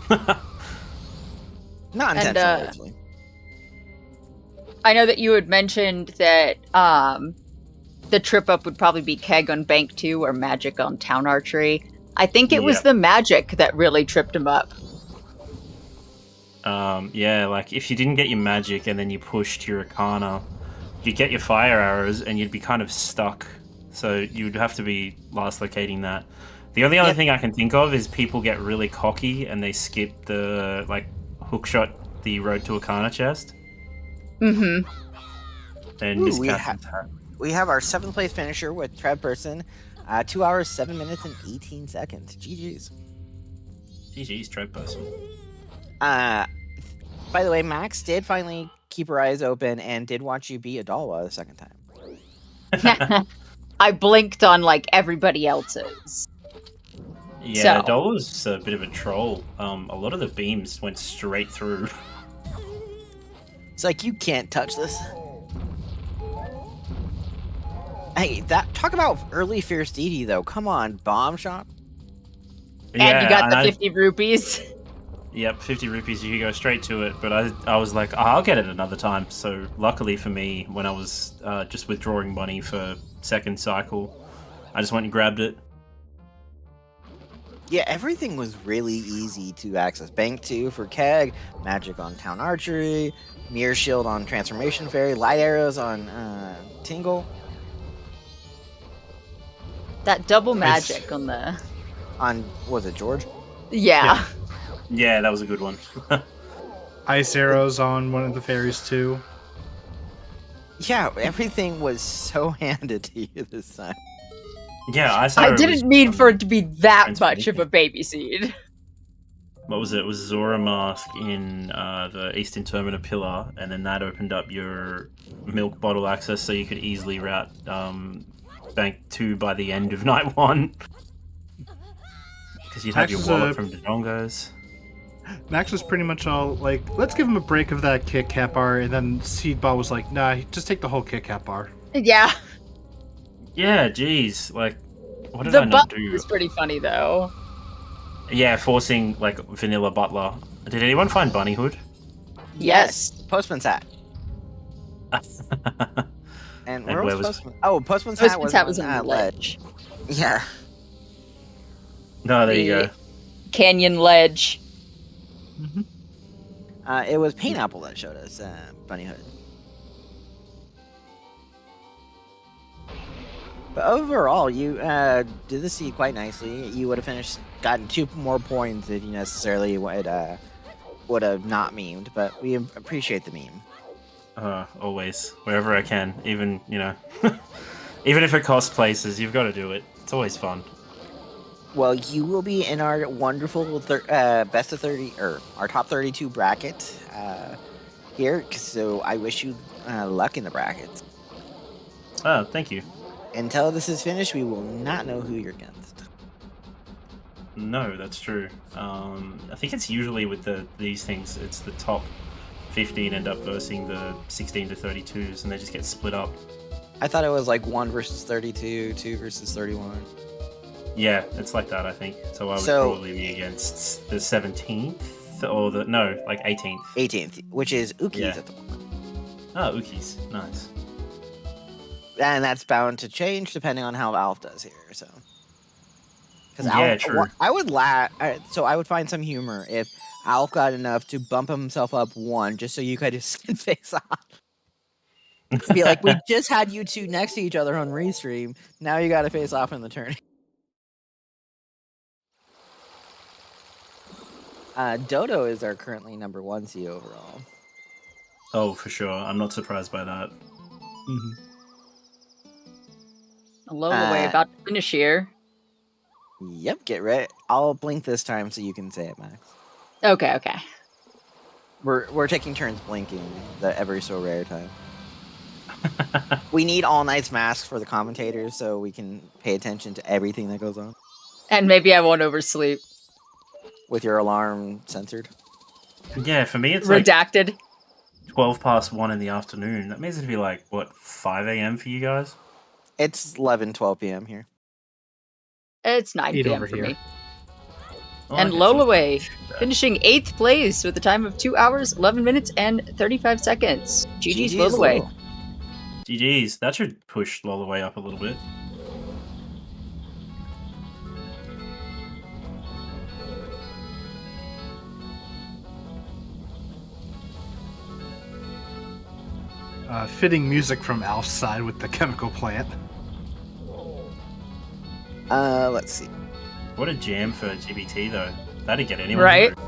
Not And, intentional, actually. I know that you had mentioned that the trip up would probably be Keg on Bank 2 or Magic on Town Archery. I think it was Yeah. the Magic that really tripped him up. Yeah, like if you didn't get your magic and then you pushed your Arcana, you'd get your fire arrows and you'd be kind of stuck. So you'd have to be last locating that. The only other thing I can think of is people get really cocky and they skip the hookshot the Road to Arcana chest. Mm-hmm. And Ooh, Miss we Catherine's hat. We have our 7th place finisher with Trev Person, 2 hours, 7 minutes, and 18 seconds. GG's. GG's Trev Person. By the way, Max did finally keep her eyes open and did watch you beat Adalwa the second time. I blinked on like everybody else's. Yeah, So. Dola's a bit of a troll. A lot of the beams went straight through. It's like, you can't touch this. Hey, talk about early Fierce DD though. Come on, bomb shot. And you got the 50 rupees. Yep, 50 rupees, you could go straight to it, but I was like, oh, I'll get it another time. So luckily for me, when I was just withdrawing money for second cycle, I just went and grabbed it. Yeah, everything was really easy to access. Bank 2 for Keg, Magic on Town Archery, Mirror Shield on Transformation Fairy, Light Arrows on Tingle. That double magic on the... On, was it George? Yeah. Yeah, that was a good one. Ice arrows on one of the fairies too. Yeah, everything was so handed to you this time. Yeah, I didn't mean for it to be that much of a baby seed. What was it? It was Zora Mask in the Eastern Termina Pillar, and then that opened up your milk bottle access so you could easily route Bank 2 by the end of night 1. Because you'd have your wallet from Dodongos. Max was pretty much all like, let's give him a break of that Kit Kat bar, and then Seedball was like, nah, just take the whole Kit Kat bar. Yeah. Yeah, geez. Like, what did I not do? The butler was pretty funny, though. Yeah, forcing, like, Vanilla Butler. Did anyone find Bunny Hood? Yes. Postman's hat. And where was was Postman? Oh, Postman's hat was on the ledge. Yeah. No, there you go. Canyon ledge. Mm-hmm. It was Pineapple that showed us Bunny Hood. But overall, you did the seed quite nicely. You would have gotten 2 more points if you necessarily would have not memed, but we appreciate the meme. Always. Wherever I can. Even, even if it costs places, you've got to do it. It's always fun. Well, you will be in our wonderful best of 30, or our top 32 bracket here, so I wish you luck in the brackets. Oh, thank you. Until this is finished, we will not know who you're against. No, that's true. I think it's usually with these things, it's the top 15 end up versing the 16 to 32s, and they just get split up. I thought it was like 1 versus 32, 2 versus 31. Yeah, it's like that, I think. So I would probably be against the 17th, or 18th. 18th, which is Uki's Yeah. at the moment. Oh, Uki's. Nice. And that's bound to change depending on how Alf does here, so. Yeah, true. I would so I would find some humor if Alf got enough to bump himself up 1 just so you could just face off. Be like, we just had you 2 next to each other on Restream, now you gotta face off in the tourney. Dodo is our currently number 1 seed overall. Oh, for sure. I'm not surprised by that. Mm-hmm. A low way about to finish here. Yep, get ready. I'll blink this time so you can say it, Max. Okay. We're taking turns blinking the every so rare time. We need all night's masks for the commentators so we can pay attention to everything that goes on. And maybe I won't oversleep. With your alarm censored. Yeah, for me it's Redacted. 12 past 1 in the afternoon. That means it'd be like, what, 5 a.m. for you guys? It's 12 p.m. here. It's 9 8 p.m. over for here. me. Oh, And okay, so it's Lolaway, not too bad. finishing 8th place with a time of 2 hours, 11 minutes, and 35 seconds. GG's Lolaway. Lolo. GG's. That should push Lolaway up a little bit. Fitting music from Alf's side with the chemical plant. Let's see. What a jam for GBT, though. That'd get anyone Right? through.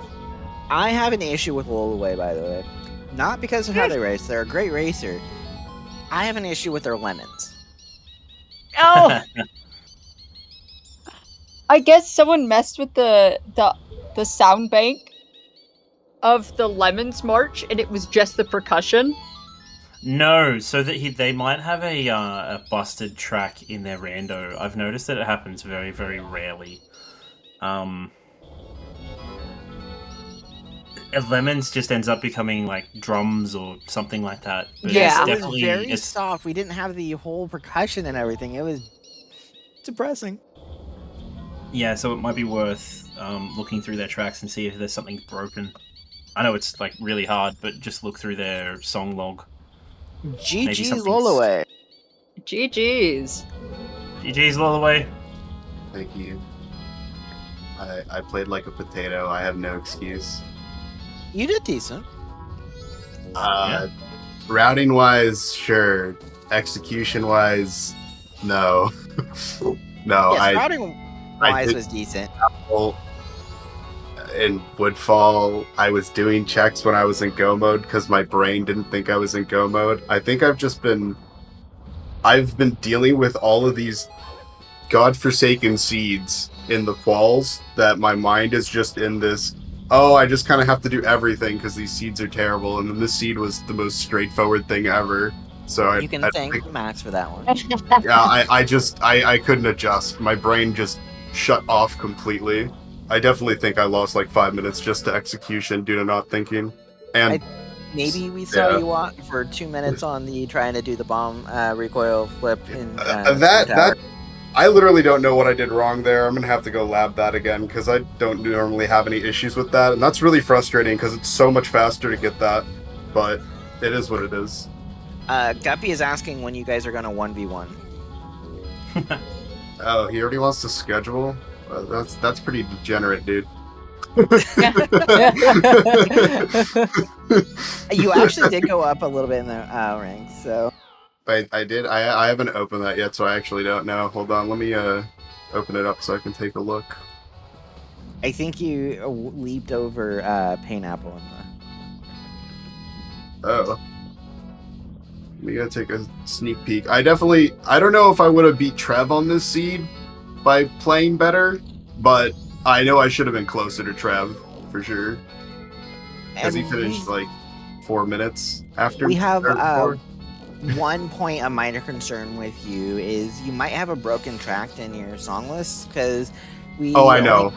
I have an issue with Lolaway, by the way. Not because of how they race. They're a great racer. I have an issue with their lemons. Oh! I guess someone messed with the sound bank of the Lemons March, and it was just the percussion. No, so that they might have a busted track in their rando. I've noticed that it happens very, very rarely. Lemons just ends up becoming like drums or something like that. But Yeah. it's It was very it's soft. We didn't have the whole percussion and everything. It was depressing. yeah. So it might be worth looking through their tracks and see if there's something broken. I know it's like really hard, but just look through their song log. GG's something's- Lolaway. GG's. GG's Lolaway. Thank you. I played like a potato. I have no excuse. You did decent. Routing wise, sure. Execution wise, no. No, Yes, I routing wise did- was decent. well, in Woodfall, I was doing checks when I was in go mode because my brain didn't think I was in go mode. I think I've been dealing with all of these godforsaken seeds in the quals that my mind is just in this, oh, I just kind of have to do everything because these seeds are terrible, and then this seed was the most straightforward thing ever. So You can thank Max for that one. I couldn't adjust. My brain just shut off completely. I definitely think I lost like 5 minutes just to execution due to not thinking. And Maybe we saw Yeah. you on for 2 minutes on the trying to do the bomb recoil flip in that I literally don't know what I did wrong there. I'm gonna have to go lab that again because I don't normally have any issues with that, and that's really frustrating because it's so much faster to get that. But it is what it is. Guppy is asking when you guys are gonna 1v1. Oh, he already wants to schedule. That's pretty degenerate, dude. You actually did go up a little bit in the ranks, so I did. I haven't opened that yet, so I actually don't know. Hold on, let me open it up so I can take a look. I think you leaped over Pineapple in Oh. We gotta take a sneak peek. I don't know if I would have beat Trev on this seed by playing better, but I know I should have been closer to Trev, for sure. Because he finished like 4 minutes after We have or before. one point of minor concern with you is you might have a broken track in your song list because we. Oh, I know.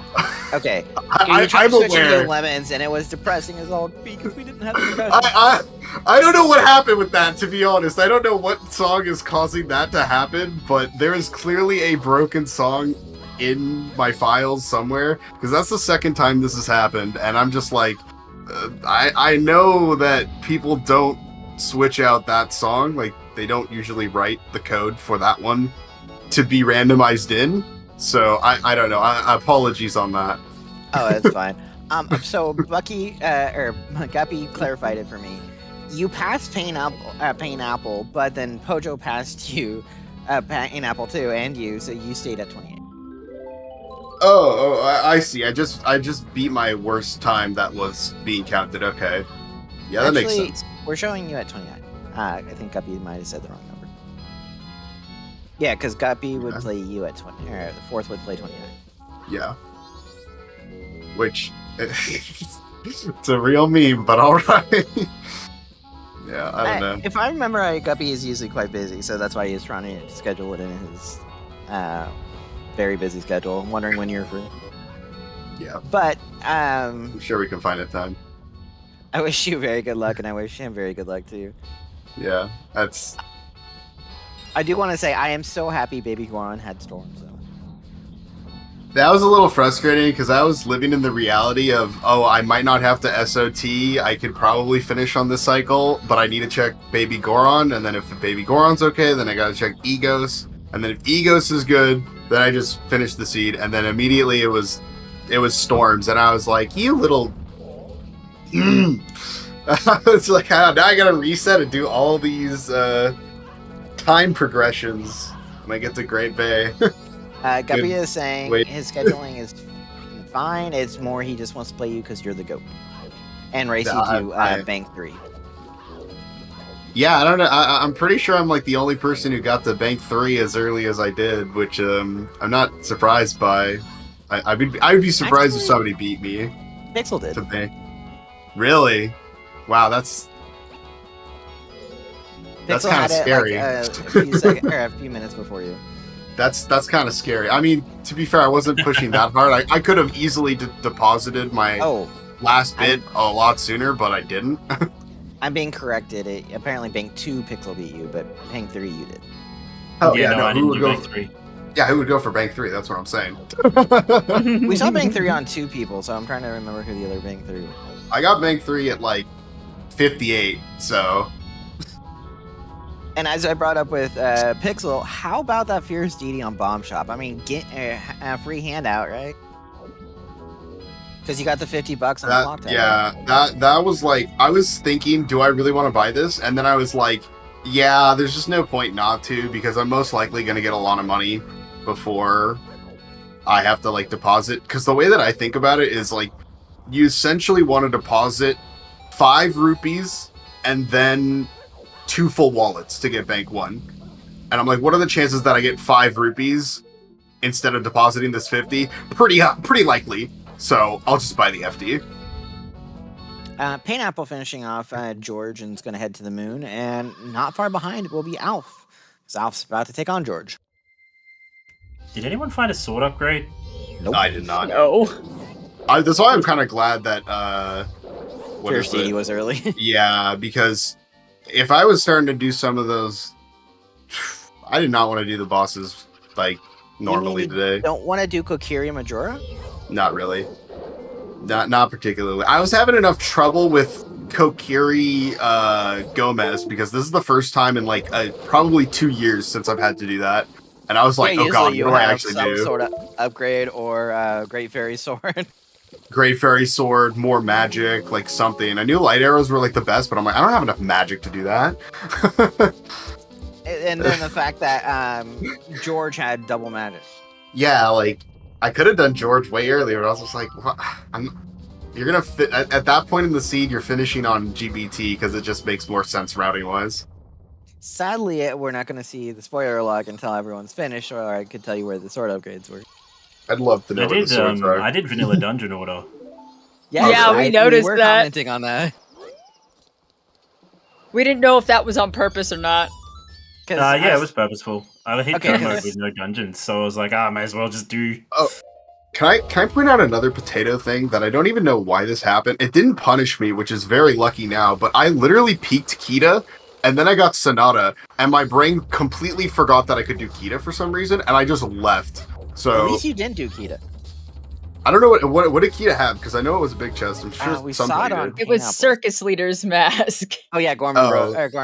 Okay. I'm aware. Lemons, and it was depressing as all because we didn't have the percussion. I don't know what happened with that, to be honest. I don't know what song is causing that to happen, but there is clearly a broken song in my files somewhere, because that's the second time this has happened, and I'm just like, I know that people don't switch out that song, like, they don't usually write the code for that one to be randomized in, so I don't know. Apologies on that. Oh, that's fine. So Guppy clarified it for me. You passed Pineapple, but then Pojo passed you, Pineapple too, and you, so you stayed at 28. I see. I just beat my worst time that was being counted. Okay. Yeah, that makes Actually, sense. We're showing you at 29. I think Guppy might have said the wrong number. Yeah, because Guppy would Okay. play you at 20, or the fourth would play 29. Yeah. which it's a real meme, but all right. Yeah, I don't know. If I remember right, Guppy is usually quite busy, so that's why he was trying to schedule it in his very busy schedule. I'm wondering when you're free. Yeah, But I'm sure we can find a time. I wish you very good luck, and I wish him very good luck too. Yeah, that's. I do want to say I am so happy Baby Goron had Storm. So That was a little frustrating because I was living in the reality of, oh, I might not have to SOT. I could probably finish on this cycle, but I need to check Baby Goron, and then if Baby Goron's okay, then I gotta check Egos, and then if Egos is good, then I just finish the seed, and then immediately it was Storms, and I was like, you little. It's like, now I gotta reset and do all these time progressions when I get to Great Bay. Guppy is saying his scheduling is fine. It's more he just wants to play you because you're the GOAT. And race you to Bank 3. Yeah, I don't know. I'm pretty sure I'm like the only person who got to Bank 3 as early as I did, which I'm not surprised by. I would be surprised if somebody beat me. Pixel did. To Bank. Really? Wow, that's kind of scary. Like, a few minutes before you. That's kind of scary. I mean, to be fair, I wasn't pushing that hard. I could have easily deposited my last bit a lot sooner, but I didn't. I'm being corrected. Apparently, Bank 2 Pixel beat you, but Bank 3 you did. Oh yeah, no, I didn't do Bank 3. Yeah, who would go for Bank 3? That's what I'm saying. We saw Bank 3 on 2 people, so I'm trying to remember who the other Bank 3 was. I got Bank 3 at like 58, so. And as I brought up with Pixel, how about that Fierce DD on Bomb Shop? I mean, get a free handout, right? Because you got the $50 on the clock. Yeah, that was like, I was thinking, do I really want to buy this? And then I was like, yeah, there's just no point not to, because I'm most likely going to get a lot of money before I have to like deposit. Because the way that I think about it is like, you essentially want to deposit 5 rupees and then 2 full wallets to get Bank 1. And I'm like, what are the chances that I get 5 rupees instead of depositing this 50? Pretty likely. So I'll just buy the FD. Painapple finishing off George and is going to head to the moon. And not far behind will be Alf. Because Alf's about to take on George. Did anyone find a sword upgrade? Nope. I did not. No. That's why I'm kind of glad that Fierce DD was early. Yeah, because if I was starting to do some of those, I did not want to do the bosses like normally today. Don't want to do Kokiri Majora? Not really. Not particularly. I was having enough trouble with Kokiri Gomez because this is the first time in like probably 2 years since I've had to do that. And I was like, oh god, what do I actually do? Some sort of upgrade or Great Fairy Sword. Great Fairy Sword, more magic, like something. I knew light arrows were like the best, but I'm like, I don't have enough magic to do that. And then the fact that George had double magic. Yeah, like I could have done George way earlier, but I was just like, what? You're gonna fit at that point in the seed. You're finishing on GBT because it just makes more sense routing wise. Sadly, we're not going to see the spoiler log until everyone's finished, or I could tell you where the sword upgrades were. I'd love to know where the swords are. I did Vanilla Dungeon Order. Yeah, we noticed we were that. Commenting on that. We didn't know if that was on purpose or not. Yeah, it was purposeful. I hit game mode with no dungeons, so I was like, I might as well just do. Oh, can I point out another potato thing that I don't even know why this happened? It didn't punish me, which is very lucky now. But I literally peaked Kita, and then I got Sonata, and my brain completely forgot that I could do Kita for some reason, and I just left. So at least you didn't do Kita. I don't know what did Kita have, because I know it was a big chest. I'm sure we saw it on. It was Circus Leader's mask. Oh yeah, Gorman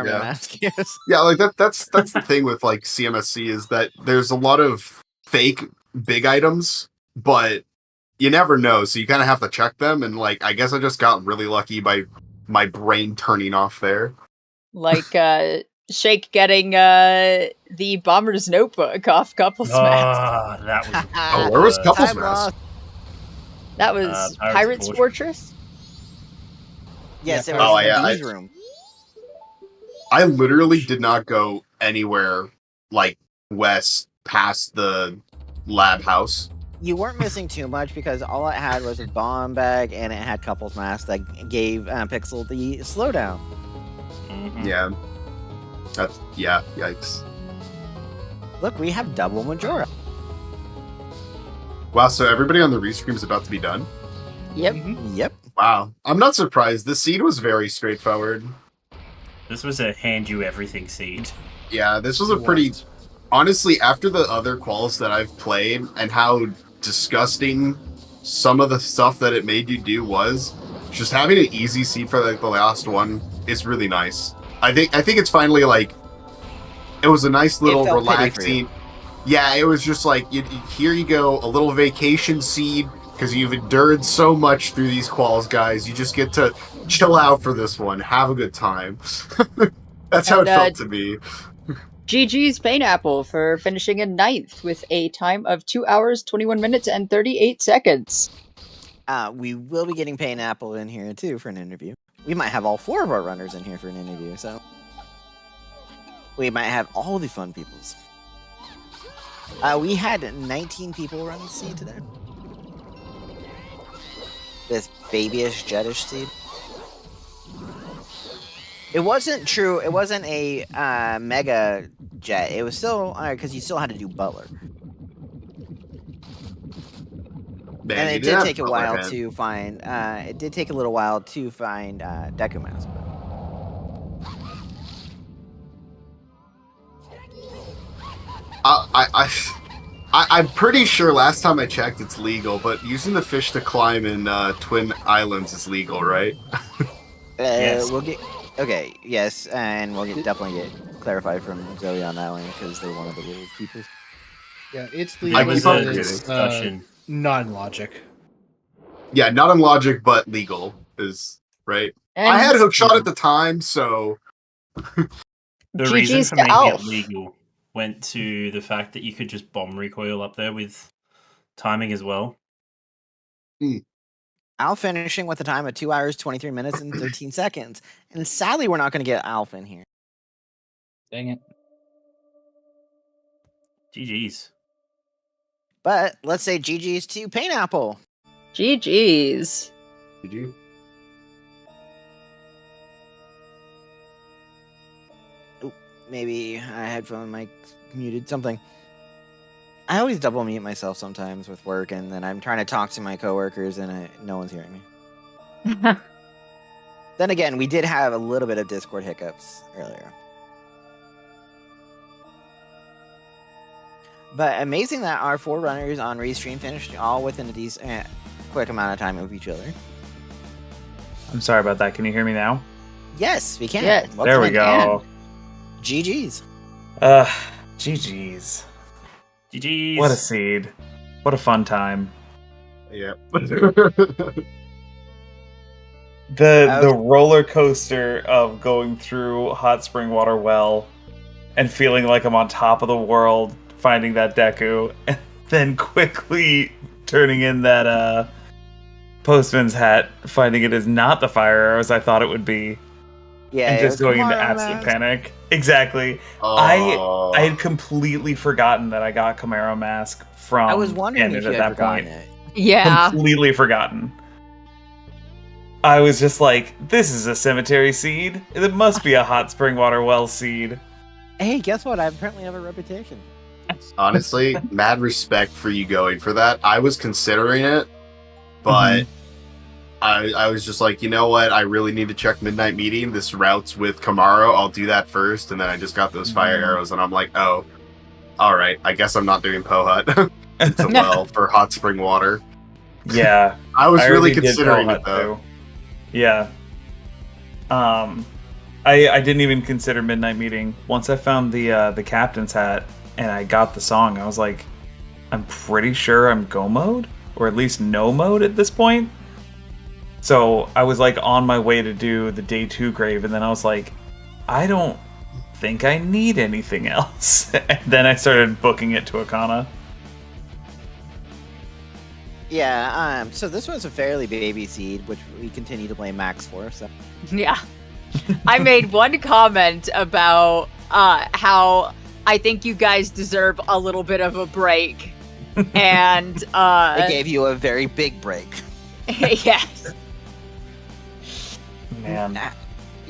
mask. Yes. Yeah, like that's the thing with like CMSC is that there's a lot of fake big items, but you never know, so you kind of have to check them. And like, I guess I just got really lucky by my brain turning off there. Like Shake getting the Bomber's Notebook off Couples Mask. That was. Where was Couples Mask? That was Pirate's Fortress? Yes, it was in the bees room. I literally did not go anywhere like west past the lab house. You weren't missing too much because all it had was a bomb bag and it had couples mask that gave Pixel the slowdown. Mhm. Yeah. Yikes. Look, we have double Majora. Wow, so everybody on the restream is about to be done? Yep. Yep. Wow. I'm not surprised. This seed was very straightforward. This was a hand you everything seed. Yeah, this was a pretty... Honestly, after the other quals that I've played and how disgusting some of the stuff that it made you do was, just having an easy seed for like the last one is really nice. I think it's finally like... It was a nice little felt pity for relaxing... Yeah, it was just like, here you go, a little vacation seed, because you've endured so much through these quals, guys. You just get to chill out for this one. Have a good time. That's how it felt to me. GG's Painapple for finishing in 9th with a time of 2 hours, 21 minutes, and 38 seconds. We will be getting Painapple in here, too, for an interview. We might have all 4 of our runners in here for an interview, so... We might have all the fun peoples. We had 19 people run the seed today. This babyish, jetish seed. It wasn't true. It wasn't a mega jet. It was still because you still had to do Butler. Man, And you it did have take a Butler, while man. to find. It did take a little while to find Deku Mask. I'm pretty sure last time I checked it's legal, but using the fish to climb in Twin Islands is legal, right? Yes. We'll get yes, and we'll definitely get clarified from Zoe on that one because they're one of the rules people. Yeah, it's I It the was keep on a getting discussion. non-logic. Yeah, not in logic, but legal is right. And I had hookshot at the time, so The reason GG's for to making Alf. it legal went to the fact that you could just bomb recoil up there with timing as well. Alf finishing with a time of 2 hours, 23 minutes, and 13 seconds. And sadly, we're not going to get Alf in here. Dang it. GG's. But let's say GG's to Painapple. GG's. did you? Maybe I headphone mic muted something. I always double mute myself sometimes with work, and then I'm trying to talk to my coworkers, and no one's hearing me. Then again, we did have a little bit of Discord hiccups earlier. But amazing that our 4 runners on Restream finished all within a decent, quick amount of time of each other. I'm sorry about that. Can you hear me now? Yes, we can. Yes. Welcome There we in. go. GG's. GG's. GG's. What a seed. What a fun time. Yeah. The roller coaster of going through Hot Spring Water Well and feeling like I'm on top of the world, finding that Deku, and then quickly turning in that postman's hat, finding it is not the fire arrows I thought it would be, Yeah, and it just was going into Kamara absolute Mask. panic. Exactly. Oh. I had completely forgotten that I got Camaro Mask from I was wondering if Ganon you at had that forgotten point. it. Yeah. Completely forgotten. I was just like, this is a cemetery seed. It must be a hot spring water well seed. Hey, guess what? I apparently have a reputation. Honestly, mad respect for you going for that. I was considering it, but I was just like, you know what? I really need to check Midnight Meeting. This route's with Kamaro. I'll do that first. And then I just got those fire arrows, and I'm like, oh, all right. I guess I'm not doing Pohut. It's a well for hot spring water. Yeah. I was really already did considering Bell it, Hut, though. too. Yeah. I didn't even consider Midnight Meeting. Once I found the captain's hat and I got the song, I was like, I'm pretty sure I'm go mode, or at least no mode at this point. So I was like on my way to do the day 2 grave, and then I was like, I don't think I need anything else. And then I started booking it to Akana. Yeah, so this was a fairly baby seed, which we continue to blame Max for, so. Yeah. I made one comment about how I think you guys deserve a little bit of a break And It gave you a very big break. yes. Man.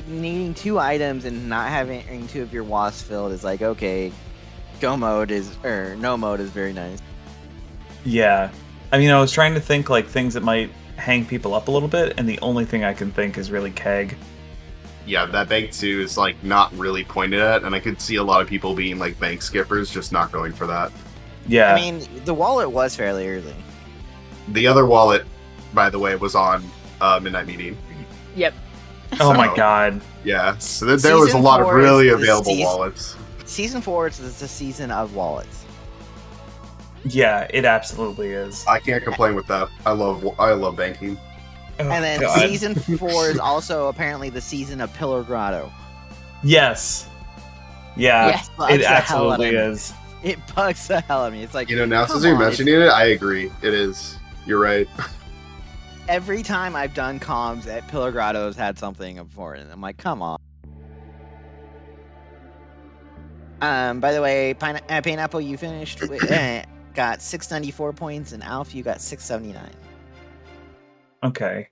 Needing 2 items and not having 2 of your wasps filled is like, okay, no mode is very nice. Yeah. I mean, I was trying to think like things that might hang people up a little bit, and the only thing I can think is really keg. Yeah, that bank 2 is like not really pointed at, and I could see a lot of people being like bank skippers, just not going for that. Yeah. I mean, the wallet was fairly early. The other wallet, by the way, was on Midnight Meeting. Yep. Oh my So- god. Yeah, so there was a Season lot of 4 really is the available season- wallets. Season 4 is the season of wallets. Yeah, it absolutely is. I can't complain with that. I love banking. Oh, And then God. season 4 is also apparently the season of Pillar Grotto. Yes. Yeah, Yes. Bugs it the hell out of absolutely me. is. It bugs the hell out of me. It's like, You know, now come since you're on, mentioning it, I agree. It is. You're right. every time I've done comms at Pillar Grotto has had something before, and I'm like, come on. By the way, Pineapple, you finished with, got 694 points, and Alf, you got 679. Okay.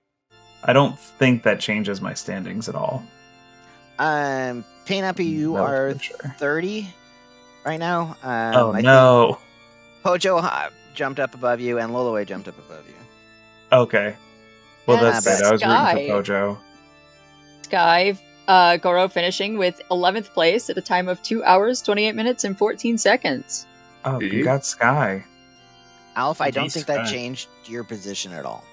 I don't think that changes my standings at all. Pineapple, you No, are for sure. 30 right now. Oh I no. think Pojo jumped up above you, and Loloway jumped up above you. Okay. Well, Yeah, that's but good. I was Sky- rooting for Pojo. Sky Goro finishing with 11th place at a time of 2 hours, 28 minutes, and 14 seconds. Oh, Mhm. you got Sky. Alf, I don't Jeez, think that Sky. changed your position at all.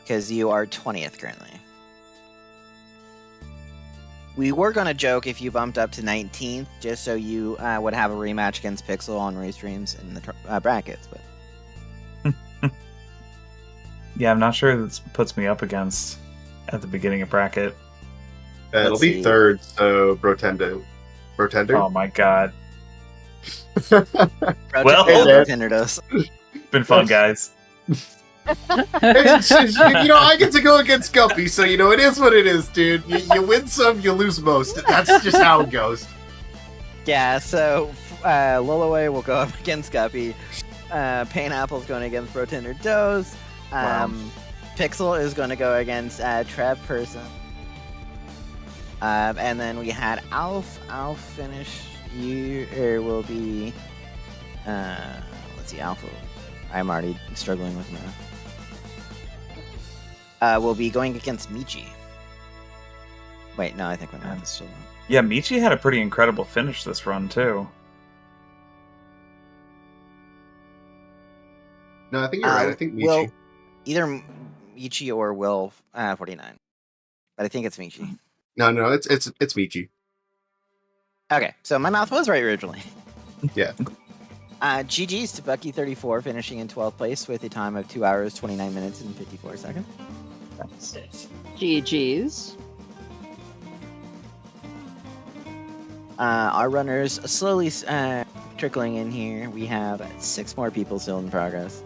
Because you are 20th currently. We were going to joke if you bumped up to 19th, just so you would have a rematch against Pixel on Restreams in the brackets. But Yeah, I'm not sure this puts me up against at the beginning of bracket. It'll Let's be see. third, so Brotendo. Brotender? Oh my god. Well, Well- Tinder does. Been fun, guys. You know, I get to go against Guppy, so you know, it is what it is, dude. You win some, you lose most. That's just how it goes. Yeah, so Loloway will go up against Guppy. Pineapple's going against Brotender Doze. Wow. Pixel is going to go against Trev Person. And then we had Alf. Alf finish. You will be. Let's see, Alpha. I'm already struggling with math. We'll be going against Michi. Wait, no, I think my math is still wrong. Yeah, Michi had a pretty incredible finish this run, too. No, I think you're right. I think Michi. Will, either Michi or Will 49. But I think it's Michi. No, it's Michi. Okay, so my math was right originally. Yeah. GG's to Bucky34 finishing in 12th place with a time of 2 hours, 29 minutes, and 54 seconds. GG's. Our runners slowly trickling in here. We have 6 more people still in progress.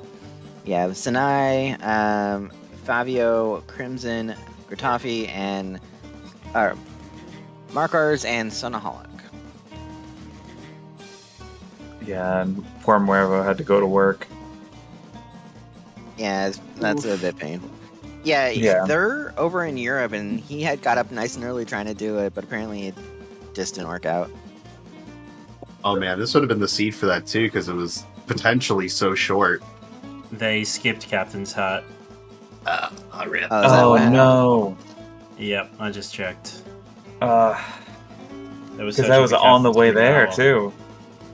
We have Sinai, Fabio, Crimson, Gratafi, and Markers and Sonaholic. Yeah, and poor Muervo had to go to work. Yeah, that's a bit painful. Yeah, Yeah. they're over in Europe, and he had got up nice and early trying to do it, but apparently it just didn't work out. Oh man, this would have been the seed for that too, because it was potentially so short. They skipped Captain's Hat. Rip. Oh, is that Oh, what happened? no. Yep, I just checked. Because There was that was on the way there, too.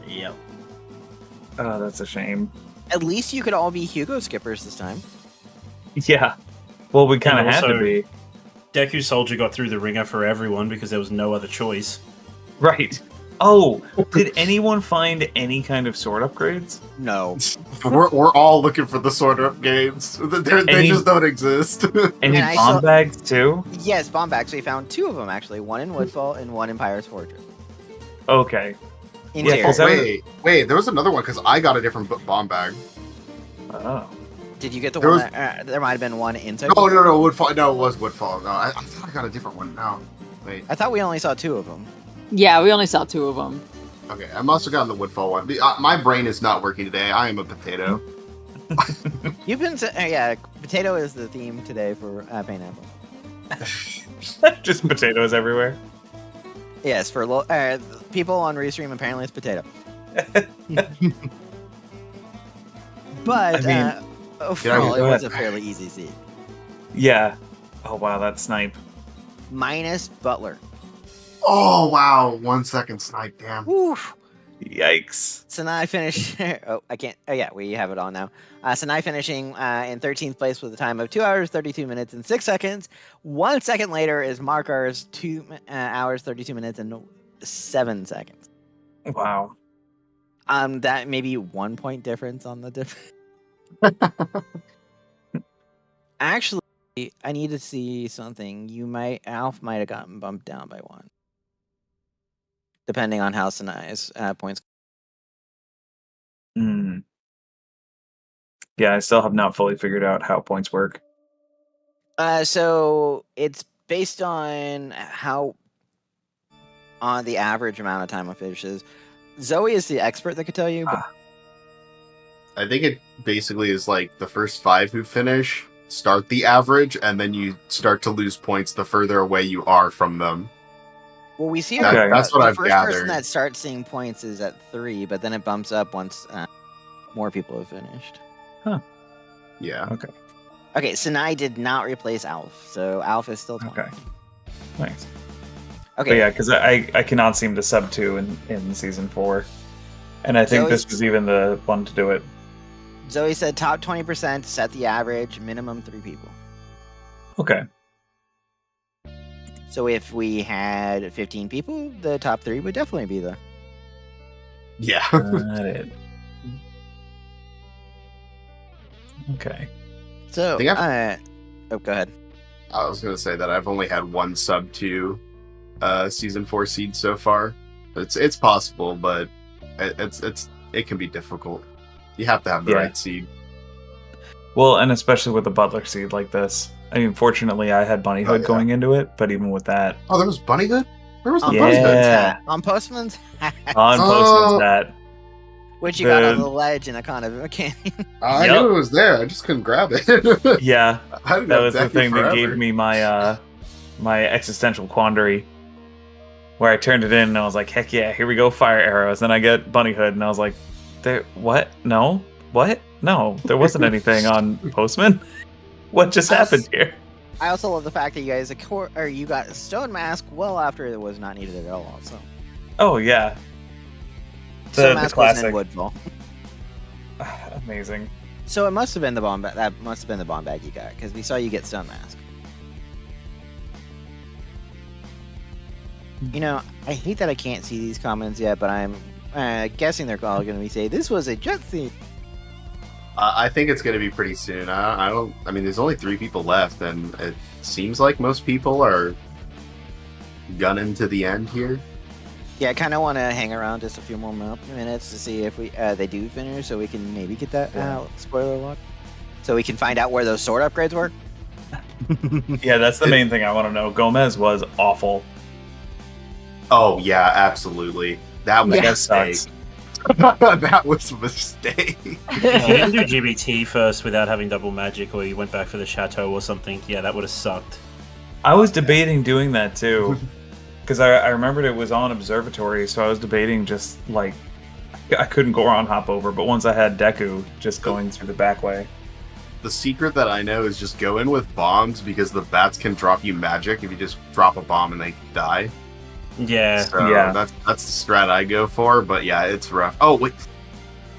Yep. Oh, that's a shame. At least you could all be Hugo skippers this time. Yeah. Well, we kind of And had to also- be. Deku Soldier got through the ringer for everyone because there was no other choice. Right. Oh, did anyone find any kind of sword upgrades? No. We're all looking for the sword up games. They Any- just don't exist. Any And I bomb saw- bags, too? Yes, bomb bags. We found 2 of them actually. One in Woodfall and one in Pyre's Fortress. Okay. In Yeah, Terra. 'cause that was- wait, there was another one because I got a different bomb bag. Oh. Did you get the There one was- that, there might have been one inside? No, Woodfall. No, it was Woodfall. No, I thought I got a different one. No, wait. I thought we only saw 2 of them. Yeah, we only saw 2 of them. Okay, I must have gotten the Woodfall one. My brain is not working today. I am a potato. You've been yeah. Potato is the theme today for Pineapple. Just potatoes everywhere. Yes, for people on Restream, apparently it's potato. But overall, it was a fairly easy seed. Yeah. Oh wow, that snipe. Minus Butler. Oh wow, 1 second snipe, damn. Woof. Yikes. Sanai finished. I can't. Oh yeah, we have it on now. Sanai finishing in 13th place with a time of 2 hours, 32 minutes, and 6 seconds. 1 second later is Markar's 2 hours, 32 minutes, and 7 seconds. Wow. That may be 1 point difference on the difference. Actually, I need to see something. Alf might have gotten bumped down by 1. Depending on how Sanai's points. Yeah, I still have not fully figured out how points work. So it's based on the average amount of time a fish is. Zoe is the expert that could tell you. But... I think it basically is like the first 5 who finish start the average, and then you start to lose points the further away you are from them. Well, we see that's what I've the first gathered. person that starts seeing points is at 3, but then it bumps up once more people have finished. Huh. Yeah. Okay. Okay, Sanai did not replace Alf, so Alf is still 20. Okay. Nice. Okay. But yeah, because I cannot seem to sub 2 in season 4. And I think this was even the one to do it. Zoe said top 20%, set the average, minimum 3 people. Okay. So if we had 15 people, the top 3 would definitely be there. Yeah. Got it. Okay. So, go ahead. I was going to say that I've only had 1 sub 2 season 4 seed so far. It's possible, but it can be difficult. You have to have the right seed. Well, and especially with a Butler seed like this. I mean, fortunately, I had Bunnyhood going into it, but even with that... Oh, there was Bunnyhood? Where was the Bunnyhood hat? On Postman's hat. On Postman's hat. Which you got on the ledge in a kind of a canyon. I knew it was there. I just couldn't grab it. Yeah. That was the thing that gave me my my existential quandary. Where I turned it in and I was like, heck yeah, here we go, fire arrows. Then I get Bunnyhood and I was like, what? No? What? No, there wasn't anything on Postman. What just happened here? I also love the fact that you guys you got a stone mask well after it was not needed at all. So. Oh yeah. Stone mask was in Woodfall. Amazing. So it must have been the bomb. That must have been the bomb bag you got because we saw you get stone mask. You know, I hate that I can't see these comments yet, but I'm guessing they're all going to be saying this was a jet seed. I think it's going to be pretty soon. I mean, there's only 3 people left, and it seems like most people are gunning to the end here. Yeah, I kind of want to hang around just a few more minutes to see if they do finish, so we can maybe get that spoiler lock, so we can find out where those sword upgrades were. Yeah, that's the main thing I want to know. Gomez was awful. Oh yeah, absolutely. That was a mistake. That was a mistake. If you didn't do GBT first without having double magic, or you went back for the chateau or something, yeah, that would have sucked. I was debating doing that too, because I remembered it was on Observatory, so I was debating just like I couldn't go on hop over, but once I had Deku, just going through the back way. The secret that I know is just go in with bombs because the bats can drop you magic if you just drop a bomb and they die. Yeah. So that's the strat I go for, but yeah, it's rough. Oh wait,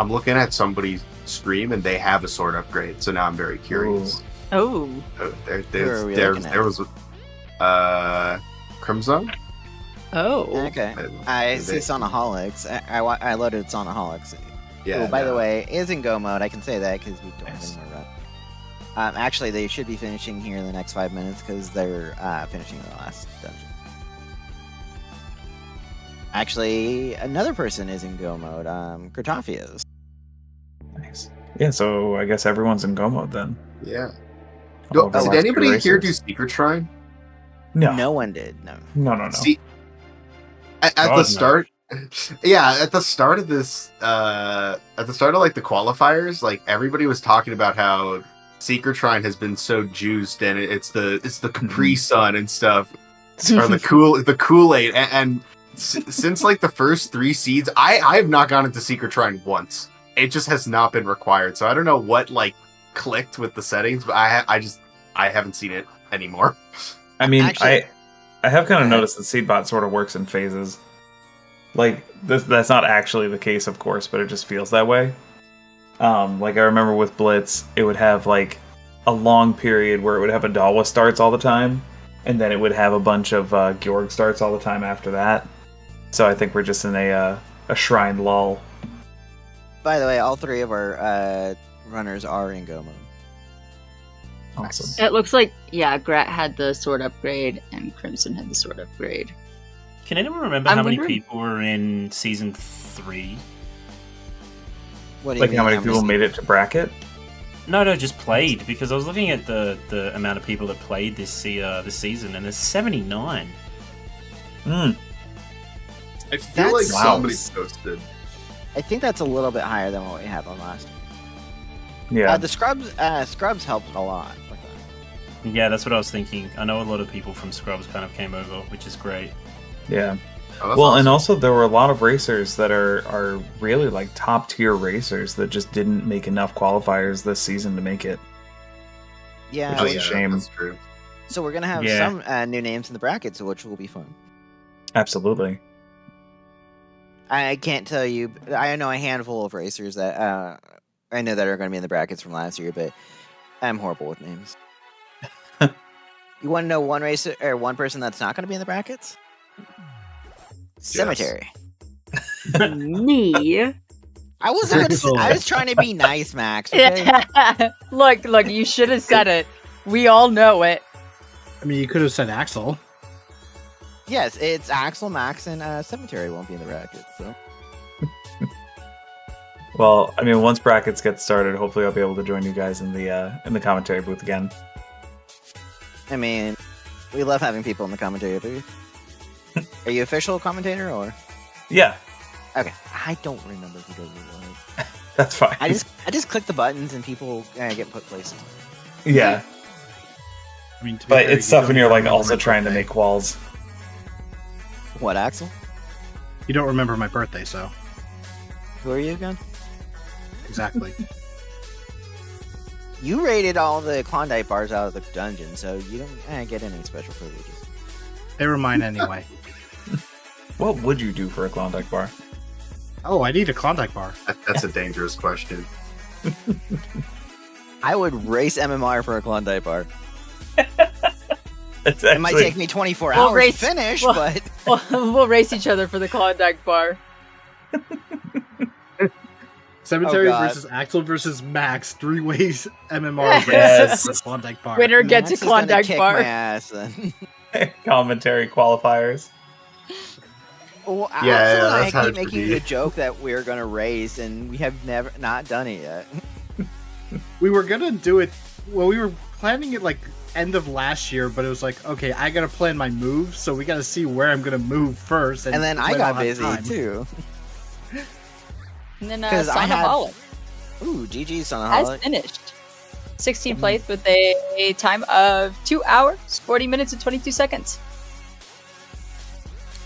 I'm looking at somebody's stream and they have a sword upgrade, so now I'm very curious. Oh. There was Crimson. Oh. Okay. I see Sonaholics. I loaded Sonaholics. Yeah. Oh, by the way, it is in go mode. I can say that because we don't have any more run. Actually, they should be finishing here in the next 5 minutes because they're finishing the last dungeon. Actually, another person is in go mode. Kratofias. Nice. Yeah, so I guess everyone's in go mode then. Yeah. Did anybody here do Secret Shrine? No. No one did. No. No. See, at the start, Yeah, at the start of this, at the start of like the qualifiers, like everybody was talking about how Secret Shrine has been so juiced, and it's the Capri Sun and stuff, or the Kool-Aid, and since like the first 3 seeds, I have not gone into Secret Shrine once. It just has not been required, so I don't know what like clicked with the settings, but I haven't seen it anymore. I mean, Actually- I have kind of noticed that Seedbot sort of works in phases. Like that's not actually the case, of course, but it just feels that way. Like I remember with Blitz, it would have like a long period where it would have Adawa starts all the time, and then it would have a bunch of Georg starts all the time after that. So I think we're just in a shrine lull. By the way, all 3 of our runners are in go mode. Awesome. It looks like, yeah, Grat had the sword upgrade and Crimson had the sword upgrade. Can anyone remember I'm how many wondering- people were in season 3? What do you Like mean? how many people made it to bracket? No, just played, because I was looking at the amount of people that played this season, and there's 79. I feel That like sounds- somebody posted. I think that's a little bit higher than what we had on last. Yeah. The Scrubs helped a lot with that. Yeah, that's what I was thinking. I know a lot of people from Scrubs kind of came over, which is great. Yeah. Oh, that's Well, and awesome. also there were a lot of racers that are really like top tier racers that just didn't make enough qualifiers this season to make it. Yeah. Which is a shame. That's true. So we're gonna have Yeah. some new names in the brackets, which will be fun. Absolutely. I can't tell you. I know a handful of racers that I know that are going to be in the brackets from last year, but I'm horrible with names. You want to know one racer or one person that's not going to be in the brackets? Cemetery. Me? I was trying to be nice, Max. Okay? Look, you should have said it. We all know it. I mean, you could have said Axel. Yes, it's Axel, Max, and Cemetery won't be in the brackets. So Well, I mean, once brackets get started, hopefully I'll be able to join you guys in the commentary booth again. I mean, we love having people in the commentary booth. Are you official commentator or? Yeah, Okay, I don't remember who does it. that's fine. I just click the buttons and people get put places. Yeah, I mean, to be but fair, it's you tough don't when you're even like remember also my trying to birthday. make walls. What, Axel? You don't remember my birthday, so Who are you again? exactly. You raided all the Klondike bars out of the dungeon, so you don't get any special privileges. They were mine anyway. What would you do for a Klondike bar? Oh, I need a Klondike bar. That's a dangerous question. I would race MMR for a Klondike bar. It's It might actually take me 24 We'll hours race- to finish, well- but We'll race each other for the Klondike bar. Cemetery Oh, God. versus Axel versus Max. 3 ways MMR Yes. race for Klondike bar. Winner gets Max a is gonna Klondike kick bar. my ass then. commentary qualifiers. Well, Yeah, Axel and I that's how keep it should making be. the joke that we're gonna race, and we have never not done it yet. We were gonna do it. Well, we were planning it like end of last year, but it was like, okay, I gotta plan my moves, so we gotta see where I'm gonna move first. And then I when got I'll have busy time. too. And then 'Cause I have- Sonaholic Ooh, GG's on a has holiday. finished. 16th place with a time of 2 hours, 40 minutes, and 22 seconds.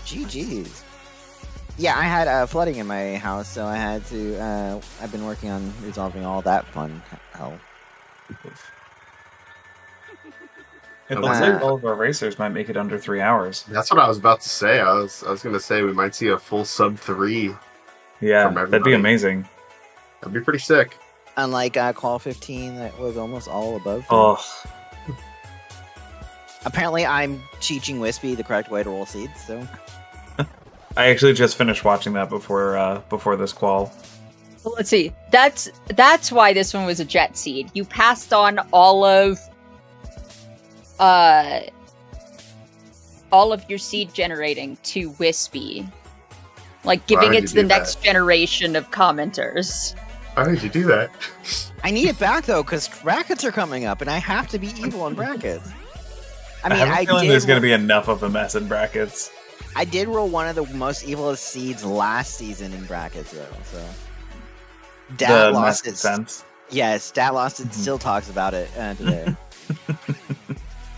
GG's. Yeah, I had flooding in my house, so I had to. I've been working on resolving all that fun hell. It Oh, looks wow. like all of our racers might make it under 3 hours. That's what I was about to say. I was gonna say we might see a full sub 3. Yeah, From that'd be everybody. amazing. That'd be pretty sick. Unlike Qual 15, that was almost all above. Oh, Apparently, I'm teaching Wispy the correct way to roll seeds. So I actually just finished watching that before this qual. Well, let's see. That's why this one was a jet seed. You passed on all of your seed generating to Wispy, like giving would it you to the do next that? generation of commenters. Why did you do that? I need it back though, because brackets are coming up, and I have to be evil in brackets. I mean, have a I feeling did. there's going to be enough of a mess in brackets. I did roll one of the most evilest seeds last season in brackets, though. So Dad lost it. Sense. Yes, Dad lost it. Still talks about it today.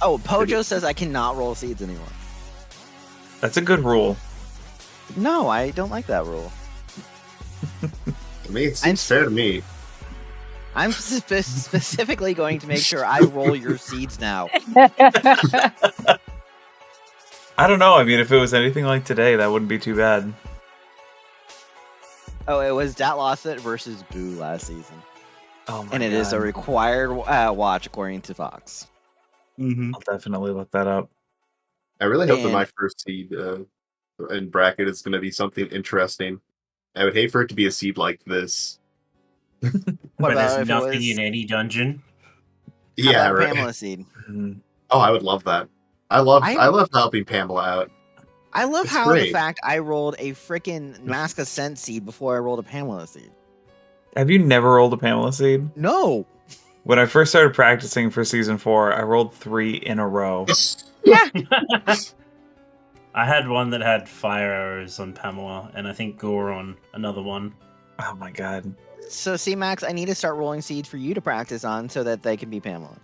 Oh, Pojo says I cannot roll seeds anymore. That's a good rule. No, I don't like that rule. I mean, it seems fair to me. I'm specifically going to make sure I roll your seeds now. I don't know. I mean, if it was anything like today, that wouldn't be too bad. Oh, it was Dat lost it versus Boo last season. Oh my And it is a required watch according to Fox. Mm-hmm. I'll definitely look that up. I really hope that And- my first seed in bracket is going to be something interesting. I would hate for it to be a seed like this. What But about there's if it nothing was- in any dungeon. How Yeah, about right. Pamela seed. Mhm. Oh, I would love that. I love I- helping Pamela out. I love It's how the great. fact I rolled a freaking Mask of Scent seed before I rolled a Pamela seed. Have you never rolled a Pamela seed? No. When I first started practicing for season 4, I rolled 3 in a row. I had one that had fire arrows on Pamela, and I think Gore on another one. Oh my god. So, see, Max, I need to start rolling seeds for you to practice on so that they can be Pamela.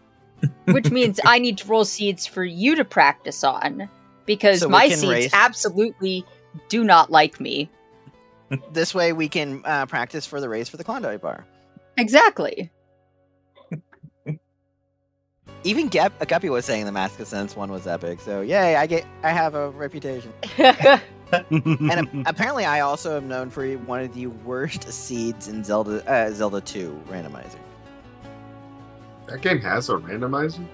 Which means I need to roll seeds for you to practice on. Because So we my can seeds race. absolutely do not like me. This way we can practice for the race for the Klondike bar. Exactly. Even Guppy was saying the Mask of Sense one was epic. So, yay, I have a reputation. And apparently I also am known for one of the worst seeds in Zelda 2 randomizer. That game has a randomizer?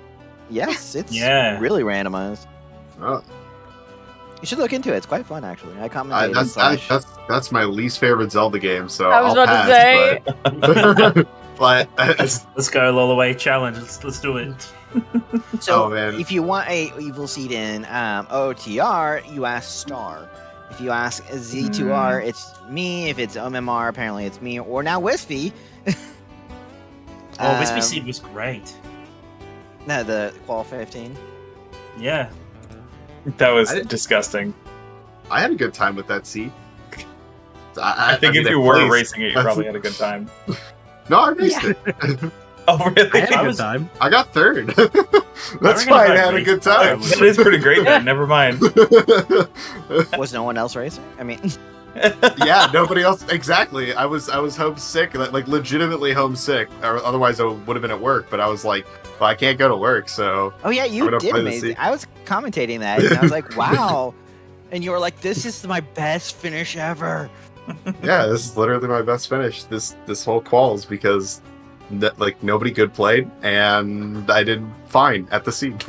Yes, it's Yeah. really randomized. Oh, You should look into it. It's quite fun, actually. I commented on that's my least favorite Zelda game, so I was I'll about to pass, say. But Let's go Lullaway challenge. Let's do it. So Oh, man. if you want a evil seed in OTR, you ask Star. If you ask Z2R, it's me. If it's OMMR, apparently it's me. Or now Wispy. Oh, Wispy Seed was great. No, the Qual 15. Yeah. That was I didn't- disgusting. I had a good time with that seat. I think if mean, you at were first- racing it, you probably had a good time. No, I raced it. Oh, really? I had a I good was- time. I got third. That's reckon why if I I had a raced good it, I time. would- That is pretty great then. Never mind. Was no one else racing? I mean, Yeah, nobody else. Exactly. I was homesick, like legitimately homesick. Or otherwise, I would have been at work. But I was like, well, I can't go to work, so oh yeah, I'm you gonna did play the amazing. seed. I was commentating that, and I was like, wow. And you were like, this is my best finish ever. yeah, this is literally my best finish. This whole quals because nobody good played, and I did fine at the seed.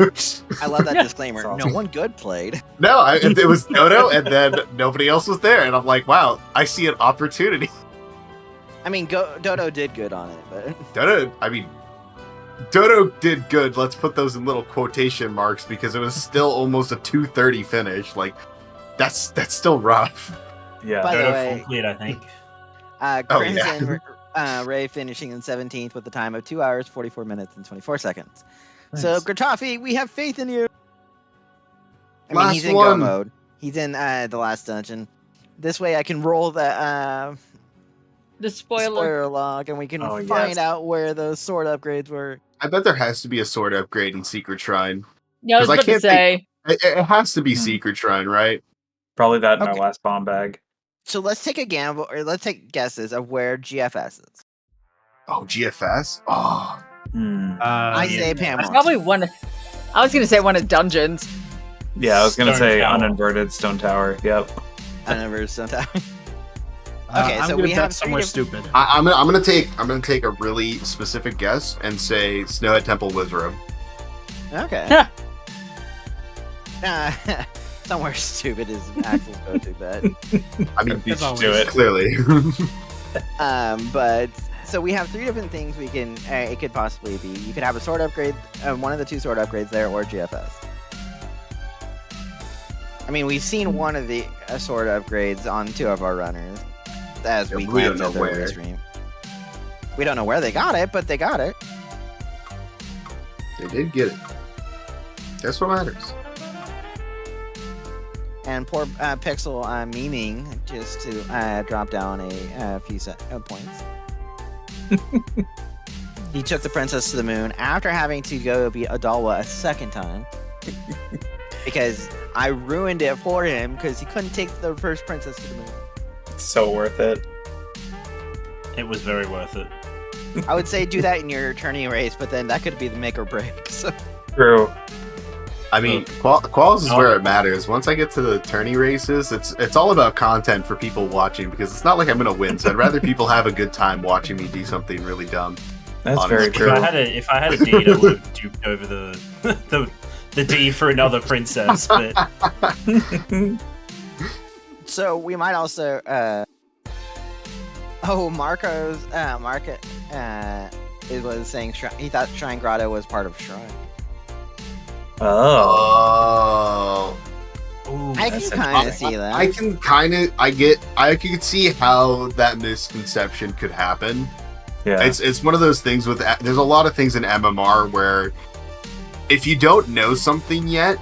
I love that disclaimer. That's No awesome. one good played. No, it was Dodo, and then nobody else was there, and I'm like, wow, I see an opportunity. I mean, Dodo did good on it, but Dodo did good. Let's put those in little quotation marks because it was still almost a 2:30 finish. Like, that's still rough. Yeah. By the Dodo way- full cleared, I think. Oh, Crimson Ray finishing in 17th with a time of 2 hours, 44 minutes, and 24 seconds. So, Nice. Gratafi, we have faith in you. I mean, Last he's in one. go mode. He's in the last dungeon. This way I can roll the The spoiler. log, and we can Oh, find yes. out where those sword upgrades were. I bet there has to be a sword upgrade in Secret Shrine. Yeah, I was 'Cause I about to can't say. It has to be Hmm. Secret Shrine, right? Probably that in Okay. our last bomb bag. So let's take a gamble, or let's take guesses of where GFS is. Oh, GFS. Oh, I say It's Pamela. probably one. I was gonna say one of dungeons. Yeah, I was gonna Stone say Tower. uninverted stone tower. Yep. I never sometimes. Okay, I'm so gonna we bet have somewhere three stupid. I'm gonna take a really specific guess and say Snowhead Temple Wizroom. Okay. Somewhere stupid is Axel's go-to bet. I mean, You should always. do it. clearly. But so we have three different things we can. It could possibly be. You could have a sword upgrade, one of the two sword upgrades there, or GFS. I mean, we've seen one of the sword upgrades on two of our runners, as Yeah, we we don't glanced know at the where. early stream. We don't know where they got it, but they got it. They did get it. That's what matters. And poor Pixel memeing just to drop down a few points. He took the princess to the moon after having to go beat Adalwa a second time. Because I ruined it for him because he couldn't take the first princess to the moon. So worth it. It was very worth it. I would say do that in your tourney race, but then that could be the make or break. So. True. I mean, quals is where it matters. Once I get to the tourney races, it's all about content for people watching because it's not like I'm gonna win. So I'd rather people have a good time watching me do something really dumb. That's honestly. very true. If I had a D, I would have duped over the D for another princess. But So we might also. Marco it was saying he thought Shrine Grotto was part of Shrine. Oh. Oh. I can kind of see that. I can see how that misconception could happen. Yeah. It's one of those things with there's a lot of things in MMR where if you don't know something yet,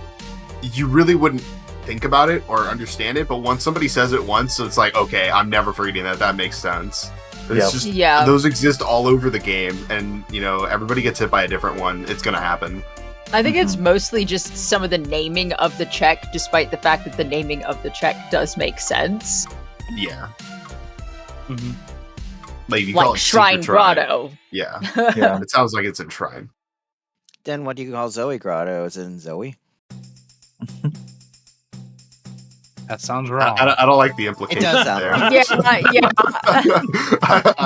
you really wouldn't think about it or understand it, but once somebody says it once, it's like, okay, I'm never forgetting that. That makes sense. It's just those exist all over the game, and everybody gets hit by a different one. It's gonna happen. I think it's mostly just some of the naming of the check, despite the fact that the naming of the check does make sense. Yeah. Mm-hmm. Like, you call it Shrine Grotto. Yeah. Yeah. It sounds like it's in Shrine. Then what do you call Zoe Grotto? Is it in Zoe? That sounds wrong. I don't like the implications. It does sound there. wrong. Yeah.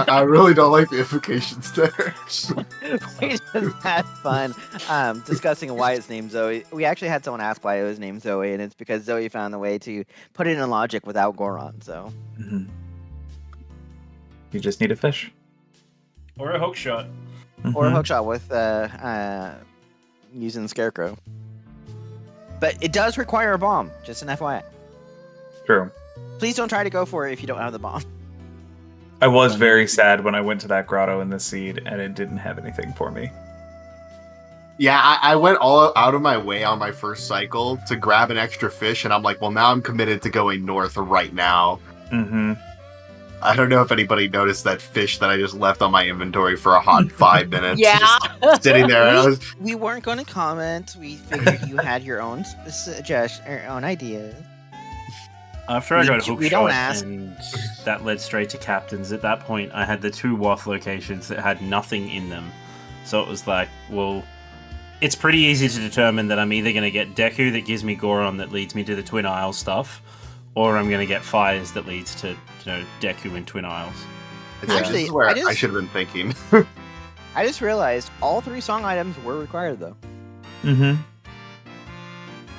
I really don't like the implications there. We just had fun discussing why it's named Zoe. We actually had someone ask why it was named Zoe, and it's because Zoe found a way to put it in logic without Goron. So You just need a fish. or a hook shot. or a hookshot with using the Scarecrow. But it does require a bomb, just an FYI. True. Please don't try to go for it if you don't have the bomb. I was very sad when I went to that grotto in the seed and it didn't have anything for me. Yeah, I went all out of my way on my first cycle to grab an extra fish, and I'm like, well, now I'm committed to going north right now. Mm-hmm. I don't know if anybody noticed that fish that I just left on my inventory for a hot 5 minutes. Yeah. Just sitting there. We weren't going to comment. We figured you had your own own ideas. After I got hook we don't shot ask. and that led straight to captains, at that point I had the 2 Wath locations that had nothing in them. So it was like, well, it's pretty easy to determine that I'm either going to get Deku that gives me Goron that leads me to the Twin Isles stuff, or I'm going to get Fires that leads to, Deku and Twin Isles. Actually, this is where I I just- should have been thinking. I just realized all 3 song items were required, though. Mm-hmm.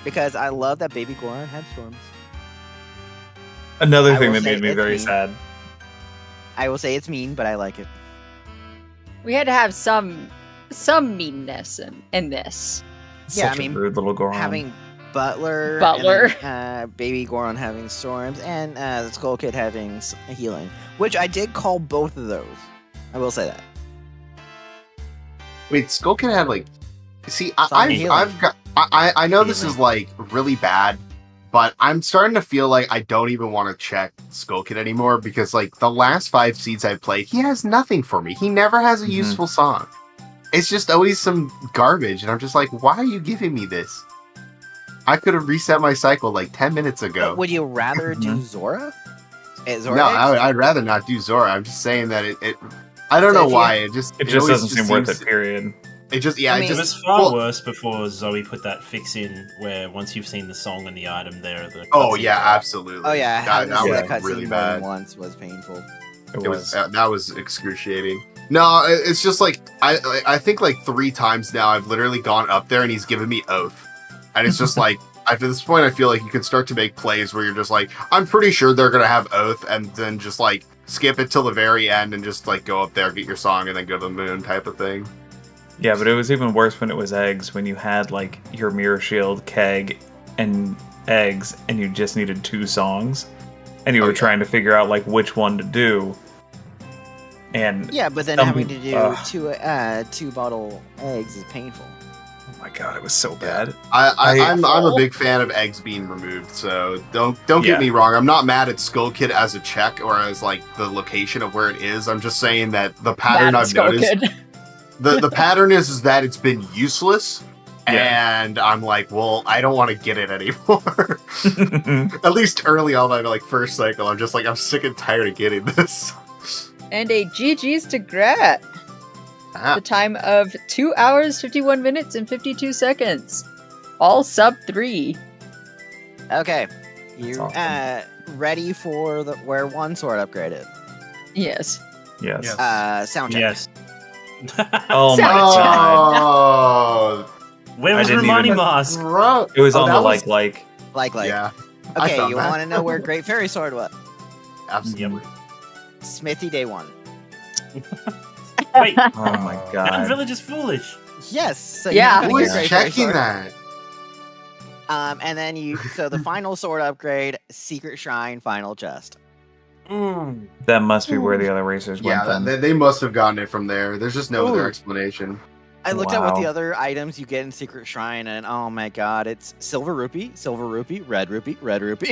Because I love that Baby Goron had storms. Another I thing will that say made me it's very mean. sad. I will say it's mean, but I like it. We had to have some meanness in this. Yeah, Such I mean, a rude little Goron. Having Butler, Butler. and then, Baby Goron having storms, and the Skull Kid having healing, which I did call both of those. I will say that. Wait, Skull Kid had see, Some healing. I've got, I know this is really bad, but I'm starting to feel like I don't even want to check Skull Kid anymore because the last 5 seeds I played, he has nothing for me. He never has a useful song. It's just always some garbage, and I'm just like, why are you giving me this? I could have reset my cycle 10 minutes ago. But would you rather do Zora? Zora No, Eggs? I'd rather not do Zora. I'm just saying that it I don't So know if you- why. It just always doesn't seem worth seems- it, period. It just, I mean, It it was just far worse before Zoe put that fix in, where once you've seen the song and the item, there are the Oh cutscenes. yeah, absolutely. Oh yeah, having that to see was that cutscene really more than bad. once was painful. It was. That was excruciating. No, it's just I think 3 times now I've literally gone up there and he's given me Oath, and it's just at this point I feel like you can start to make plays where you're just I'm pretty sure they're gonna have Oath, and then just skip it till the very end and just go up there, get your song, and then go to the moon type of thing. Yeah, but it was even worse when it was eggs, when you had your Mirror Shield, Keg, and eggs, and you just needed 2 songs, and you were trying to figure out which one to do. And Yeah, but then Some having to people- do 2 bottle eggs is painful. my god, it was so bad. I'm a big fan of eggs being removed, so don't get me wrong. I'm not mad at Skull Kid as a check or as like the location of where it is. I'm just saying that the pattern I've noticed, the pattern is that it's been useless, and I'm like, well, I don't want to get it anymore. At least early on my like first cycle, I'm just like, I'm sick and tired of getting this. And a GG's to Grat. The time of 2 hours, 51 minutes, and 52 seconds. All sub 3. Okay. You That's ready for where one sword upgraded? Yes. Yes. Sound check. Yes. Oh my god. Oh, Where I was didn't Romani even- Mask? bro. It was Oh, on that the was- like. Yeah, I Okay, found you that. want to know where Great Fairy Sword was? Absolutely. Smithy Day 1. Wait, Oh my Mountain god. Village is foolish. Yes. So Yeah. you're Who gonna is get Great Fairy checking Sword. that? And then so the final sword upgrade, Secret Shrine, final chest. That must be where the other racers went Yeah, then. they must have gotten it from there. There's just no other Ooh. explanation. I looked at what the Wow. other items you get in Secret Shrine, and oh my god, it's silver rupee, red rupee, red rupee.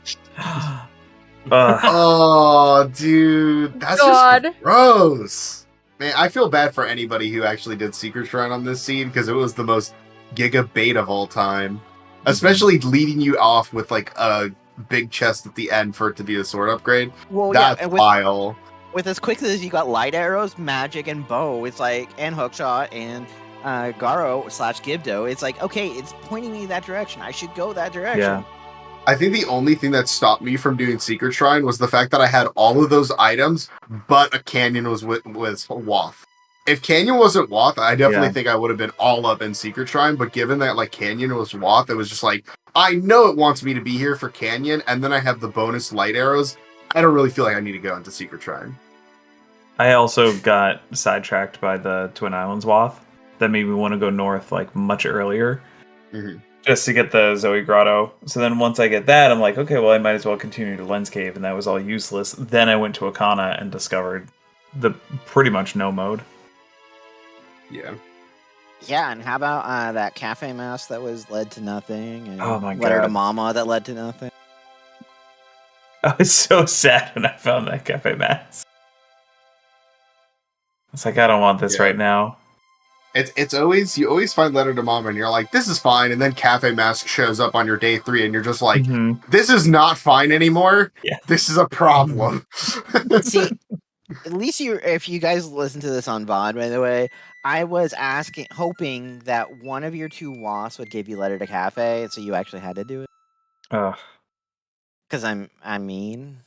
Ugh. Oh, dude, that's God. just gross. Man, I feel bad for anybody who actually did Secret Shrine on this scene because it was the most giga bait of all time. Especially leading you off with like a big chest at the end for it to be a sword upgrade. Well, That's and vile. with as quick as you got light arrows, magic, and bow, it's like, and hookshot, and Garo/Gibdo, it's like, okay, it's pointing me that direction. I should go that direction. Yeah. I think the only thing that stopped me from doing Secret Shrine was the fact that I had all of those items, but a canyon was Wath. If Canyon wasn't Wath, I definitely Yeah. think I would have been all up in Secret Shrine, but given that like Canyon was Wath, it was just like, I know it wants me to be here for Canyon, and then I have the bonus light arrows. I don't really feel like I need to go into Secret Shrine. I also got sidetracked by the Twin Islands Wath. That made me want to go north like much earlier. Mhm. Just to get the Zoe Grotto. So then once I get that, I'm like, okay, well, I might as well continue to Lens Cave, and that was all useless. Then I went to Akana and discovered the pretty much no mode. Yeah. Yeah, and how about that cafe mask that was led to nothing, and Oh my letter to God. mama that led to nothing? I was so sad when I found that cafe mask. It's like, I don't want this Yeah. right now. It's always, you always find Letter to Mama and you're like, this is fine, and then Cafe Mask shows up on your day 3 and you're just like, Mhm. this is not fine anymore. Yeah. This is a problem. See, at least if you guys listen to this on VOD, by the way, I was hoping that one of your 2 wasps would give you letter to cafe, so you actually had to do it. Ugh. Because I mean,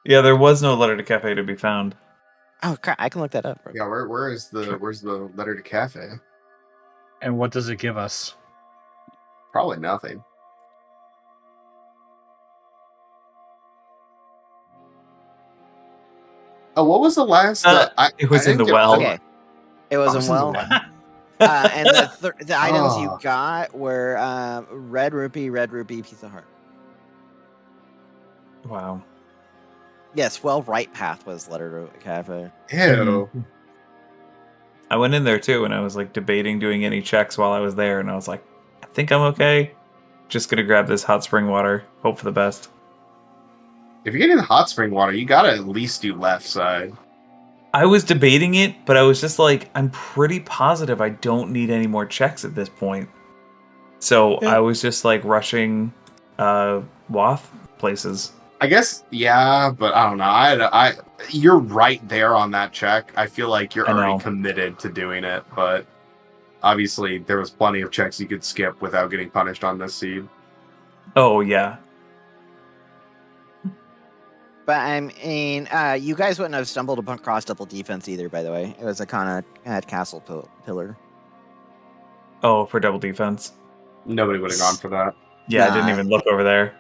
Yeah, there was no letter to cafe to be found. oh crap, I can look that up. Yeah, where's the Letter to Cafe? And what does it give us? Probably nothing. Oh, what was the last? It was I in the didn't get well. one. Okay, it was Oh, a it's in the well. well. And the items Oh. you got were red rupee, piece of heart. Wow. Yes, well, right path was letter to cafe. Ew. I went in there too, and I was like debating doing any checks while I was there, and I was like, I think I'm okay. Just gonna grab this hot spring water. Hope for the best. If you're getting the hot spring water, you gotta at least do left side. I was debating it, but I was just like, I'm pretty positive I don't need any more checks at this point. So Yeah. I was just like rushing Wath places. I guess, yeah, but I don't know. You're right there on that check. I feel like you're I know. already committed to doing it, but obviously there was plenty of checks you could skip without getting punished on this seed. Oh yeah. But I mean, you guys wouldn't have stumbled across double defense either. By the way, it was a kind of castle pillar. Oh, for double defense. Nobody would have gone for that. Yeah, I didn't Nah. even look over there.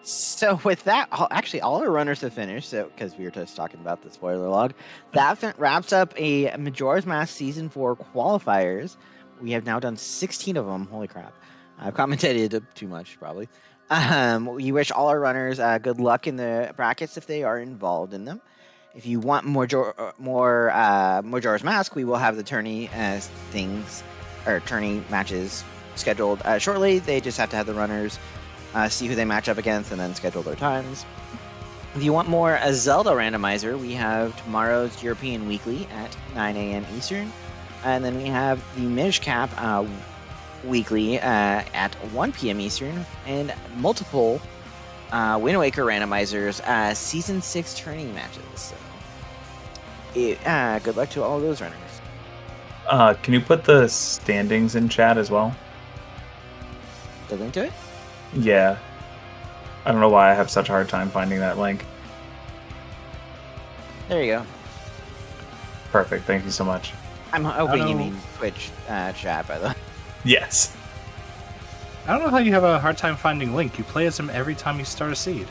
So with that, actually, all our runners have finished. So because we were just talking about the spoiler log, that wraps up a Majora's Mask Season 4 qualifiers. We have now done 16 of them. Holy crap! I've commentated too much, probably. We wish all our runners good luck in the brackets if they are involved in them. If you want more Majora's Mask, we will have the tourney things or tourney matches scheduled shortly. They just have to have the runners see who they match up against and then schedule their times. If you want more Zelda Randomizer, we have tomorrow's European Weekly at 9 a.m. Eastern. And then we have the Minish Cap Weekly at 1 p.m. Eastern. And multiple Wind Waker Randomizers Season 6 tourney matches. So, good luck to all of those runners. Can you put the standings in chat as well? The link to it? Yeah. I don't know why I have such a hard time finding that link. There you go. Perfect. Thank you so much. I'm hoping you mean Twitch chat, by the way. Yes. I don't know how you have a hard time finding Link. You play as him every time you start a seed.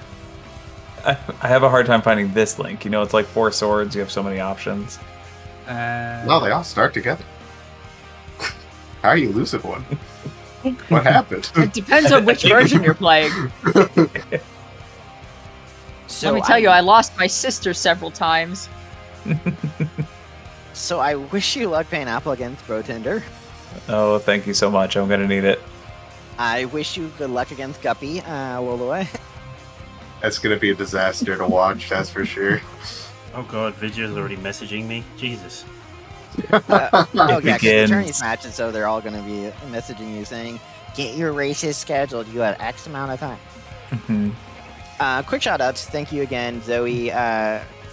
I have a hard time finding this link. You know, it's like 4 swords. You have so many options. No, they all start together. How are you losing one? What happened? It depends on which version you're playing. So Let me tell you, I lost my sister several times. So I wish you luck playing Apple against Brotender. Oh, thank you so much. I'm gonna need it. I wish you good luck against Guppy, Woloway. That's gonna be a disaster to watch, that's for sure. Oh god, Vidya's already messaging me. Jesus. Oh yeah, because the begins. tourney's match, and so they're all going to be messaging you saying, "Get your races scheduled. You have X amount of time." Mhm. Quick shout outs. Thank you again, Zoe,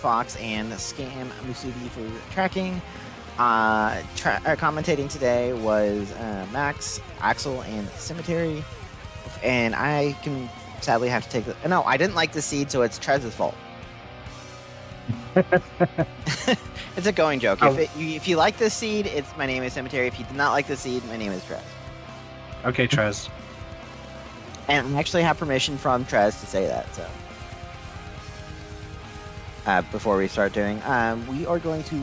Fox, and Scam Musubi for tracking. Commentating today was Max, Axel, and Cemetery. And I can sadly have to take the. No, I didn't like the seed, so it's Trez's fault. It's a going joke. If you like this seed, it's my name is Cemetery. If you do not like the seed, my name is Trez. Okay, Trez. And I actually have permission from Trez to say that. So before we start doing, we are going to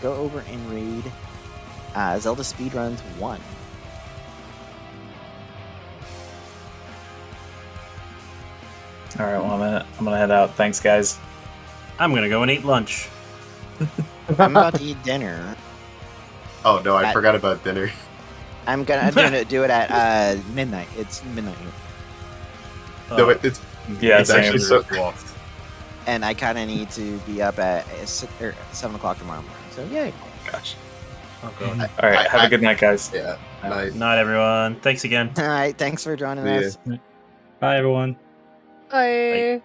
go over and read Zelda Speedruns 1. All right, well, I'm gonna head out. Thanks, guys. I'm gonna go and eat lunch. I'm about to eat dinner. Oh no, I forgot about dinner. I'm gonna do it at midnight. It's midnight here, No, it's Yeah, same. actually so. and I kind of need to be up at 7 o'clock tomorrow morning. So yay! Gosh. Oh god. All right, have a good night, guys. Yeah. Night. Night, everyone. Thanks again. All right, thanks for joining Yeah. us. Bye everyone. Bye.